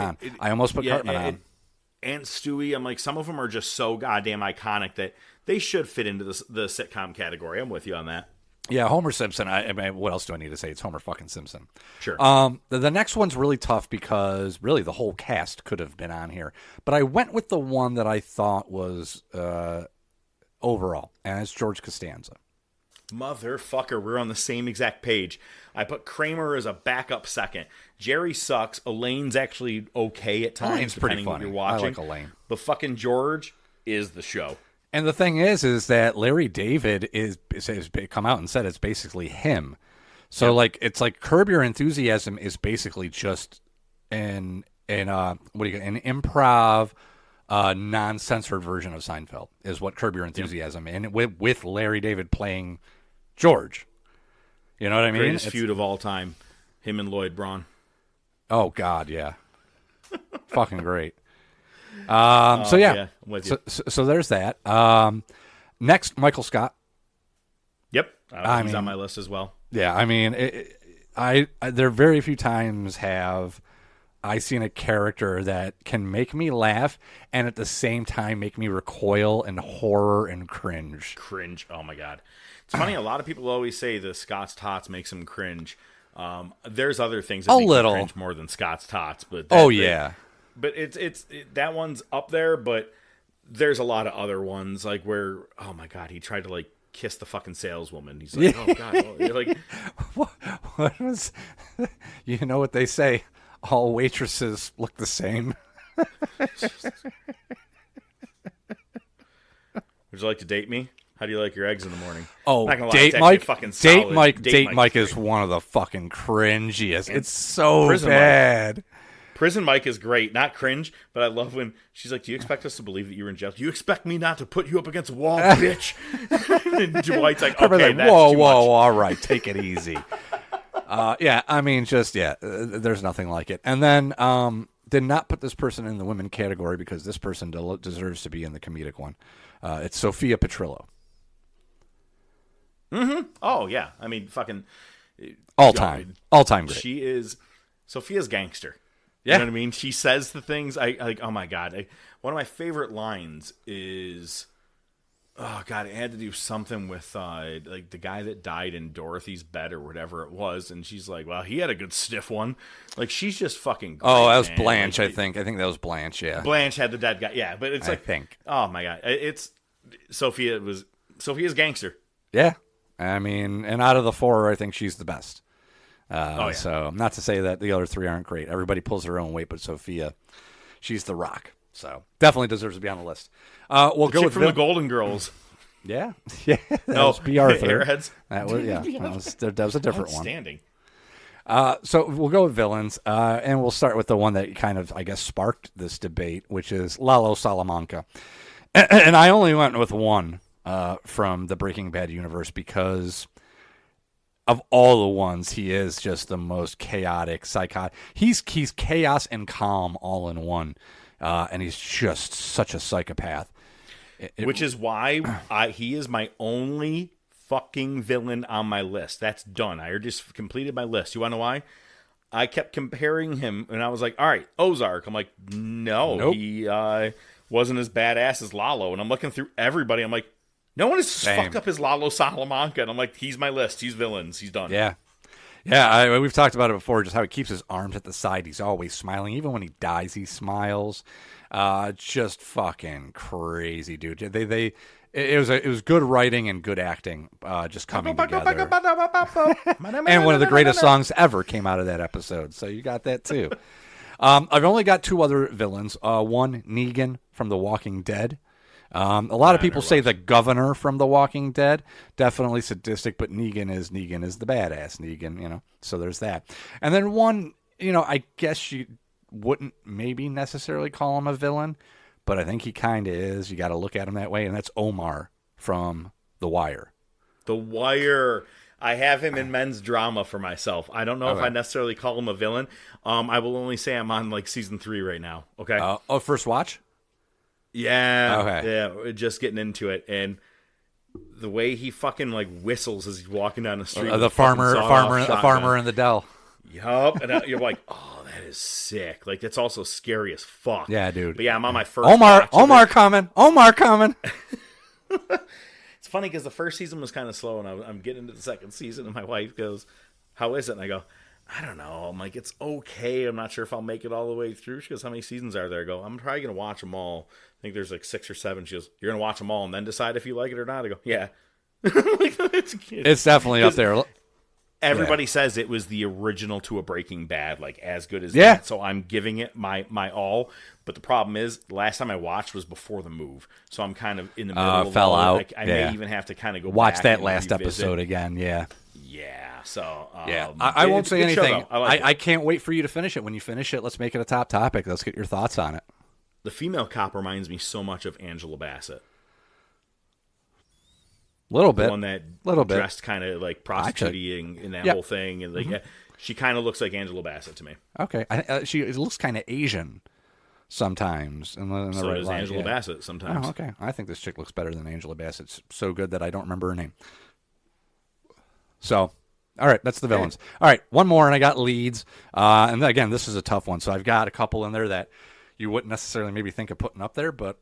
on. And Stewie. I'm like, some of them are just so goddamn iconic that they should fit into the sitcom category. I'm with you on that. Yeah, Homer Simpson. I mean, what else do I need to say? It's Homer fucking Simpson. Sure. The next one's really tough because really the whole cast could have been on here. But I went with the one that I thought was overall, and it's George Costanza. Motherfucker, we're on the same exact page. I put Kramer as a backup second. Jerry sucks. Elaine's actually okay at times. Elaine's pretty depending funny. What you're watching. I like Elaine. But fucking George is the show. And the thing is that Larry David has come out and said it's basically him. So like it's like Curb Your Enthusiasm is basically just an improv non-censored version of Seinfeld is what Curb Your Enthusiasm and with Larry David playing George. You know what I mean? Greatest feud of all time. Him and Lloyd Braun. Oh God, yeah. Fucking great. So I'm with you. So there's that. Next, Michael Scott. Yep, he's on my list as well. Yeah, I mean, there are very few times have I seen a character that can make me laugh and at the same time make me recoil in horror and cringe. Oh my God, it's funny. A lot of people always say the Scott's Tots makes them cringe. There's other things that make me cringe more than Scott's Tots, but But it's that one's up there, but there's a lot of other ones like where, oh my God, he tried to like kiss the fucking saleswoman. He's like, oh God, you're like, what was? You know what they say? All waitresses look the same. Would you like to date me? How do you like your eggs in the morning? Oh, Date Mike is one of the fucking cringiest. It's so bad. Prison Mike is great, not cringe, but I love when she's like, do you expect us to believe that you were in jail? Do you expect me not to put you up against a wall, bitch? And Dwight's like, okay, that's whoa, too much. All right, take it easy. I mean, there's nothing like it. And then did not put this person in the women category because this person deserves to be in the comedic one. It's Sophia Petrillo. Mm-hmm. Oh, yeah. I mean, fucking... All-time great. She is... Sophia's gangster. Yeah. You know what I mean? She says the things I like. Oh my God! One of my favorite lines is, oh God, it had to do something with like the guy that died in Dorothy's bed or whatever it was, and she's like, "Well, he had a good stiff one." Like she's just fucking. Great, that was man. Blanche. I think that was Blanche. Yeah. Blanche had the dead guy. Yeah, but it's like, I think. Oh my God! It's Sophia's gangster. Yeah, I mean, and out of the four, I think she's the best. So not to say that the other three aren't great. Everybody pulls their own weight, but Sophia, she's the rock. So definitely deserves to be on the list. We'll go with from the Golden Girls. Yeah. That was B. Arthur. Airheads. That was that was a different one. Outstanding. So we'll go with villains, and we'll start with the one that kind of, I guess, sparked this debate, which is Lalo Salamanca. And I only went with one from the Breaking Bad universe because of all the ones, he is just the most chaotic, psychotic. He's chaos and calm all in one, and he's just such a psychopath. Which is why he is my only fucking villain on my list. That's done. I just completed my list. You want to know why? I kept comparing him, and I was like, all right, Ozark. I'm like, no, he wasn't as badass as Lalo. And I'm looking through everybody. I'm like, no one has fucked up as Lalo Salamanca. And I'm like, he's my list. He's villains. He's done. Yeah. Yeah, we've talked about it before, just how he keeps his arms at the side. He's always smiling. Even when he dies, he smiles. Just fucking crazy, dude. It was good writing and good acting, just coming together. And one of the greatest songs ever came out of that episode, so you got that too. I've only got two other villains. One, Negan from The Walking Dead. A lot of people say the governor from The Walking Dead, definitely sadistic, but Negan is the badass Negan, so there's that. And then one, I guess you wouldn't maybe necessarily call him a villain, but I think he kind of is. You got to look at him that way, and that's Omar from The Wire. The Wire. I have him in men's drama for myself. I don't know if I necessarily call him a villain. I will only say I'm on season 3 right now. Okay. First watch? Yeah. Okay. Yeah. We're just getting into it, and the way he fucking whistles as he's walking down the street. The farmer in the Dell. Yup. And you're like, oh, that is sick. That's also scary as fuck. Yeah, dude. But yeah, I'm on my first. Omar coming. It's funny because the first season was kind of slow, and I'm getting into the second season, and my wife goes, how is it? And I go, I don't know. I'm like, it's okay. I'm not sure if I'll make it all the way through. She goes, how many seasons are there? I go, I'm probably going to watch them all. I think there's 6 or 7. She goes, you're going to watch them all and then decide if you like it or not? I go, yeah. It's definitely up there. Everybody says it was the original to a Breaking Bad, as good as that. So I'm giving it my all. But the problem is, last time I watched was before the move. So I'm kind of in the middle of fell out. I may even have to kind of go watch back that and last revisit. episode again. Yeah. Yeah. So I won't say anything. I can't wait for you to finish it. When you finish it, let's make it a top topic. Let's get your thoughts on it. The female cop reminds me so much of Angela Bassett. Little bit. The one that dressed kind of prostituting in that whole thing. And she kind of looks like Angela Bassett to me. Okay. She looks kind of Asian sometimes. In the so right does light. Angela Bassett sometimes. Oh, okay. I think this chick looks better than Angela Bassett. It's so good that I don't remember her name. So, all right, that's the villains. All right, one more, and I got leads. And again, this is a tough one. So I've got a couple in there that you wouldn't necessarily maybe think of putting up there, but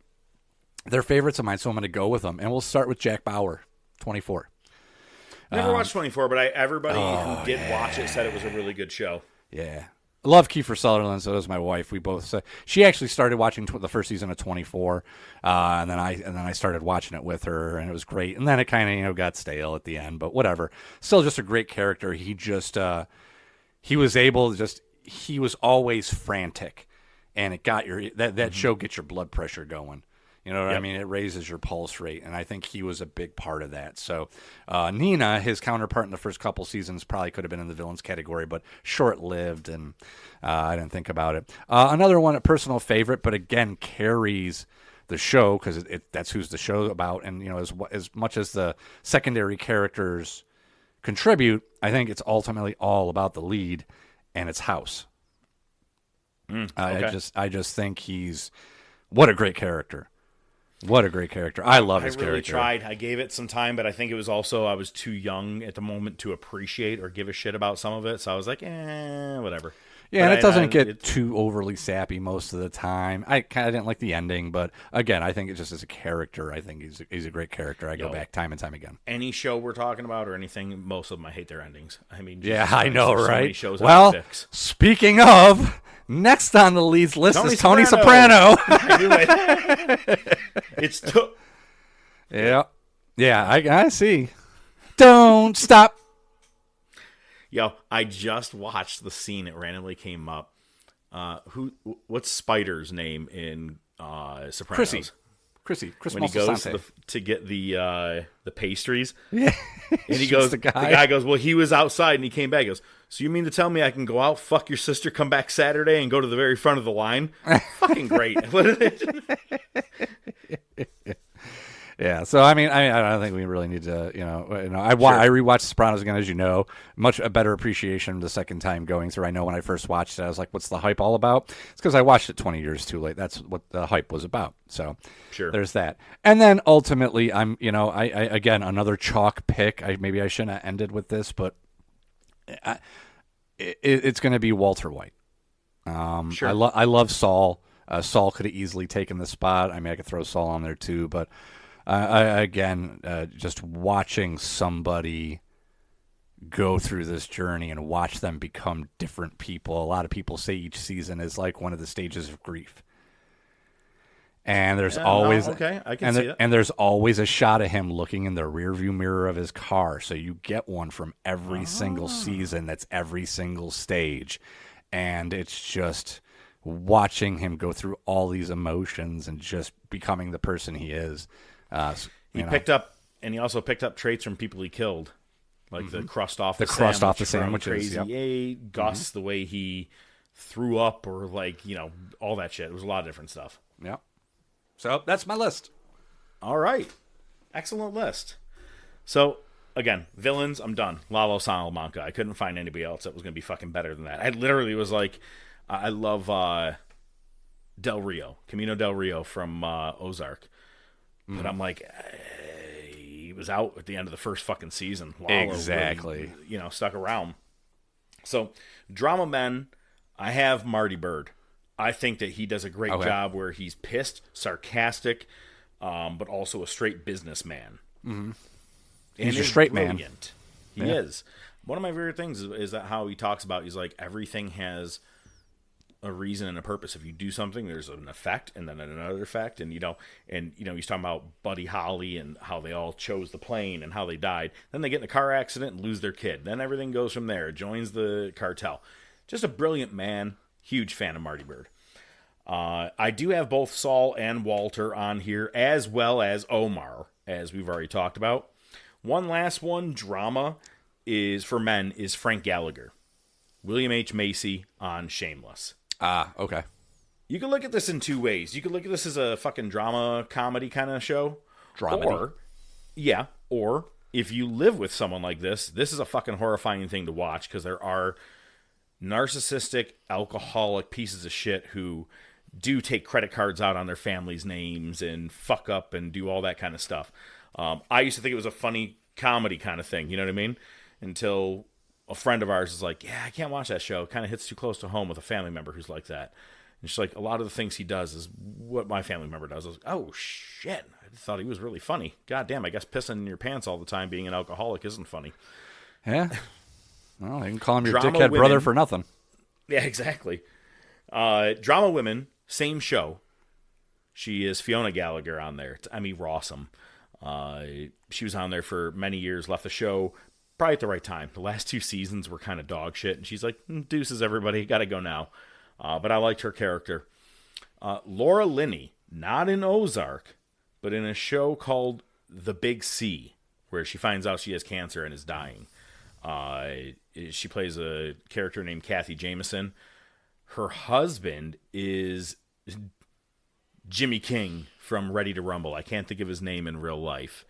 they're favorites of mine, so I'm going to go with them. And we'll start with Jack Bauer, 24. Never watched 24, but everybody who did watch it said it was a really good show. Yeah. I love Kiefer Sutherland, so does my wife. We both said she actually started watching the first season of 24, and then I started watching it with her, and it was great. And then it kind of got stale at the end, but whatever. Still, just a great character. He just he was able to he was always frantic, and it got that show gets your blood pressure going. You know what I mean? It raises your pulse rate, and I think he was a big part of that. So Nina, his counterpart in the first couple seasons, probably could have been in the villains category, but short-lived, and I didn't think about it. Another one, a personal favorite, but again carries the show because that's who's the show about, and as much as the secondary characters contribute, I think it's ultimately all about the lead, and it's House. Okay. I just think what a great character. What a great character. I love his character. I really tried. I gave it some time, but I think it was also I was too young at the moment to appreciate or give a shit about some of it. So I was like, whatever. Yeah, and it doesn't get too overly sappy most of the time. I kind of didn't like the ending, but again, I think it's just as a character, I think he's a great character. I go back time and time again. Any show we're talking about or anything, most of them I hate their endings. I mean, yeah, I know, right? So many shows well, speaking of, next on the leads list is Tony Soprano. I knew it. It's yeah, I see. Don't stop. Yo, I just watched the scene. It randomly came up. What's Spider's name in Sopranos? Chris when he goes Malsasante. to get the pastries. Yeah. And he Shoots goes, the the guy. guy goes, well, he was outside and he came back. He goes, so you mean to tell me I can go out, fuck your sister, come back Saturday and go to the very front of the line? Fucking great. Yeah, so I mean, I don't think we really need to, I rewatched Sopranos again, as you know, much a better appreciation the second time going through. I know when I first watched it, I was like, "What's the hype all about?" It's because I watched it 20 years too late. That's what the hype was about. So sure, there's that. And then ultimately, I again another chalk pick. Maybe I shouldn't have ended with this, but it's going to be Walter White. Sure. I love Saul. Saul could have easily taken the spot. I mean, I could throw Saul on there too, but. Just watching somebody go through this journey and watch them become different people. A lot of people say each season is like one of the stages of grief. And there's always okay, I can see that. And there's always a shot of him looking in the rearview mirror of his car. So you get one from every single season. That's every single stage. And it's just watching him go through all these emotions and just becoming the person he is. He also picked up traits from people he killed, like the crust off the crust off the sandwiches, sandwiches, Crazy yep. Eight, Gus, the way he threw up, or all that shit. It was a lot of different stuff. Yeah. So that's my list. All right, excellent list. So again, villains, I'm done. Lalo Salamanca. I couldn't find anybody else that was going to be fucking better than that. I literally was like, I love Camino Del Rio from Ozark. But I'm like, he was out at the end of the first fucking season. Lalo exactly. Really, stuck around. So, drama men, I have Marty Byrde. I think that he does a great job where he's pissed, sarcastic, but also a straight businessman. Mm-hmm. He's a straight brilliant. man. He is. One of my favorite things is that how he talks about, he's like, everything has a reason and a purpose. If you do something, there's an effect, and then another effect, and he's talking about Buddy Holly and how they all chose the plane and how they died. Then they get in a car accident and lose their kid. Then everything goes from there. Joins the cartel. Just a brilliant man. Huge fan of Marty Byrde. I do have both Saul and Walter on here, as well as Omar, as we've already talked about. One last one, drama, is for men, is Frank Gallagher. William H. Macy on Shameless. Okay. You can look at this in two ways. You can look at this as a fucking drama comedy kind of show. Dramedy. Or if you live with someone like this is a fucking horrifying thing to watch, because there are narcissistic, alcoholic pieces of shit who do take credit cards out on their family's names and fuck up and do all that kind of stuff. I used to think it was a funny comedy kind of thing, you know what I mean? Until a friend of ours is like, yeah, I can't watch that show. It kind of hits too close to home with a family member who's like that. And she's like, a lot of the things he does is what my family member does. I was like, oh, shit. I thought he was really funny. God damn, I guess pissing in your pants all the time being an alcoholic isn't funny. Yeah. Well, you can call him your Drama dickhead women, brother for nothing. Yeah, exactly. Drama Women, same show. She is Fiona Gallagher on there. It's Emmy Rossum. She was on there for many years, left the show probably at the right time. The last two seasons were kind of dog shit, and she's like, deuces, everybody, gotta go now. But I liked her character. Laura Linney, not in Ozark, but in a show called The Big C, where she finds out she has cancer and is dying. She plays a character named Kathy Jameson. Her husband is Jimmy King from Ready to Rumble. I can't think of his name in real life,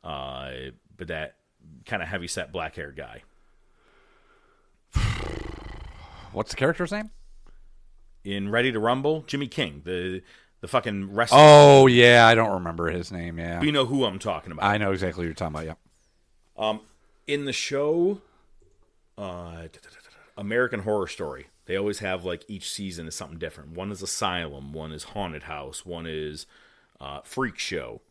but that kind of heavy-set black-haired guy. What's the character's name? In Ready to Rumble, Jimmy King, the fucking wrestler. Oh, yeah, I don't remember his name, yeah. You know who I'm talking about. I know exactly what you're talking about, yeah. In the show, American Horror Story, they always have, like, each season is something different. One is Asylum, one is Haunted House, one is Freak Show.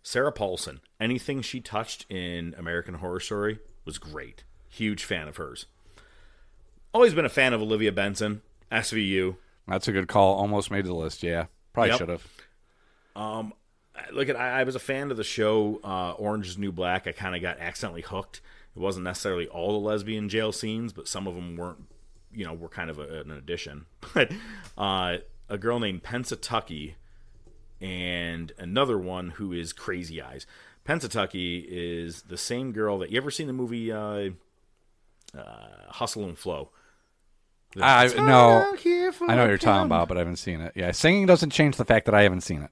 Sarah Paulson, anything she touched in American Horror Story was great. Huge fan of hers. Always been a fan of Olivia Benson, SVU. That's a good call. Almost made the list, yeah. Probably should have. I was a fan of the show Orange is the New Black. I kind of got accidentally hooked. It wasn't necessarily all the lesbian jail scenes, but some of them weren't, were kind of an addition. But a girl named Pensatucky and another one who is Crazy Eyes. Pennsatucky is the same girl that you ever seen the movie Hustle and Flow? No, I know what you're talking about, but I haven't seen it. Yeah, singing doesn't change the fact that I haven't seen it.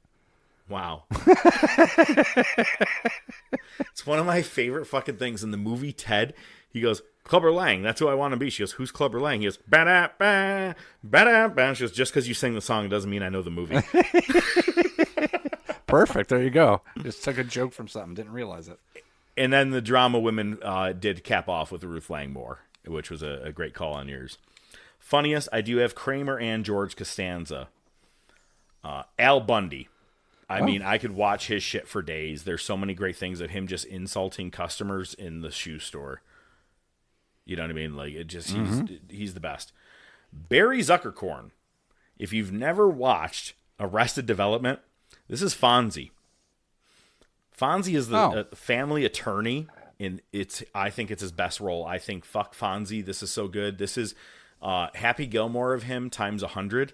Wow. It's one of my favorite fucking things in the movie Ted. He goes, Clubber Lang, that's who I want to be. She goes, who's Clubber Lang? He goes, ba-da-ba, ba-da-ba. She goes, just because you sing the song doesn't mean I know the movie. Perfect. There you go. Just took a joke from something. Didn't realize it. And then the drama women did cap off with Ruth Langmore, which was a great call on yours. Funniest, I do have Kramer and George Costanza. Al Bundy. I mean, I could watch his shit for days. There's so many great things of him just insulting customers in the shoe store. You know what I mean? Like, it just, he's the best. Barry Zuckerkorn. If you've never watched Arrested Development, this is Fonzie. Fonzie is the family attorney, and I think it's his best role. I think, fuck Fonzie, this is so good. This is Happy Gilmore of him times 100,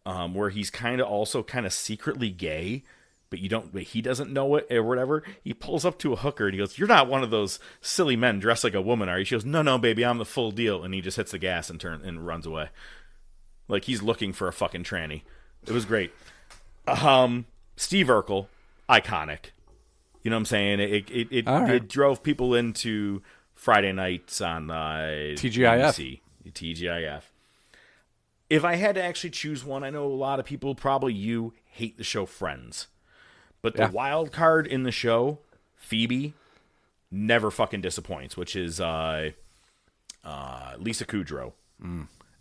where he's kind of secretly gay, but he doesn't know it or whatever. He pulls up to a hooker and he goes, "You're not one of those silly men dressed like a woman, are you?" She goes, "No, baby, I'm the full deal." And he just hits the gas and runs away. Like he's looking for a fucking tranny. It was great. Steve Urkel, iconic. You know what I'm saying? It drove people into Friday nights on TGIF. TGIF. If I had to actually choose one, I know a lot of people, probably you, hate the show Friends. But the wild card in the show, Phoebe, never fucking disappoints, which is Lisa Kudrow.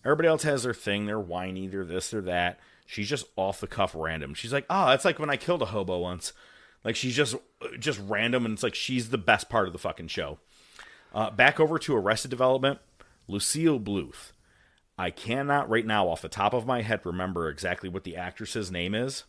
Everybody else has their thing. They're whiny. They're this, they're that. She's just off the cuff random. She's like, it's like when I killed a hobo once. Like, she's just random, and it's like she's the best part of the fucking show. Back over to Arrested Development, Lucille Bluth. I cannot right now off the top of my head remember exactly what the actress's name is.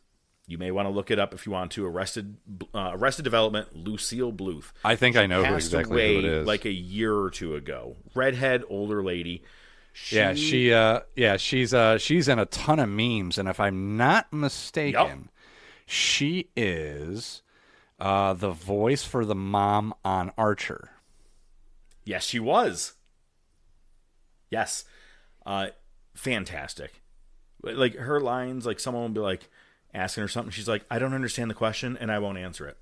You may want to look it up if you want to. Arrested Development, Lucille Bluth. I think I know who passed exactly away who it is. like a year or two ago. Redhead, older lady. She's in a ton of memes, and if I'm not mistaken, she is the voice for the mom on Archer. Yes, she was. Yes. Fantastic. Like, her lines, like, someone will be like asking her something, she's like, "I don't understand the question, and I won't answer it."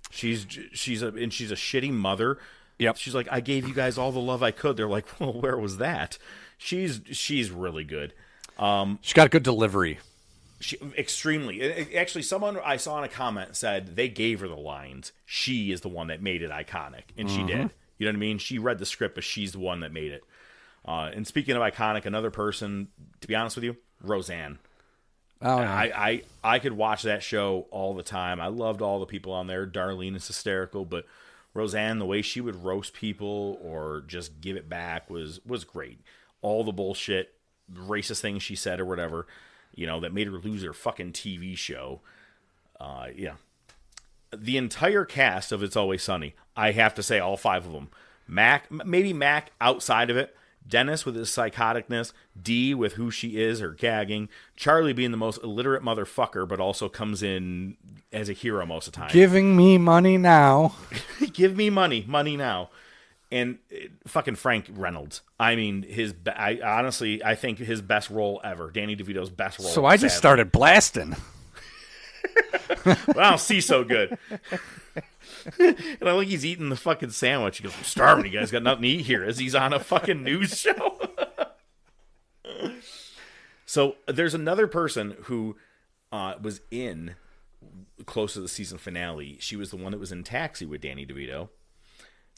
She's a shitty mother. Yep. She's like, "I gave you guys all the love I could." They're like, "Well, where was that?" She's really good. She's got a good delivery. Extremely. Actually, someone I saw in a comment said they gave her the lines. She is the one that made it iconic, and she did. You know what I mean? She read the script, but she's the one that made it. And speaking of iconic, another person, to be honest with you, Roseanne. I could watch that show all the time. I loved all the people on there. Darlene is hysterical, but Roseanne, the way she would roast people or just give it back was great. All the bullshit, racist things she said or whatever, that made her lose her fucking TV show. Yeah. The entire cast of It's Always Sunny, I have to say all 5 of them. Maybe Mac outside of it. Dennis with his psychoticness, Dee with who she is, her gagging, Charlie being the most illiterate motherfucker, but also comes in as a hero most of the time. Giving me money now. Give me money now. And fucking Frank Reynolds. I mean, I think his best role ever. Danny DeVito's best role. So I just started blasting. Well, I don't see so good. And I think he's eating the fucking sandwich. He goes, "I'm starving. You guys got nothing to eat here," as he's on a fucking news show. So there's another person who was in close to the season finale. She was the one that was in Taxi with Danny DeVito.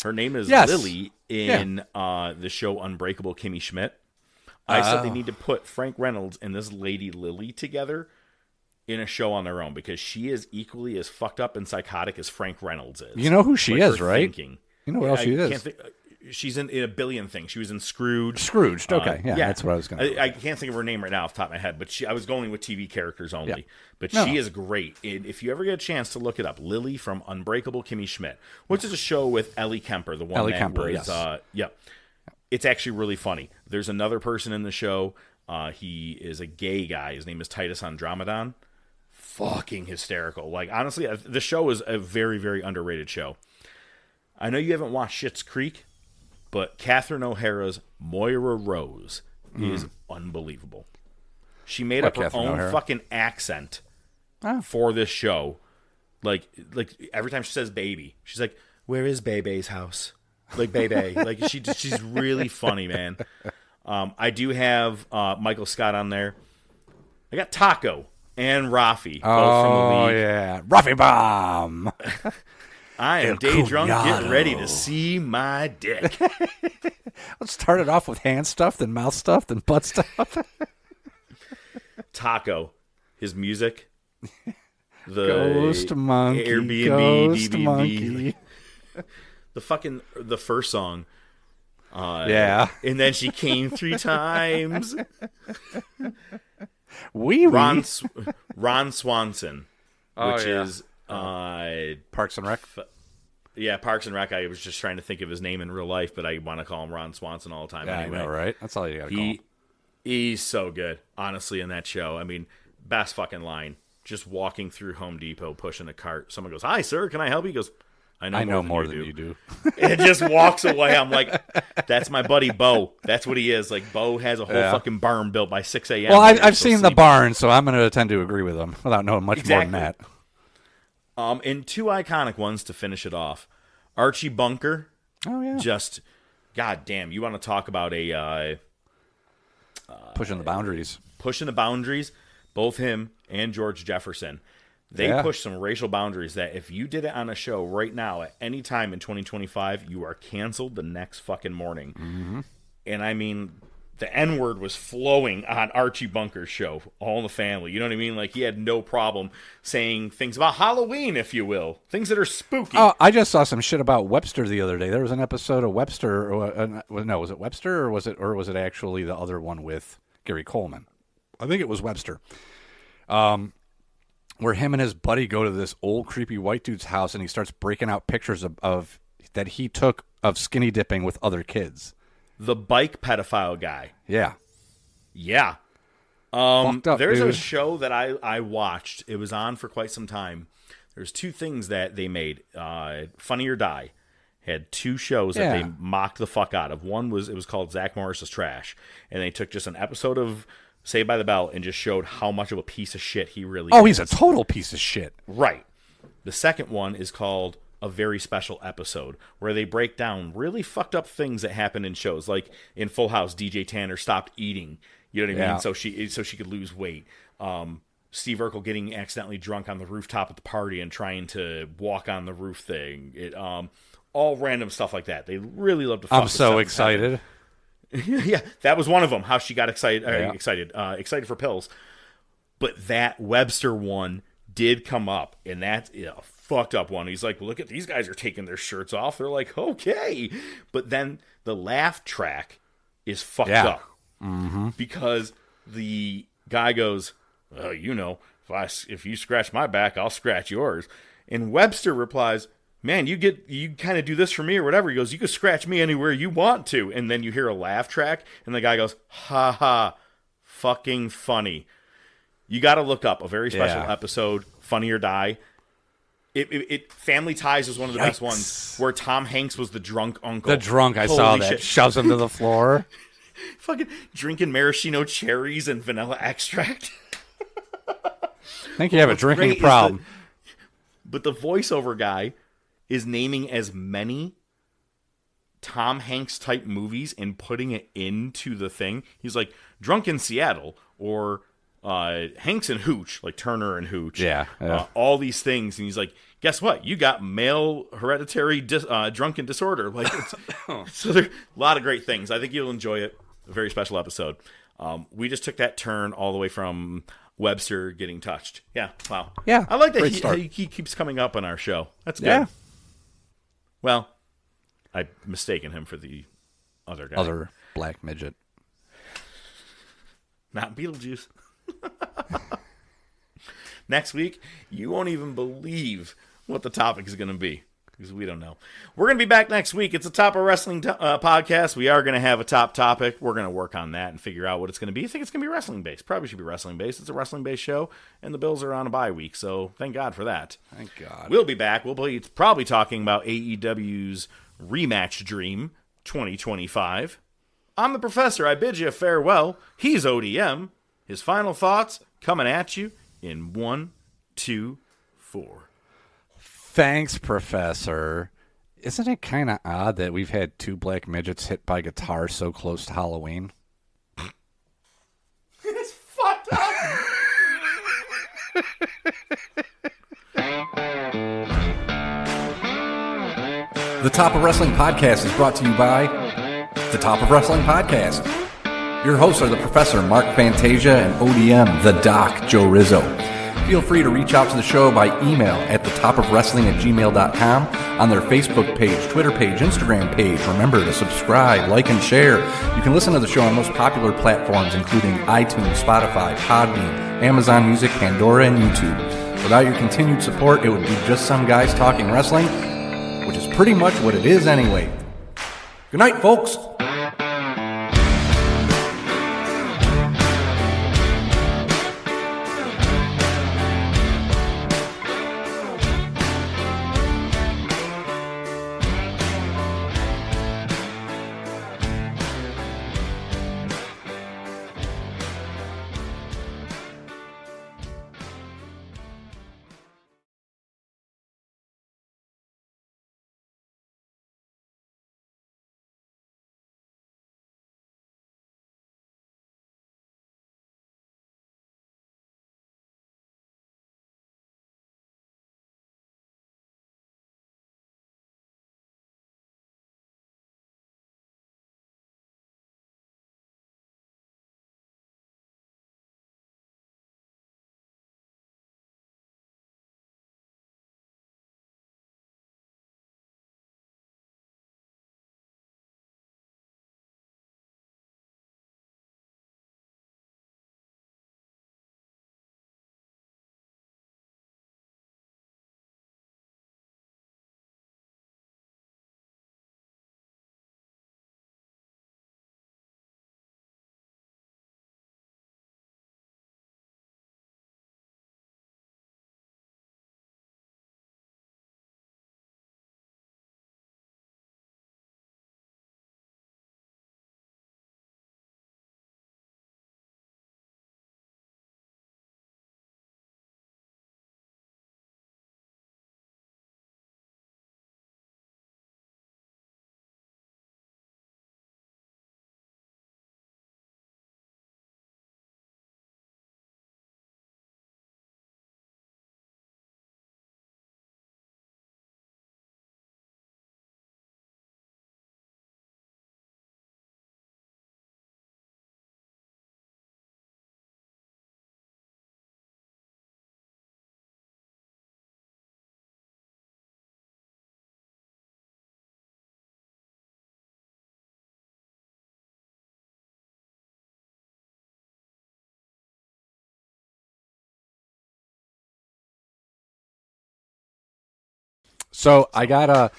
Her name is Lily in the show Unbreakable Kimmy Schmidt. I said they need to put Frank Reynolds and this lady Lily together in a show on their own, because she is equally as fucked up and psychotic as Frank Reynolds is. You know who she is, right? Thinking. You know what else she is? She's in a billion things. She was in Scrooge. Scrooged, okay. Yeah, that's what I was going to I can't think of her name right now off the top of my head, but I was going with TV characters only. Yeah. But she is great. If you ever get a chance to look it up, Lily from Unbreakable Kimmy Schmidt, which is a show with Ellie Kemper, the one Ellie that Kemper, was... yes. It's actually really funny. There's another person in the show. He is a gay guy. His name is Titus Andromedon. fucking hysterical. Like, honestly, the show is a very, very underrated show. I know you haven't watched Schitt's Creek, but Catherine O'Hara's Moira Rose is unbelievable. She made up her own fucking accent for this show. Like every time she says baby, she's like, "Where is Bebe's house?" Like Bebe. Like she's really funny, man. I do have Michael Scott on there. I got Taco and Rafi, both from the league. Yeah, Rafi Bomb. I am day drunk, getting ready to see my dick. Let's start it off with hand stuff, then mouth stuff, then butt stuff. Taco, his music, the Ghost Monkey, Airbnb, Ghost DVD, Monkey. the first song. Yeah. And then she came 3 times. Ron Swanson, which is Parks and Rec. Yeah, Parks and Rec. I was just trying to think of his name in real life, but I want to call him Ron Swanson all the time. Yeah, anyway. I know, right? That's all you got to call him. He's so good, honestly, in that show. I mean, best fucking line. Just walking through Home Depot, pushing a cart. Someone goes, "Hi, sir, can I help you?" He goes, I know more than you do. And just walks away. I'm like, that's my buddy Bo. That's what he is. Like, Bo has a whole fucking barn built by 6 a.m. Well, I've seen the barn, so I'm going to tend to agree with him without knowing much more than that. And 2 iconic ones to finish it off. Archie Bunker. Oh, yeah. Just, goddamn, you want to talk about a... pushing the boundaries. Pushing the boundaries. Both him and George Jefferson. They push some racial boundaries that if you did it on a show right now at any time in 2025, you are canceled the next fucking morning. Mm-hmm. And I mean, the N-word was flowing on Archie Bunker's show, All in the Family. You know what I mean? Like, he had no problem saying things about Halloween, if you will. Things that are spooky. Oh, I just saw some shit about Webster the other day. There was an episode of Webster. No, was it Webster or was it actually the other one with Gary Coleman? I think it was Webster. Where him and his buddy go to this old creepy white dude's house and he starts breaking out pictures of that he took of skinny dipping with other kids. The bike pedophile guy. Yeah. Yeah. Fucked up, there's dude. a show that I watched. It was on for quite some time. There's 2 things that they made. Funny or Die had 2 shows that they mocked the fuck out of. One was called Zach Morris's Trash, and they took just an episode of Saved by the Bell and just showed how much of a piece of shit he really is. Oh, he's a total piece of shit. Right. The second one is called A Very Special Episode, where they break down really fucked up things that happen in shows. Like in Full House, DJ Tanner stopped eating. You know what I mean? So she could lose weight. Steve Urkel getting accidentally drunk on the rooftop at the party and trying to walk on the roof thing. All random stuff like that. They really love to fuck I'm with so stuff excited. Yeah, that was one of them. How she got excited for pills. But that Webster one did come up, and that's a fucked up one. He's like, well, look at these guys are taking their shirts off. They're like, okay. But then the laugh track is fucked up. Mm-hmm. Because the guy goes, well, you know, if you scratch my back, I'll scratch yours. And Webster replies, man, you kind of do this for me or whatever. He goes, you can scratch me anywhere you want to. And then you hear a laugh track, and the guy goes, ha ha, fucking funny. You got to look up A Very Special Episode, Funny or Die. Family Ties was one of the best ones, where Tom Hanks was the drunk uncle. The drunk, I saw that. Shoves him to the floor. Fucking drinking maraschino cherries and vanilla extract. I think you have a drinking problem. But the voiceover guy is naming as many Tom Hanks type movies and putting it into the thing. He's like, Drunk in Seattle, or Hanks and Hooch, like Turner and Hooch. Yeah. All these things. And he's like, guess what? You got male hereditary drunken disorder. Like, so there are a lot of great things. I think you'll enjoy it. A very special episode. We just took that turn all the way from Webster getting touched. Yeah. Wow. Yeah. I like that he keeps coming up on our show. That's good. Yeah. Well, I've mistaken him for the other guy. Other black midget. Not Beetlejuice. Next week, you won't even believe what the topic is going to be. Because we don't know. We're going to be back next week. It's a Top of Wrestling podcast. We are going to have a top topic. We're going to work on that and figure out what it's going to be. I think it's going to be wrestling-based. Probably should be wrestling-based. It's a wrestling-based show, and the Bills are on a bye week, so thank God for that. Thank God. We'll be back. We'll be probably talking about AEW's Rematch Dream 2025. I'm the Professor. I bid you farewell. He's ODM. His final thoughts coming at you in 1, 2, 4. Thanks, Professor. Isn't it kind of odd that we've had 2 black midgets hit by guitars so close to Halloween? It's fucked up. The Top of Wrestling Podcast is brought to you by The Top of Wrestling Podcast. Your hosts are the Professor Mark Fantasia and ODM, the Doc Joe Rizzo. Feel free to reach out to the show by email at thetopofwrestling@gmail.com, on their Facebook page, Twitter page, Instagram page. Remember to subscribe, like, and share. You can listen to the show on most popular platforms, including iTunes, Spotify, Podbean, Amazon Music, Pandora, and YouTube. Without your continued support, it would be just some guys talking wrestling, which is pretty much what it is anyway. Good night, folks. So I got a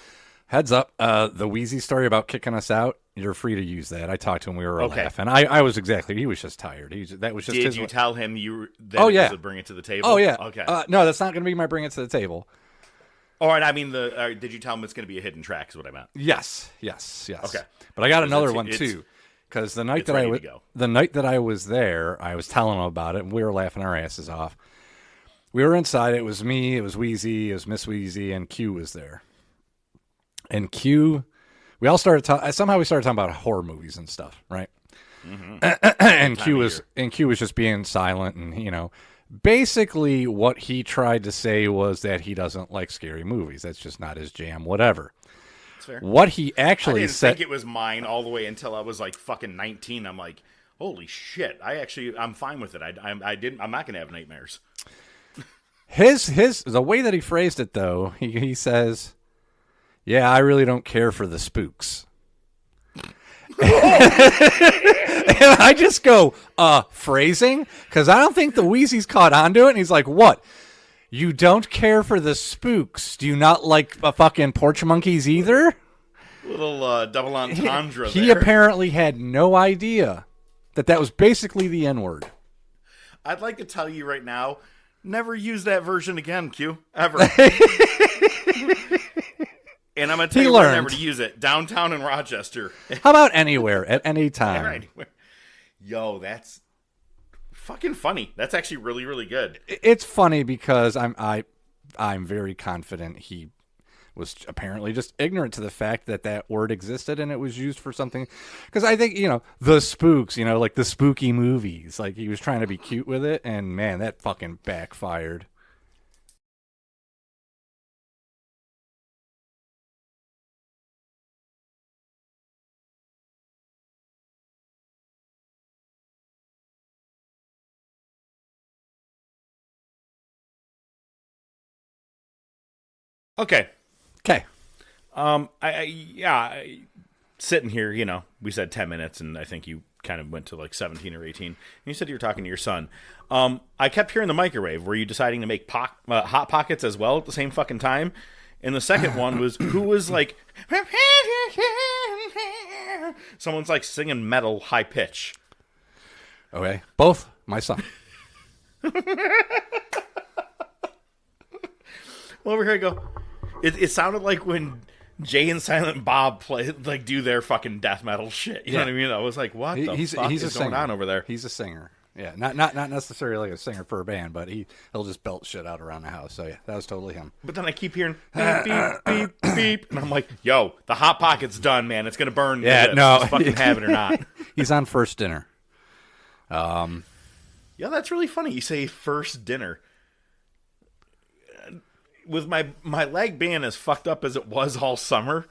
heads up. The Wheezy story about kicking us out. You're free to use that. I talked to him. We were laughing. I was exactly. He was just tired. That was just. Did his you tell him you? That oh it yeah. Was a bring it to the table. Oh yeah. Okay. No, that's not going to be my bring it to the table. All right. I mean, did you tell him it's going to be a hidden track? Is what I meant. Yes. Okay. But I got Because another one too. Because the night that I was there, I was telling him about it, and we were laughing our asses off. We were inside. It was me. It was Wheezy. It was Miss Wheezy, and Q was there. And Q, we all started somehow we started talking about horror movies and stuff, right? Mm-hmm. and Q was just being silent, and basically what he tried to say was that he doesn't like scary movies. That's just not his jam. Whatever. That's fair. What he actually I didn't said, think it was mine all the way until I was like fucking 19. I'm like, holy shit! I'm fine with it. I'm not gonna have nightmares. The way that he phrased it though, he says, "Yeah, I really don't care for the spooks." And I just go, phrasing? Because I don't think the Wheezy's caught on to it. And he's like, what? You don't care for the spooks. Do you not like fucking porch monkeys either? Little double entendre He there. apparently had no idea that was basically the N-word. I'd like to tell you right now, never use that version again, Q. Ever. And I'm going to tell you where never to use it. Downtown in Rochester. How about anywhere, at any time? Anywhere. Yo, that's fucking funny. That's actually really, really good. It's funny because I'm very confident he was apparently just ignorant to the fact that word existed and it was used for something. Because I think, the spooks, like the spooky movies, like he was trying to be cute with it, and man, that fucking backfired. Okay. Sitting here, we said 10 minutes, and I think you kind of went to like 17 or 18. And you said you were talking to your son. I kept hearing the microwave. Were you deciding to make Hot Pockets as well at the same fucking time? And the second one was, who was like, someone's like singing metal high pitch. Okay. Both my son. Well, over here I go. It sounded like when Jay and Silent Bob do their fuking death metal shit. You know what I mean? I was like, what the fuck is going on over there? He's a singer. Yeah, not necessarily like a singer for a band, but he'll just belt shit out around the house. So yeah, that was totally him. But then I keep hearing beep, beep, beep, beep. And I'm like, yo, the Hot Pocket's done, man. It's going to burn. Yeah, no. Just fucking have it or not. He's on first dinner. Yeah, that's really funny. You say first dinner. With my leg being as fucked up as it was all summer,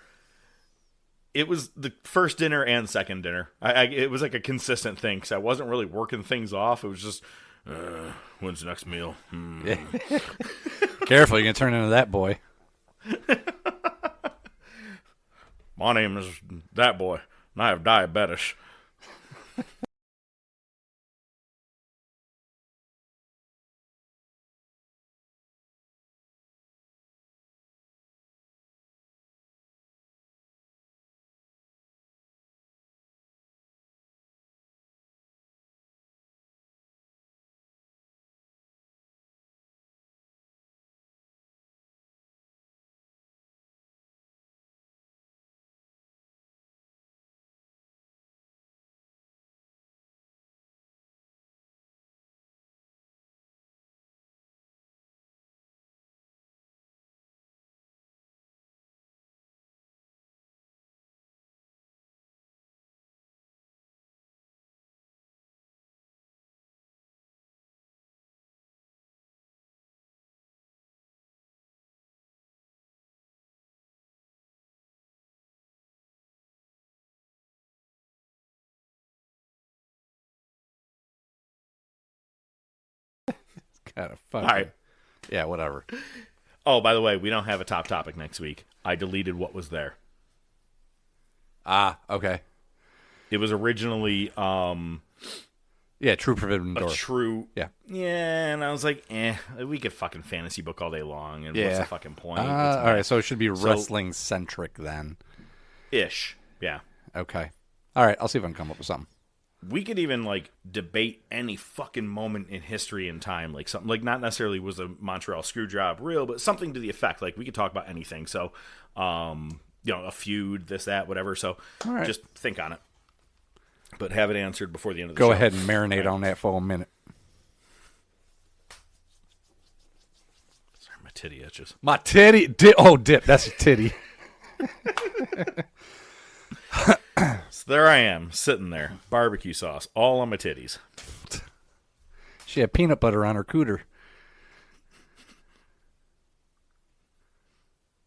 it was the first dinner and second dinner. It was like a consistent thing because I wasn't really working things off. It was just, when's the next meal? Yeah. Careful, you're going to turn into that boy. My name is that boy, and I have diabetes. Kind of funny. All right. Yeah, whatever. Oh, by the way, we don't have a top topic next week. I deleted what was there. Ah, okay. It was originally yeah, True Forbidden Door. Yeah, and I was like, we could fucking fantasy book all day long, and what's the fucking point? All right, so it should be wrestling centric then. Ish, yeah. Okay. All right, I'll see if I can come up with something. We could even debate any fucking moment in history and time, like something not necessarily was a Montreal screw job real, but something to the effect. We could talk about anything. So, a feud, this, that, whatever. So, just think on it, but have it answered before the end of the show. Go ahead and marinate on that for a minute. Sorry, my titty itches. My titty, dip. That's a titty. So there I am, sitting there, barbecue sauce all on my titties. She had peanut butter on her cooter.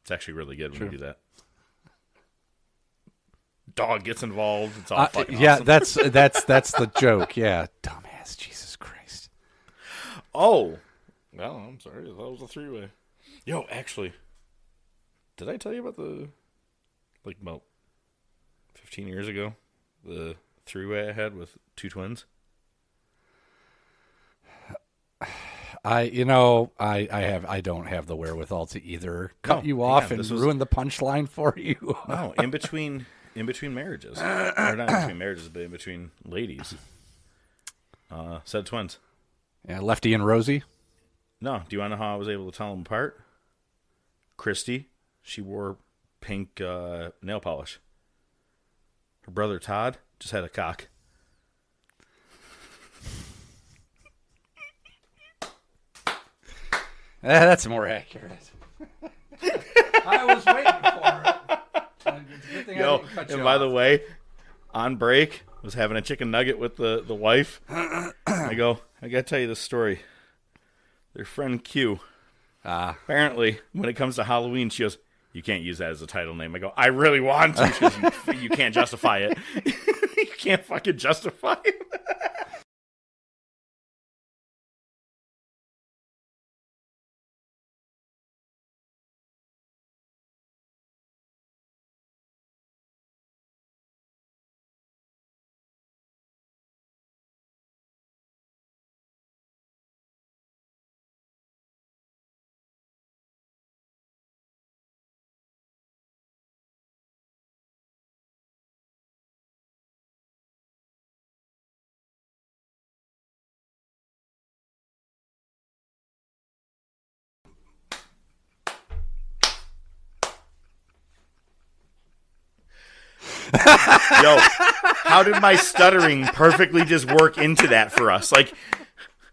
It's actually really good when you do that. Dog gets involved. It's all fucking yeah, awesome. that's the joke. Yeah, dumbass, Jesus Christ. Oh, well, I'm sorry. That was a three-way. Yo, actually, did I tell you about about 15 years ago, the three-way I had with two twins? I don't have the wherewithal to either cut you off and ruin the punchline for you. No, in between marriages, or not in between marriages, but in between ladies. Said twins. Yeah, Lefty and Rosie. No, do you want to know how I was able to tell them apart? Christy, she wore pink nail polish. Her brother Todd just had a cock. That's more accurate. I was waiting for it. Yo, and by the way, on break, was having a chicken nugget with the wife. I go, I got to tell you this story. Their friend Q, apparently, when it comes to Halloween, she goes, you can't use that as a title name. I go, I really want to. She goes, you can't justify it. You can't fucking justify it. Yo, how did my stuttering perfectly just work into that for us? Like,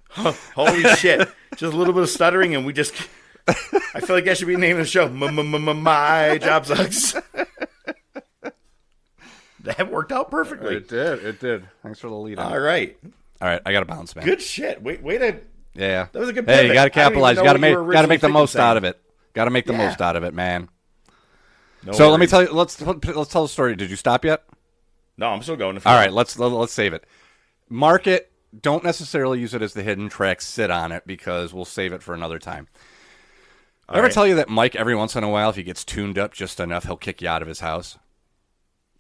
holy shit. Just a little bit of stuttering and we just... I feel like that should be the name of the show. My job sucks. That worked out perfectly. It did. Thanks for the lead. All right, I got to bounce, man. Good shit. Wait to... Yeah. That was a good pivot. Hey, you got to capitalize. You got to make the most out of it. Got to make the Yeah. most out of it, man. No so let me worries. tell you. Let's tell the story. Did you stop yet? No, I'm still going. All right, let's save it. Mark it. Don't necessarily use it as the hidden track. Sit on it because we'll save it for another time. All Ever right. tell you that Mike, every once in a while, if he gets tuned up just enough, he'll kick you out of his house?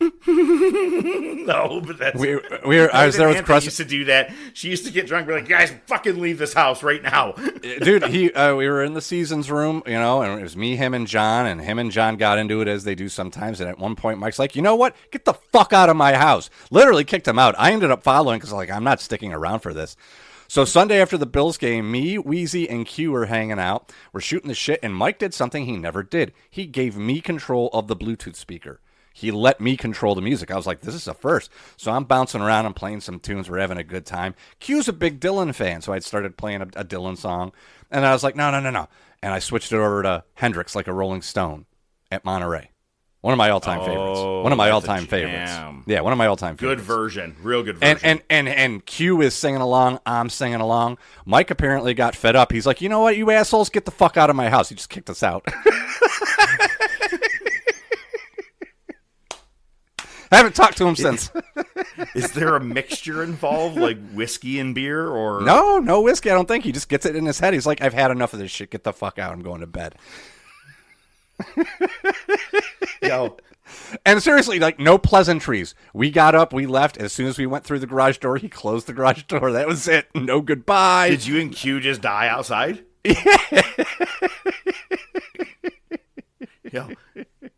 No, but that's... I was there with Anthony used to do that. She used to get drunk and be like, guys, fucking leave this house right now. Dude, we were in the seasons room, and it was me, him, and John got into it as they do sometimes, and at one point, Mike's like, you know what? Get the fuck out of my house. Literally kicked him out. I ended up following because I'm not sticking around for this. So Sunday after the Bills game, me, Wheezy, and Q were hanging out. We're shooting the shit, and Mike did something he never did. He gave me control of the Bluetooth speaker. He let me control the music. I was like, this is a first. So I'm bouncing around and playing some tunes. We're having a good time. Q's a big Dylan fan, so I'd started playing a Dylan song. And I was like, no. And I switched it over to Hendrix, Like a Rolling Stone, at Monterey. One of my all-time favorites. One of my all-time favorites. Yeah, one of my all-time favorites. Good version. Real good version. And Q is singing along. I'm singing along. Mike apparently got fed up. He's like, you know what, you assholes, get the fuck out of my house. He just kicked us out. I haven't talked to him since. Is there a mixture involved, like whiskey and beer, or no whiskey? I don't think. He just gets it in his head. He's like, I've had enough of this shit. Get the fuck out. I'm going to bed. Yo. And seriously, like, no pleasantries. We got up, we left. As soon as we went through the garage door, he closed the garage door. That was it. No goodbye. Did you and Q just die outside? Yo.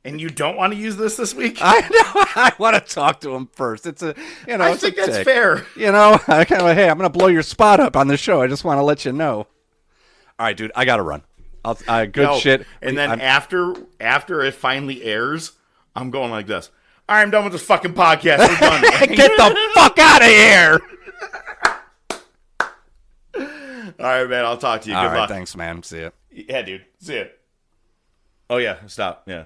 And you don't want to use this week? I know. I want to talk to him first. It's a, I it's think a that's tick. fair. I kind of like, hey, I'm going to blow your spot up on the show. I just want to let you know. All right, dude, I got to run. Good shit. And then after it finally airs, I'm going like this. All right, I'm done with this fucking podcast. We're done. Get the fuck out of here. All right, man. I'll talk to you. All Good right, luck. thanks, man. See ya. Yeah, dude. See ya. Oh, yeah. Stop. Yeah.